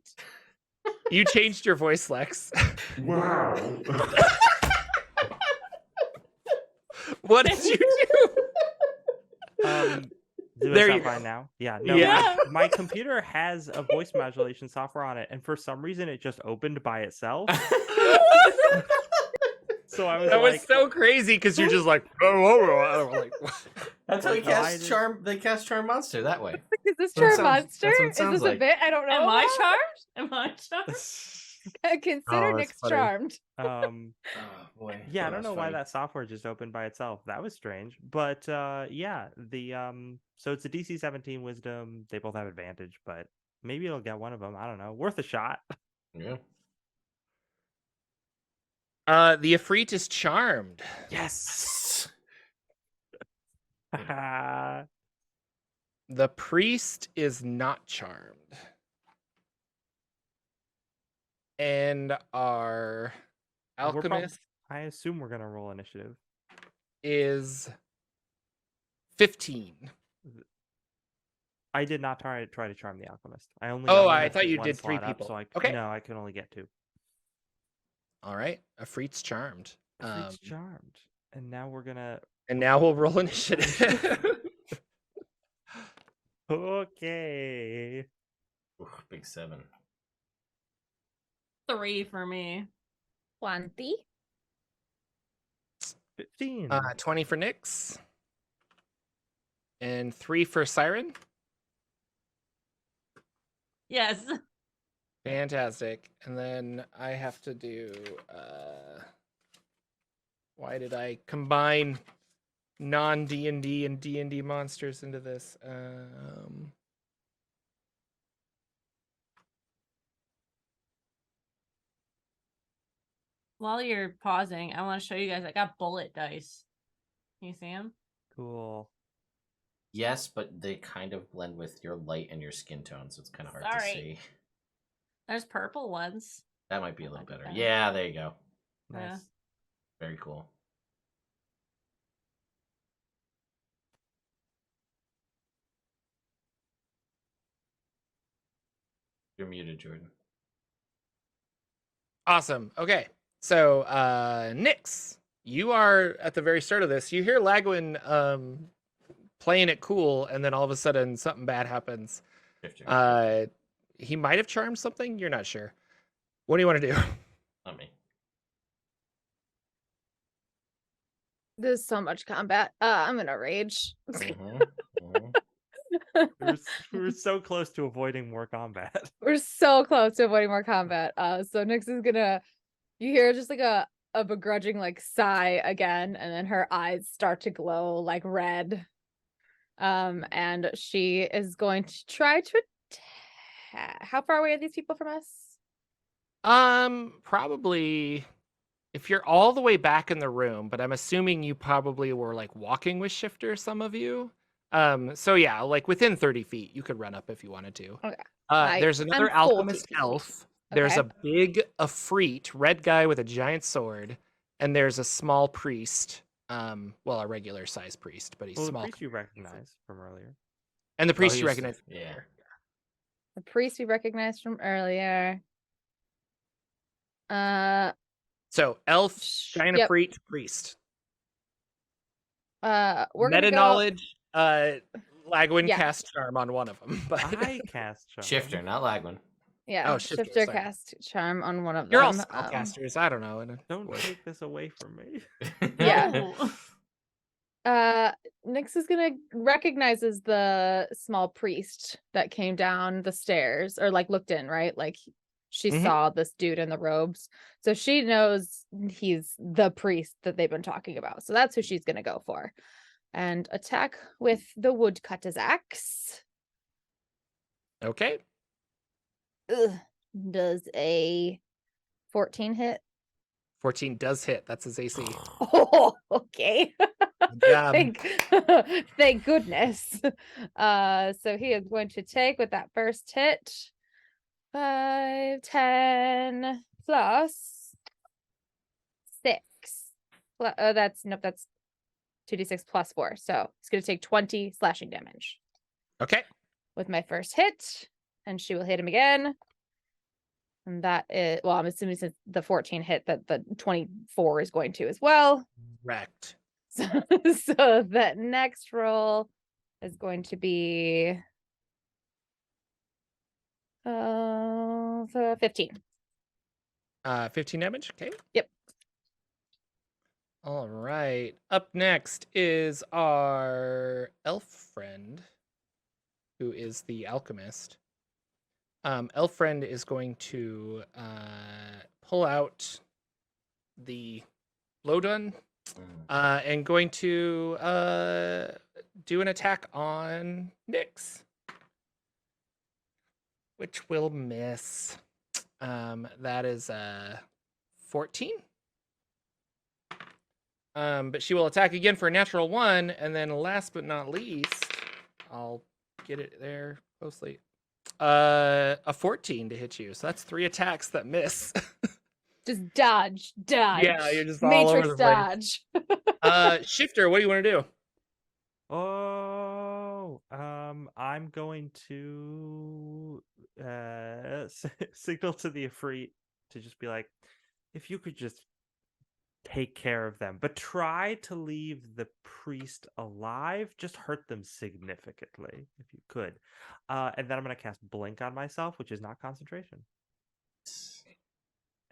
You changed your voice, Lex. Wow. What did you do? Do There I you sound fine go. now? Yeah. No, Yeah. my computer has a voice modulation software on it, and for some reason it just opened by itself. So I was That like, was so crazy because you're just like, oh, like That's how he Like, no, I casts didn't- Charm. They cast Charm Monster that way. Is this That Charm sounds- Monster? that's what it Is sounds this a like. bit? I don't know. Am I about. charmed? Am I charmed? Consider Oh, that's Nick's funny. charmed. Oh boy. Yeah, I Oh, don't that's know why funny. that software just opened by itself. That was strange. But yeah, so it's a DC 17 Wisdom. They both have advantage, but maybe it'll get one of them. I don't know. Worth a shot. Yeah. the Efreet is charmed. Yes. The priest is not charmed. And our alchemist I assume we're gonna roll initiative. is 15. I did not try to charm the alchemist. I only. Oh, got I limit thought to you one did 3 slot up, people. so Okay. No, I can only get 2. All right. Efreet's charmed. It's charmed, and now we're gonna. And now we'll roll initiative. Okay. Ooh, big 7. 3 for me. 20. 15. 20 for Nyx. And 3 for Siren. Yes. Fantastic. And then I have to do why did I combine non D&D and D&D monsters into this? While you're pausing, I want to show you guys. I got bullet dice. Can you see them? Cool. Yes, but they kind of blend with your light and your skin tone, so it's kind of hard to Sorry. see. There's purple ones. That might be a little better. Okay. Yeah, there you go. Yeah. Nice. Very cool. You're muted, Jordan. Awesome. Okay. So, Nyx, you are at the very start of this. You hear Lagwin playing it cool, and then all of a sudden something bad happens. Shifter. He might have charmed something. You're not sure. What do you want to do? Not me. There's so much combat. I'm gonna rage. Mhm, mhm. We were so close to avoiding more combat. We're so close to avoiding more combat. So Nyx is gonna, you hear just like a begrudging like sigh again, and then her eyes start to glow like red. And she is going to try to attack. How far away are these people from us? Probably if you're all the way back in the room, but I'm assuming you probably were like walking with Shifter, some of you. So yeah, like within 30 feet, you could run up if you wanted to. Okay. There's another I'm 40 alchemist feet. elf. There's Okay. a big Efreet, red guy with a giant sword, and there's a small priest. Well, a regular size priest, but he's Well, the small. priest you recognize from earlier. And the priest he you was- recognize. yeah. The priest we recognized from earlier. So elf, giant Yep. Efreet, priest. We're Meta gonna go. knowledge. Lagwin Yeah. cast charm on one of them, but I cast charm. Shifter, not Lagwin. Yeah, Oh, Shifter, Shifter sorry. cast charm on one of you're all them. spellcasters. I don't know. and- Don't take this away from me. Yeah. Oh. Nyx is gonna recognizes the small priest that came down the stairs, or like looked in, right? Like she Mhm. saw this dude in the robes, so she knows he's the priest that they've been talking about. So that's who she's gonna go for, and attack with the woodcutter's axe. Okay. Ugh. Does a 14 hit? 14 does hit. That's his AC. Oh, okay. Good job. Thank goodness. So he is going to take with that first hit 5, 10 plus 6. That's 2d6 plus 4. So he's going to take 20 slashing damage Okay. with my first hit, and she will hit him again. And that is, well, I'm assuming since the 14 hit that the 24 is going to as well. Wrecked. So that next roll is going to be so 15. 15 damage. Okay. Yep. All right. Up next is our elf friend, who is the alchemist. Elf friend is going to pull out the Lodun and going to do an attack on Nyx, which will miss. That is 14. But she will attack again for a natural 1, and then last but not least, I'll get it there closely. A 14 to hit you. So that's 3 attacks that miss. Just dodge. Yeah, you're just all Matrix over the place. dodge. Shifter, what do you want to do? Oh, I'm going to signal to the Efreet to just be like, if you could just take care of them, but try to leave the priest alive. Just hurt them significantly if you could. And then I'm going to cast Blink on myself, which is not concentration.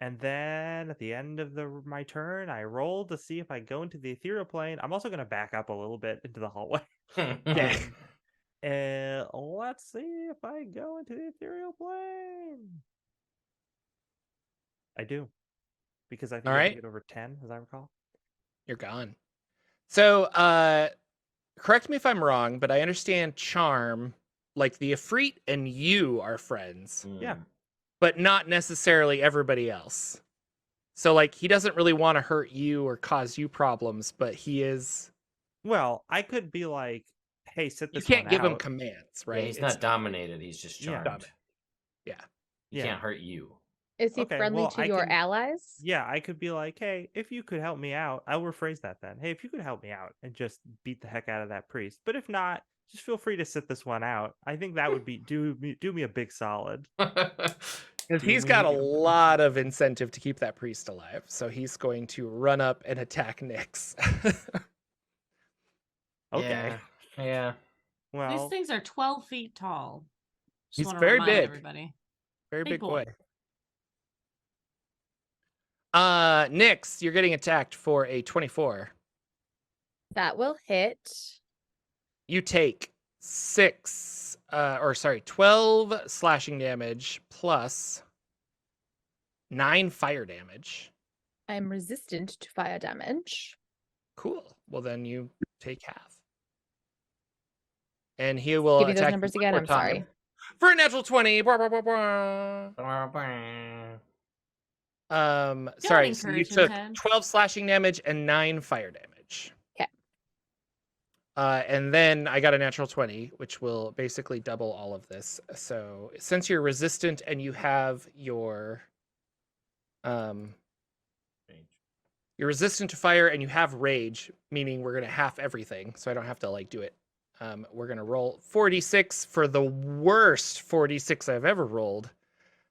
And then at the end of my turn, I roll to see if I go into the ethereal plane. I'm also going to back up a little bit into the hallway. Okay. And let's see if I go into the ethereal plane. I do. Because I think All I right. can get over 10, as I recall. You're gone. So, correct me if I'm wrong, but I understand charm, like the Efreet and you are friends, Yeah. but not necessarily everybody else. So, like, he doesn't really want to hurt you or cause you problems, but he is. Well, I could be like, hey, sit You this can't one give him out. commands, Yeah, right? he's It's not dominated. He's just Yeah. charmed. Yeah. He Yeah. can't hurt you. Is he Okay, friendly well, to I your can- allies? Yeah, I could be like, hey, if you could help me out, I'll rephrase that then. Hey, if you could help me out and just beat the heck out of that priest. But if not, just feel free to sit this one out. I think that would be do me a big solid. Because Do he's got a me- lot of incentive to keep that priest alive. So he's going to run up and attack Nyx. Okay. Yeah. These Well, things are 12 feet tall. Just He's want to very remind big. everybody. Very Big big boy. boy. Nyx, you're getting attacked for a 24. That will hit. You take 12 slashing damage plus 9 fire damage. I'm resistant to fire damage. Cool. Well, then you take half. And he will Give me those attack numbers you again. one I'm more time sorry. for a natural 20. Blah, blah, blah, blah. Sorry. So you encourage him, took Ted. 12 slashing damage and 9 fire damage. 'Kay. And then I got a natural 20, which will basically double all of this. So since you're resistant and you have your you're resistant to fire and you have rage, meaning we're gonna half everything, so I don't have to like do it. We're gonna roll 46 for the worst 46 I've ever rolled.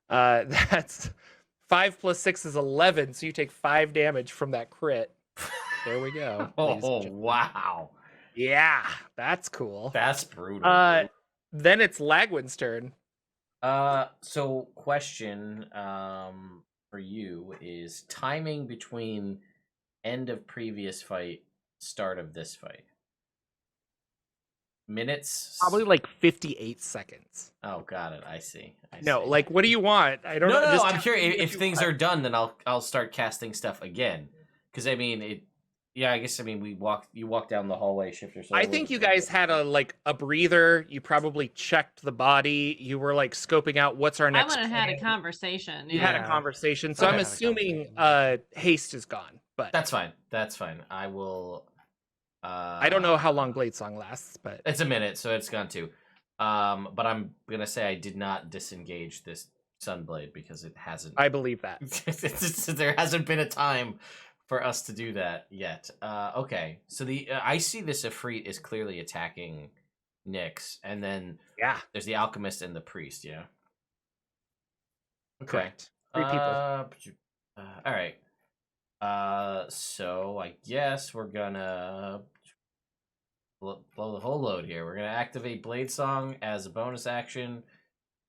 That's 5 plus 6 is 11, so you take 5 damage from that crit. There we go. ladies and Oh, gentlemen. wow. Yeah, that's cool. That's brutal. Then it's Lagwin's turn. So question for you is timing between end of previous fight, start of this fight. Minutes? Probably like 58 seconds. Oh, got it. I see. No, like, what do you want? I don't No, know. no, just I'm tell curious. me what If you things want. are done, then I'll start casting stuff again. Because I mean, I guess you walked down the hallway, shifter. So I think you guys had a breather. You probably checked the body. You were like scoping out what's our I next. went and had a plan. conversation. You Yeah. had a Yeah. conversation, so Okay. I'm Had a assuming haste is gone. But That's fine. That's fine. I will. I don't know how long Blade Song lasts, but It's a minute, so it's gone too. But I'm gonna say I did not disengage this Sunblade because it hasn't. I believe that. There hasn't been a time for us to do that yet. Okay, so I see this Ifrit is clearly attacking Nyx, and then Yeah, there's the alchemist and the priest. Yeah. Okay. correct. 3 people. All right. So I guess we're gonna blow the whole load here. We're gonna activate Blade Song as a bonus action,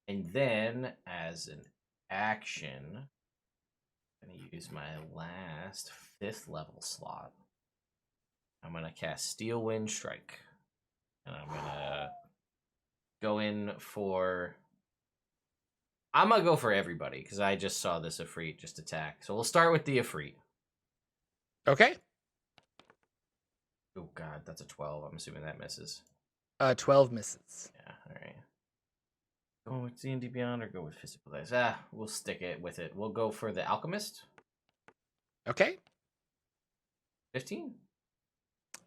and then as an action, I'm gonna use my last 5th level slot. I'm gonna cast Steel Wind Strike, and I'm gonna go in for. I'm gonna go for everybody because I just saw this Ifrit just attack. So we'll start with the Ifrit. Okay. Oh god, that's a 12. I'm assuming that misses. 12 misses. Yeah, alright. Go with D&D Beyond or go with Physical Dice? We'll stick it with it. We'll go for the Alchemist. Okay. 15?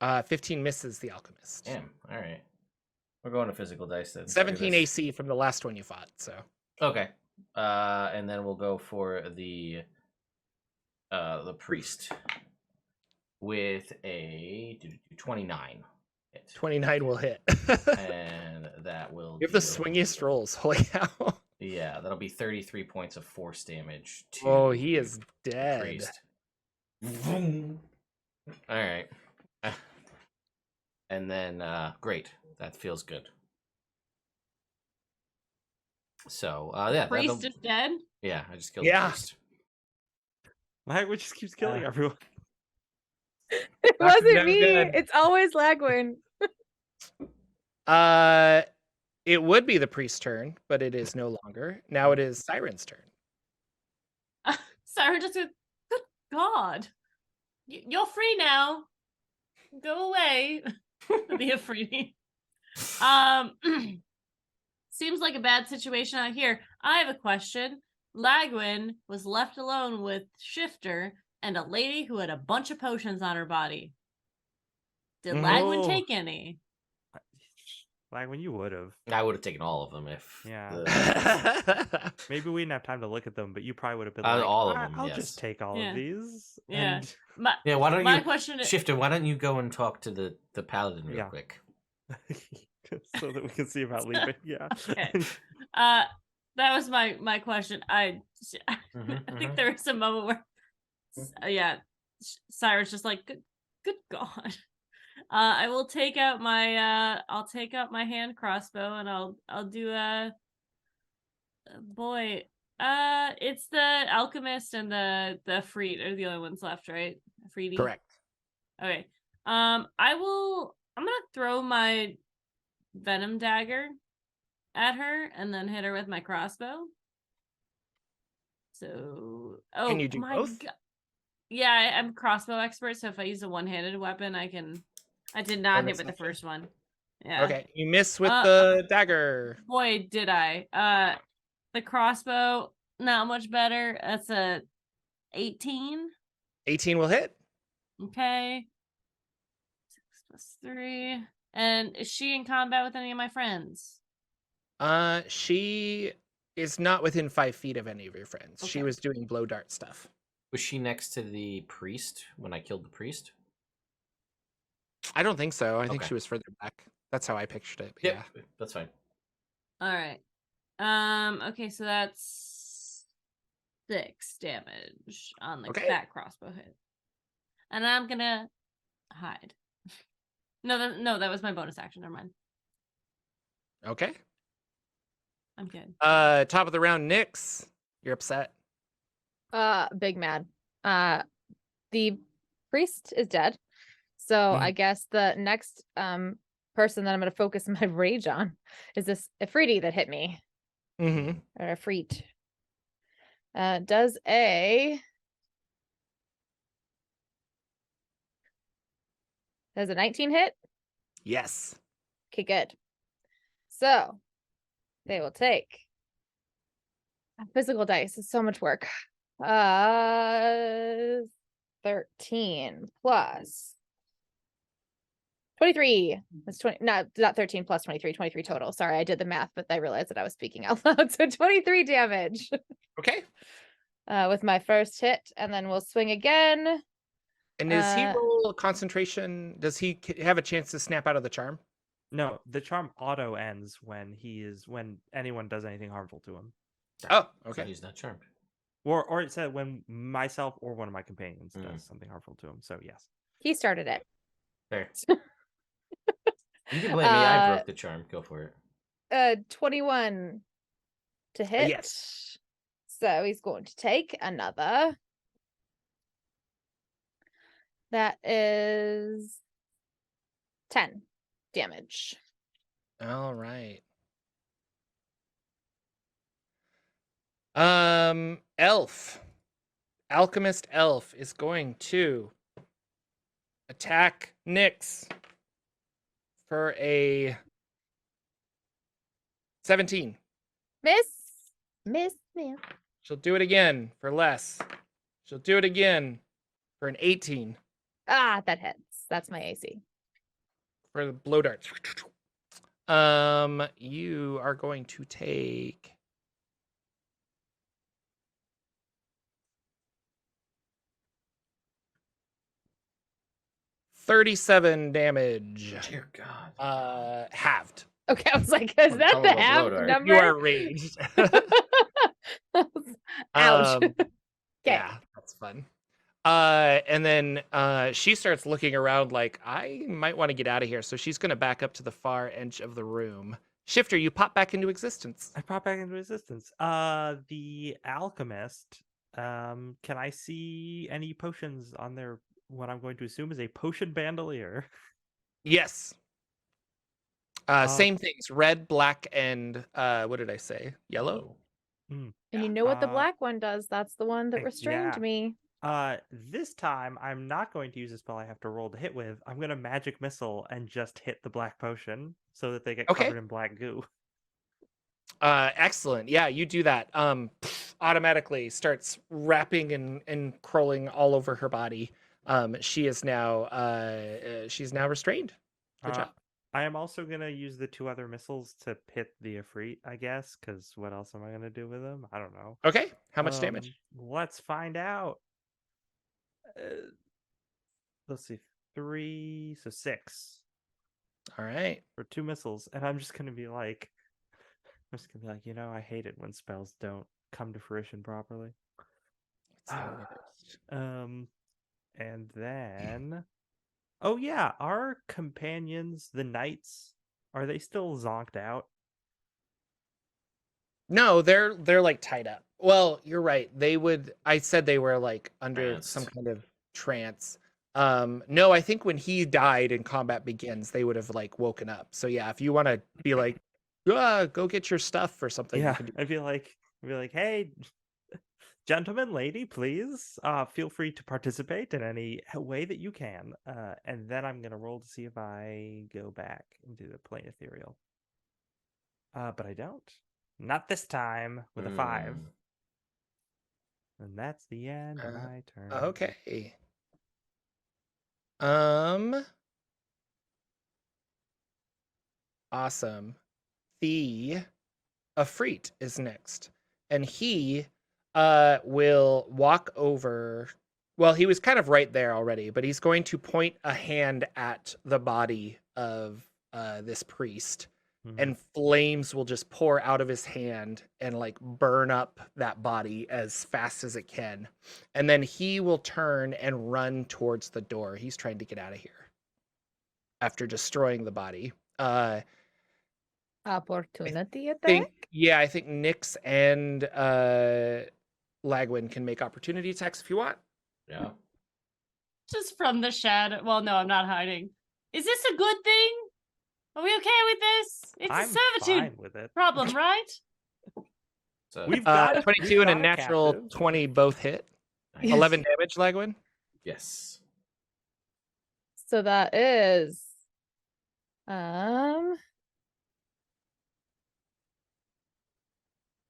15 misses the alchemist. Damn, alright. We're going to Physical Dice then. 17 AC from the last one you fought, so. Okay. And then we'll go for the Priest. With a 29 hit. 29 will hit. And that will You have the deal- swingiest rolls. Holy cow. Yeah, that'll be 33 points of force damage to Oh, he is the dead. priest. Alright. And then great. That feels good. So yeah, Priest is dead. yeah, I just killed Yeah. the priest. Lagwin just keeps killing everyone. It Doctor's wasn't never me. dead. It's always Lagwin. It would be the priest's turn, but it is no longer. Now it is Siren's turn. Sarah just goes, good God. You're free now. Go away. The Ifrit. Seems like a bad situation out here. I have a question. Lagwin was left alone with Shifter and a lady who had a bunch of potions on her body. Did Lagwin Oh. take any? Like when you would have. I would have taken all of them if. Yeah. Maybe we didn't have time to look at them, but you probably would have been like, all of them. I'll Yes. just take all Yeah. of these. Yeah. And Yeah. Why don't My you, question is, Shifter? Why don't you go and talk to the paladin real Yeah. quick? so that we can see about leaving. Yeah. Okay. That was my question. I think there was a moment where, yeah, Cyrus just like, good God. I will take out my hand crossbow and I'll do boy. It's the alchemist and the Freed are the only ones left, right? Freedy. Correct. Okay. I'm gonna throw my venom dagger at her and then hit her with my crossbow. So, Can you do both? Yeah, I'm a crossbow expert, so if I use a one-handed weapon, I can. I did not Bonus hit with the action? first one. Yeah. Okay, you miss with the dagger. Boy, did I. The crossbow, not much better. That's a 18. 18 will hit. Okay. 6 + 3. And is she in combat with any of my friends? She is not within 5 feet of any of your friends. She Okay. was doing blow dart stuff. Was she next to the priest when I killed the priest? I don't think so. I think Okay. she was further back. That's how I pictured it. but Yep, Yeah. that's fine. All right. Okay, so that's 6 damage on Okay. that crossbow hit. And I'm gonna hide. No, that was my bonus action. Never mind. Okay. I'm good. Top of the round, Nyx. You're upset. Big mad. The priest is dead. So I guess the next person that I'm gonna focus my rage on is this Ifriti that hit me. Mm-hmm. Or Ifrit. Does a 19 hit? Yes. Okay, good. So they will take physical dice. It's so much work. 13 plus 23. That's 20. Not 13 plus 23. 23 total. Sorry, I did the math, but I realized that I was speaking out loud. So 23 damage. Okay. With my first hit, and then we'll swing again. And does he roll concentration? Does he have a chance to snap out of the charm? No, the charm auto ends when anyone does anything harmful to him. Oh, So okay. he's not charmed. Or it said when myself or one of my companions does something harmful to him. So yes. He started it. Fair. You can blame me. I broke the charm. Go for it. 21 to hit. Yes. So he's going to take another. That is 10 damage. All right. Alchemist elf is going to attack Nyx for a 17. Miss. She'll do it again for less. She'll do it again for an 18 Ah, that hits. That's my AC. for the blow darts. You are going to take 37 damage. Dear God. Halved. Okay, I was like, is that Tell the him about half Blow Dart. number? You are raged. Ouch. Okay. Yeah, that's fun. And then she starts looking around like, I might want to get out of here. So she's going to back up to the far edge of the room. Shifter, you pop back into existence. I pop back into existence. The alchemist. Can I see any potions on their what I'm going to assume is a potion bandolier? Yes. Same things, red, black, and what did I say? Yellow? And you know what the black one does? That's the one that yeah. restrained me. This time I'm not going to use a spell I have to roll to hit with. I'm going to magic missile and just hit the black potion so that they get covered in black goo. Excellent. Yeah, you do that. Automatically starts wrapping and crawling all over her body. She is now she's now restrained. Good job. I am also gonna use the 2 other missiles to pit the Ifrit, I guess, because what else am I gonna do with them? I don't know. Okay. How much damage? Let's find out. Let's see, 3, so 6 All right. for 2 missiles, and I'm just gonna be like, I hate it when spells don't come to fruition properly. It's the worst. And then, oh yeah, our companions, the knights, are they still zonked out? No, they're like tied up. Well, you're right. I said they were like under some Tranced. kind of trance. No, I think when he died and combat begins, they would have like woken up. So yeah, if you want to be like, go get your stuff or something, you Yeah, can do. I'd be like, hey, gentlemen, lady, please, feel free to participate in any way that you can. And then I'm gonna roll to see if I go back into the plane ethereal. But I don't. Not this time with a 5. Mm. And that's the end of my turn. Okay. Awesome. The Afreet is next, and he will walk over. Well, he was kind of right there already, but he's going to point a hand at the body of this priest, Mhm. and flames will just pour out of his hand and like burn up that body as fast as it can. And then he will turn and run towards the door. He's trying to get out of here after destroying the body. Opportunity attack? I think Nyx and Lagwin can make opportunity attacks if you want. Yeah. Just from the shadow. Well, no, I'm not hiding. Is this a good thing? Are we okay with this? It's I'm a servitude fine with it. problem, right? So We've got 22 and a got natural captive. 20 both hit. nice. 11 damage, Lagwin. Yes. So that is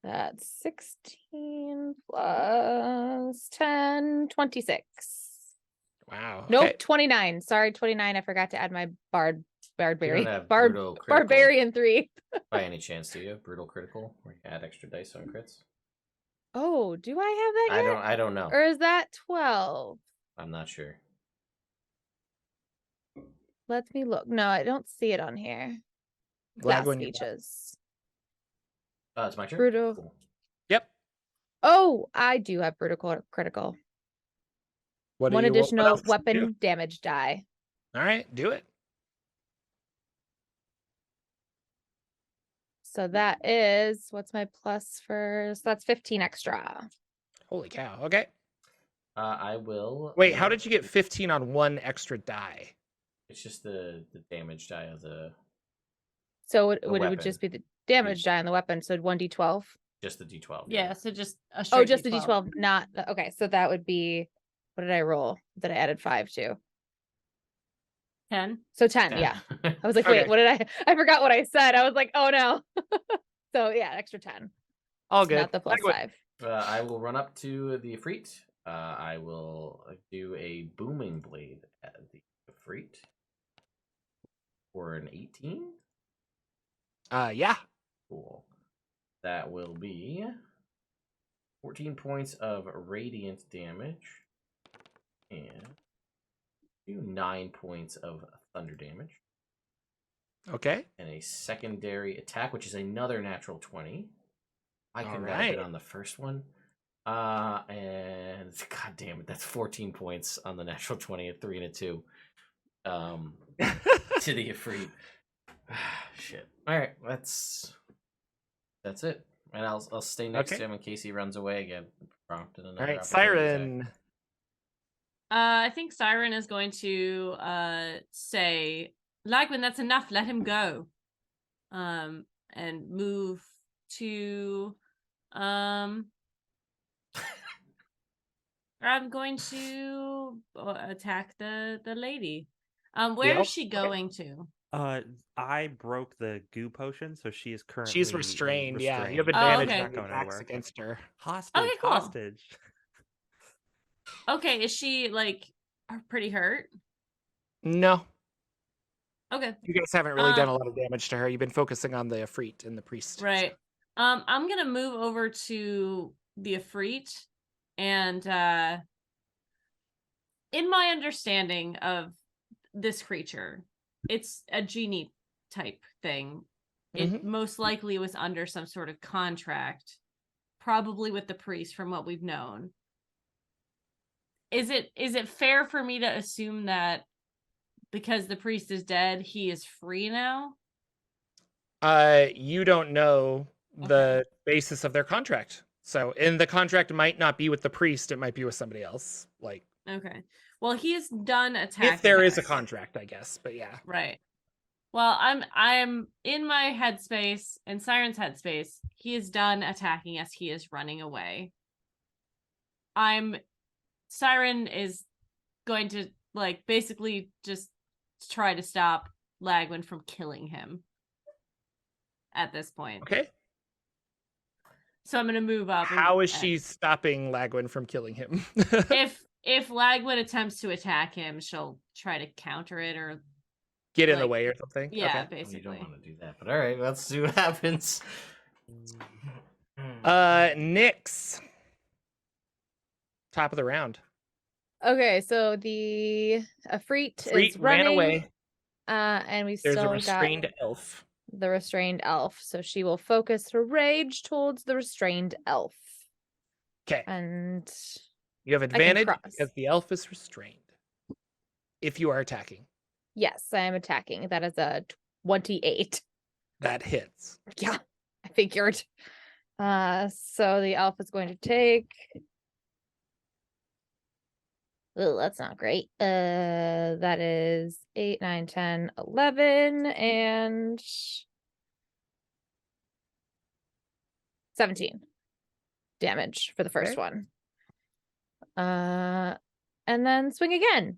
that's 16 plus 10, 26. Wow. Nope, Okay. 29. Sorry, 29. I forgot to add my barbarian. have brutal critical. Barbarian 3. By any chance, do you brutal critical where you add extra dice on crits? Oh, do I have that yet? I don't know. Or is that 12? I'm not sure. Let me look. No, I don't see it on here. Class Lagwin, you're up. features. It's my turn. Brutal. Cool. Yep. Oh, I do have brutal critical. What One do you, what additional else do you weapon do? damage die. All right, do it. So that is, what's my plus for? So that's 15 extra. Holy cow. Okay. I will. Wait, how did you get 15 on one extra die? It's just the damage die of the So it would weapon. just be the damage die on the weapon. So 1d12. just the D12. Yeah, so just a Oh, straight just the D12. d12, not okay. So that would be, what did I roll? That I added 5 to. 10. So 10, yeah. I was like, wait, Okay. what did I forgot what I said. I was like, oh no. So yeah, extra 10. All good. Not the plus Lagwin. 5. I will run up to the Ifrit. I will do a booming blade at the Ifrit for an 18. Yeah. Cool. That will be 14 points of radiant damage and 9 points of thunder damage. Okay. And a secondary attack, which is another natural 20. I All could have right. been on the first one. And god damn it, that's 14 points on the natural 20, a 3 and a 2. To the Ifrit. Shit. Alright, that's it. And I'll stay next Okay. to him in case he runs away again. Prompted another All right, opportunity attack. Siren. I think Siren is going to say, Lagwin, that's enough. Let him go. And move to I'm going to attack the lady. Where is Yep. she going to? I broke the goo potion, so she is currently She's restrained. Yeah, you have Oh, advantage okay. on Not going attacks anywhere. against her. Hostage, Okay, cool. hostage. Okay, is she like pretty hurt? No. Okay. You guys haven't really done a lot of damage to her. You've been focusing on the Efreet and the priest. Right. I'm gonna move over to the Efreet, and in my understanding of this creature, it's a genie type thing. It most likely was under some sort of contract, probably with the priest, from what we've known. Is it fair for me to assume that because the priest is dead, he is free now? You don't know the basis of their contract. So, and the contract might not be with the priest, it might be with somebody else. Like, Okay. Well, he's done attacking. if there is a us. contract, I guess, but yeah. Right. Well, I'm in my headspace, in Siren's headspace. He is done attacking us. He is running away. Siren is going to like basically just try to stop Lagwin from killing him at this point. Okay. So I'm gonna move up. How is she stopping Lagwin from killing him? if Lagwin attempts to attack him, she'll try to counter it or get in the way or something. Yeah, okay. basically. You don't want to do that, but all right, let's see what happens. Nyx. Top of the round. Okay, so the Efreet is ran running. away. And we've There's still a restrained got elf. the restrained elf. So she will focus her rage towards the restrained elf. Okay. And You have advantage cross. because the elf is restrained. If you are attacking. yes, I am attacking. That is a 28. That hits. Yeah, I figured. So the elf is going to take. Oh, that's not great. That is 8, 9, 10, 11, and 17 damage for the first one. And then swing again.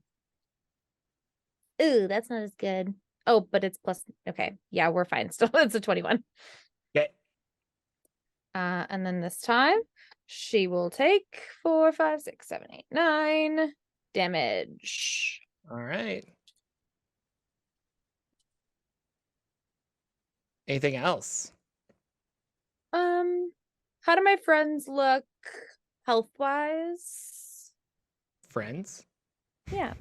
Ooh, that's not as good. Oh, but it's plus. Okay, yeah, we're fine still. It's a 21. Okay. And then this time she will take 4, 5, 6, 7, 8, 9 damage. All right. Anything else? How do my friends look health-wise? Friends? Yeah.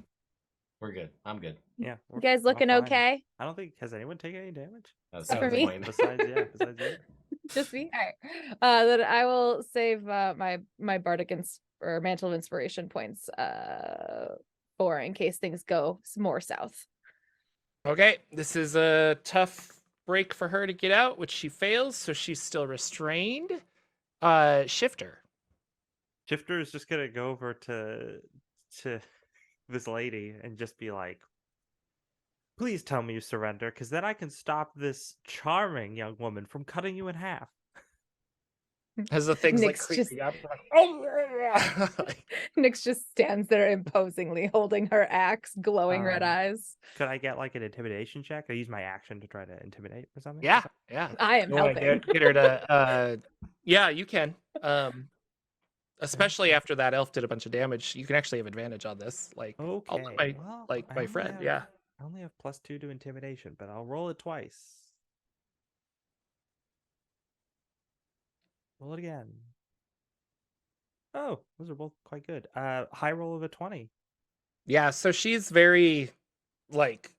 We're good. I'm good. Yeah. You guys looking fine. okay? I don't think has anyone taken any damage That's For the me? point. besides you. Just me? All right. Then I will save my bardic or mantle of inspiration points for in case things go more south. Okay. This is a tough break for her to get out, which she fails, so she's still restrained. Shifter. Shifter is just gonna go over to this lady and just be like, please tell me you surrender, because then I can stop this charming young woman from cutting you in half. Has the things like Nyx creeping just- up. Like, Nyx just stands there imposingly holding her axe, glowing red eyes. Could I get like an intimidation check? I use my action to try to intimidate or something. yeah. I am You wanna helping. get her to yeah, you can. Especially after that elf did a bunch of damage, you can actually have advantage on this. Like, Okay. I'll let my well, like I my only friend, have- yeah. I only have +2 to intimidation, but I'll roll it twice. Roll it again. Oh, those are both quite good. High roll of a 20. Yeah, so she's very like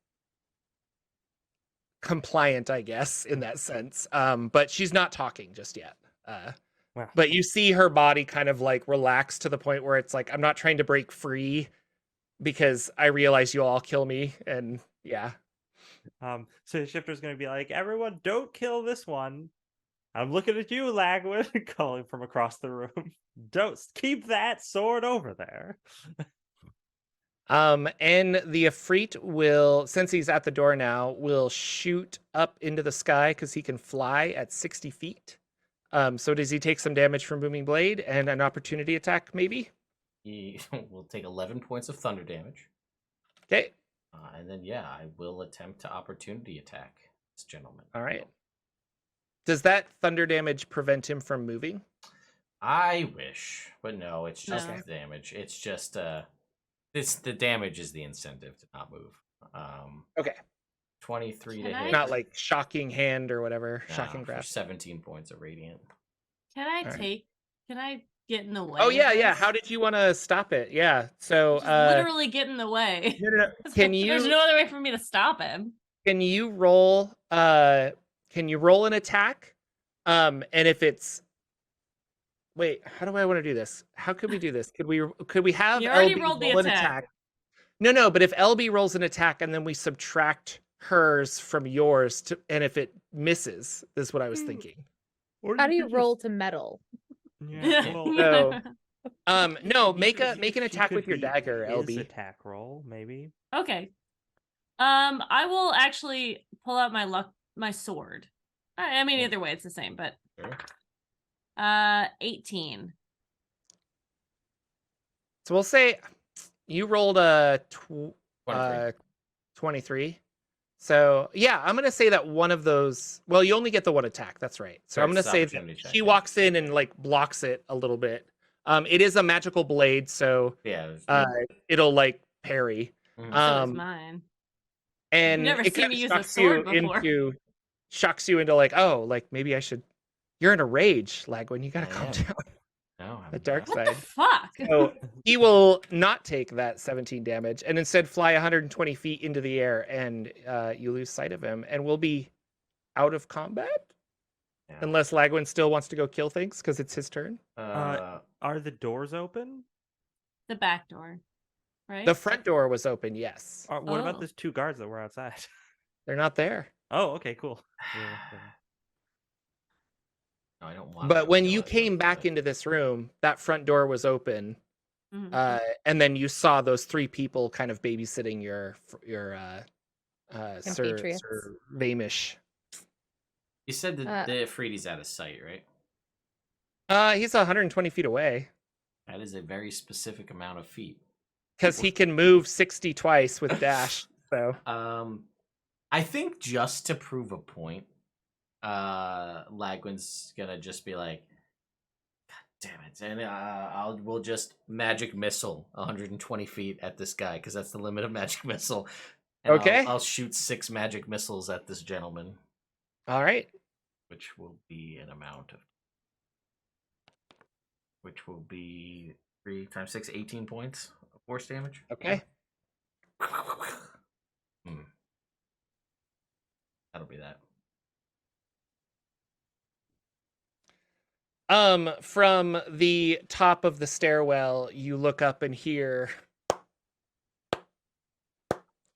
compliant, I guess, in that sense. But she's not talking just yet. Wow. But you see her body kind of like relax to the point where it's like, I'm not trying to break free because I realize you'll all kill me. And yeah. So Shifter's gonna be like, everyone, don't kill this one. I'm looking at you, Lagwood, calling from across the room. Don't keep that sword over there. And the Efreet will, since he's at the door now, will shoot up into the sky because he can fly at 60 feet. So does he take some damage from Booming Blade and an opportunity attack, maybe? He will take 11 points of thunder damage. Okay. And then, yeah, I will attempt to opportunity attack this gentleman. All right. Does that thunder damage prevent him from moving? I wish, but no, it's just No. the damage. It's just the damage is the incentive to not move. Okay. 23 to Can I- hit. Not like shocking hand or whatever. Nah, Shocking for grasp. 17 points of radiant. Can I Alright. take? Can I get in the way? Oh of yeah, yeah. this? How did you want to stop it? Yeah. So Just literally get in the way. no. Can There's you no other way for me to stop him. can you roll an attack? And if it's wait, how do I want to do this? How could we do this? Could we have You already LB rolled the roll an attack. attack? No, but if LB rolls an attack and then we subtract hers from yours and if it misses, is what I was thinking. Or How do you could roll just- to metal? Yeah, well, So, no, you make could- an she attack could with your beat dagger, his LB. attack roll, maybe. Okay. I will actually pull out my sword. I mean, either way, it's the same, but Sure. 18. So we'll say you rolled a 23. 23. So yeah, I'm gonna say that one of those. Well, you only get the one attack. That's right. So I'm Correct, gonna it's say that opportunity check, she yeah. walks in and like blocks it a little bit. It is a magical blade, so Yeah. there's- it'll like parry. Mhm. So is Um, mine. and never it seen kind me of use a shocks sword you before. shocks you into like, oh, like maybe I should. You're in a rage, Lagwin. You gotta I calm am. down. No, The dark What side. the fuck? So he will not take that 17 damage and instead fly 120 feet into the air, and you lose sight of him and will be out of combat Yeah. unless Lagwin still wants to go kill things because it's his turn. Are the doors open? The back door, right? The front door was open, yes. What about Oh. those 2 guards that were outside? They're not there. Oh, okay, cool. Yeah, no, I don't want. But when you came back into this room, that front door was open. Mhm. And then you saw those 3 people kind of babysitting your Sir Compatriots. Vamish. You said that Uh, the Afridi's out of sight, right? He's 120 feet away That is a very specific amount of feet. because he can move 60 twice with dash. So I think just to prove a point, Lagwin's gonna just be like, "God damn it!" And we'll just magic missile 120 feet at this guy because that's the limit of magic missile. And Okay. I'll shoot 6 magic missiles at this gentleman, all right. which will be an amount of, which will be 3 times 6, 18 points of force damage. Okay. That'll be that. From the top of the stairwell, you look up and hear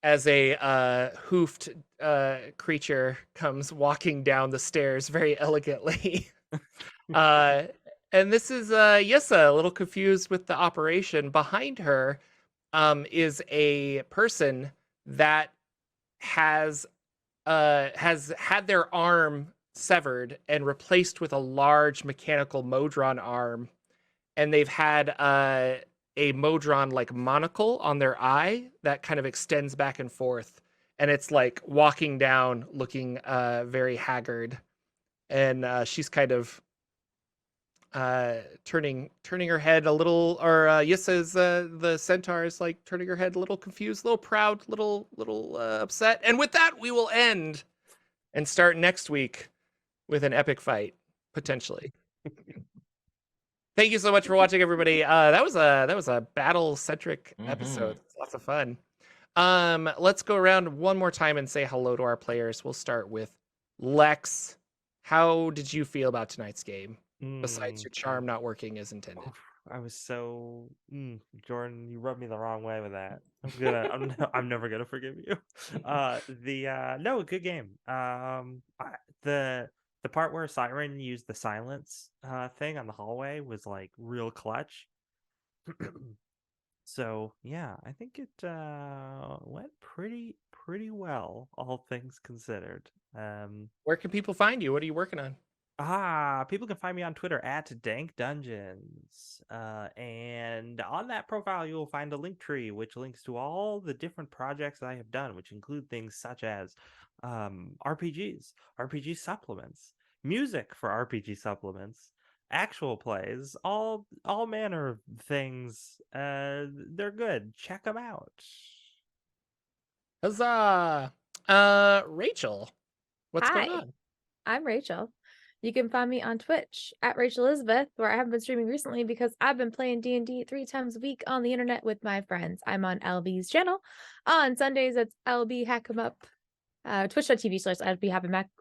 as a hoofed creature comes walking down the stairs very elegantly. And this is Yissa, a little confused with the operation. Behind her is a person that has had their arm severed and replaced with a large mechanical Modron arm, and they've had a Modron like monocle on their eye that kind of extends back and forth, and it's like walking down looking very haggard, and she's kind of turning her head a little, or Yissa's the centaur is like turning her head a little confused, a little proud, little upset. And with that, we will end and start next week with an epic fight, potentially. Thank you so much for watching, everybody. That was a battle centric episode. Lots of fun. Let's go around one more time and say hello to our players. We'll start with Lex. How did you feel about tonight's game? Besides your charm not working as intended. I was so Jordan, you rubbed me the wrong way with that. I'm never gonna forgive you. No, good game. The part where Siren used the silence thing on the hallway was like real clutch. So yeah, I think it went pretty well, all things considered. Where can people find you? What are you working on? People can find me on Twitter at Dank Dungeons. And on that profile, you will find a link tree, which links to all the different projects I have done, which include things such as RPGs, RPG supplements, music for RPG supplements, actual plays, all manner of things. They're good. Check them out. Huzzah! Rachel, what's Hi. going on? I'm Rachel. You can find me on Twitch at Rachel Elizabeth, where I haven't been streaming recently because I've been playing D&D 3 times a week on the internet with my friends. I'm on LB's channel. On Sundays, it's LB Hack 'em Up. Twitch.tv/LB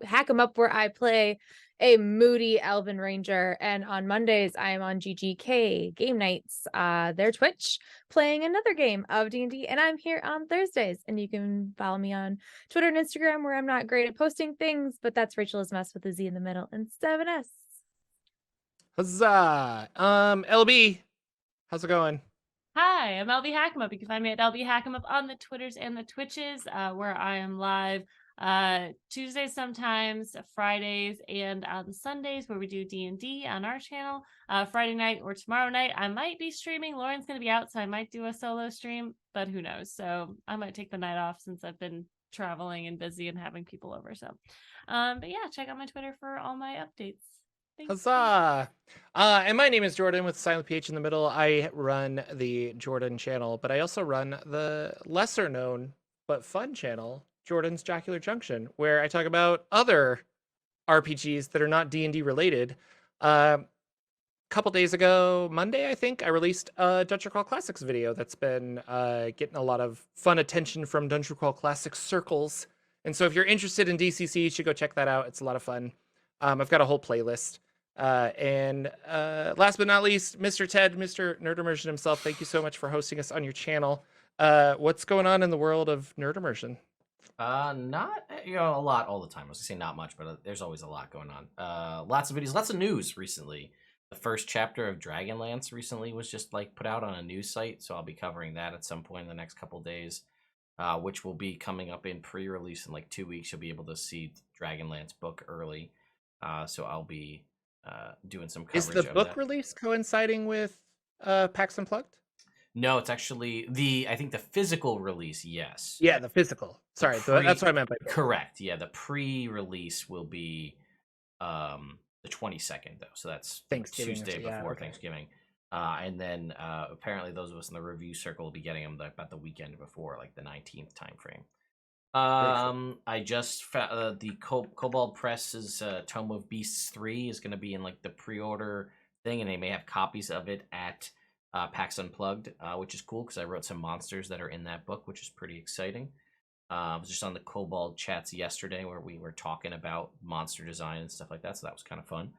Hack 'em Up, where I play a moody Elven Ranger. And on Mondays, I am on GGK Game Nights, their Twitch, playing another game of D&D. And I'm here on Thursdays. And you can follow me on Twitter and Instagram, where I'm not great at posting things, but that's Rachel's Mess with a Z in the middle instead of an S. Huzzah! LB, how's it going? Hi, I'm LB Hackemup. You can find me at LB Hackemup on the Twitters and the Twitches, where I am live Tuesdays sometimes, Fridays, and on Sundays, where we do D&D on our channel. Friday night or tomorrow night, I might be streaming. Lauren's going to be out, so I might do a solo stream, but who knows? So I might take the night off since I've been traveling and busy and having people over. So, but yeah, check out my Twitter for all my updates. Thanks. Huzzah! And my name is Jordan with silent PH in the middle. I run the Jordan channel, but I also run the lesser known but fun channel, Jordan's Jocular Junction, where I talk about other RPGs that are not D&D related. Couple days ago, Monday, I think, I released a Dungeon Crawl Classics video that's been getting a lot of fun attention from Dungeon Crawl Classics circles. And so if you're interested in DCC, you should go check that out. It's a lot of fun. I've got a whole playlist. And last but not least, Mr. Ted, Mr. Nerd Immersion himself, thank you so much for hosting us on your channel. What's going on in the world of Nerd Immersion? Not a lot all the time. I was gonna say not much, but there's always a lot going on. Lots of videos, lots of news recently. The first chapter of Dragonlance recently was just like put out on a news site, so I'll be covering that at some point in the next couple days, which will be coming up in pre-release in like 2 weeks. You'll be able to see Dragonlance book early, so I'll be doing some coverage. Is the book release coinciding with PAX Unplugged? No, it's actually I think the physical release, yes. Yeah, the physical. Sorry, that's what I meant by book. Correct. Yeah, the pre-release will be the 22nd, though. So that's Thanksgiving, Tuesday before okay. Thanksgiving. And then apparently those of us in the review circle will be getting them about the weekend before, like the 19th timeframe. I just found the Cobalt Press's Tome of Beasts 3 is going to be in like the pre-order thing, and they may have copies of it at PAX Unplugged, which is cool because I wrote some monsters that are in that book, which is pretty exciting. I was just on the Kobold chats yesterday where we were talking about monster design and stuff like that, so that was kind of fun.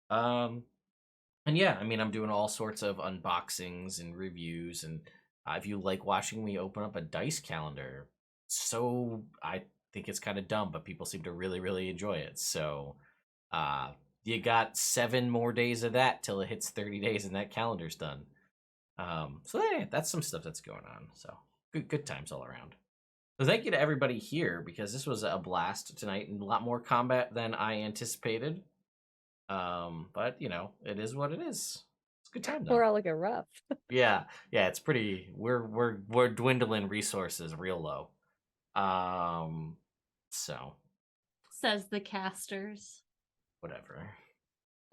And yeah, I mean, I'm doing all sorts of unboxings and reviews, and if you like watching me open up a dice calendar, so I think it's kind of dumb, but people seem to really, really enjoy it. So you got 7 more days of that till it hits 30 days and that calendar's done. So yeah, that's some stuff that's going on. So good times all around. So thank you to everybody here, because this was a blast tonight and a lot more combat than I anticipated. But you know, it is what it is. It's a good time though. We're all looking rough. Yeah, it's pretty. We're dwindling resources real low. So Says the casters. whatever.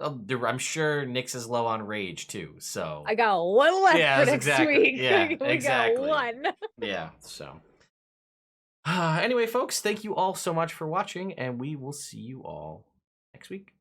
I'm sure Nyx is low on rage too. So I got one left for next week. Yeah, we exactly. got one. Yeah. So. Anyway, folks, thank you all so much for watching, and we will see you all next week.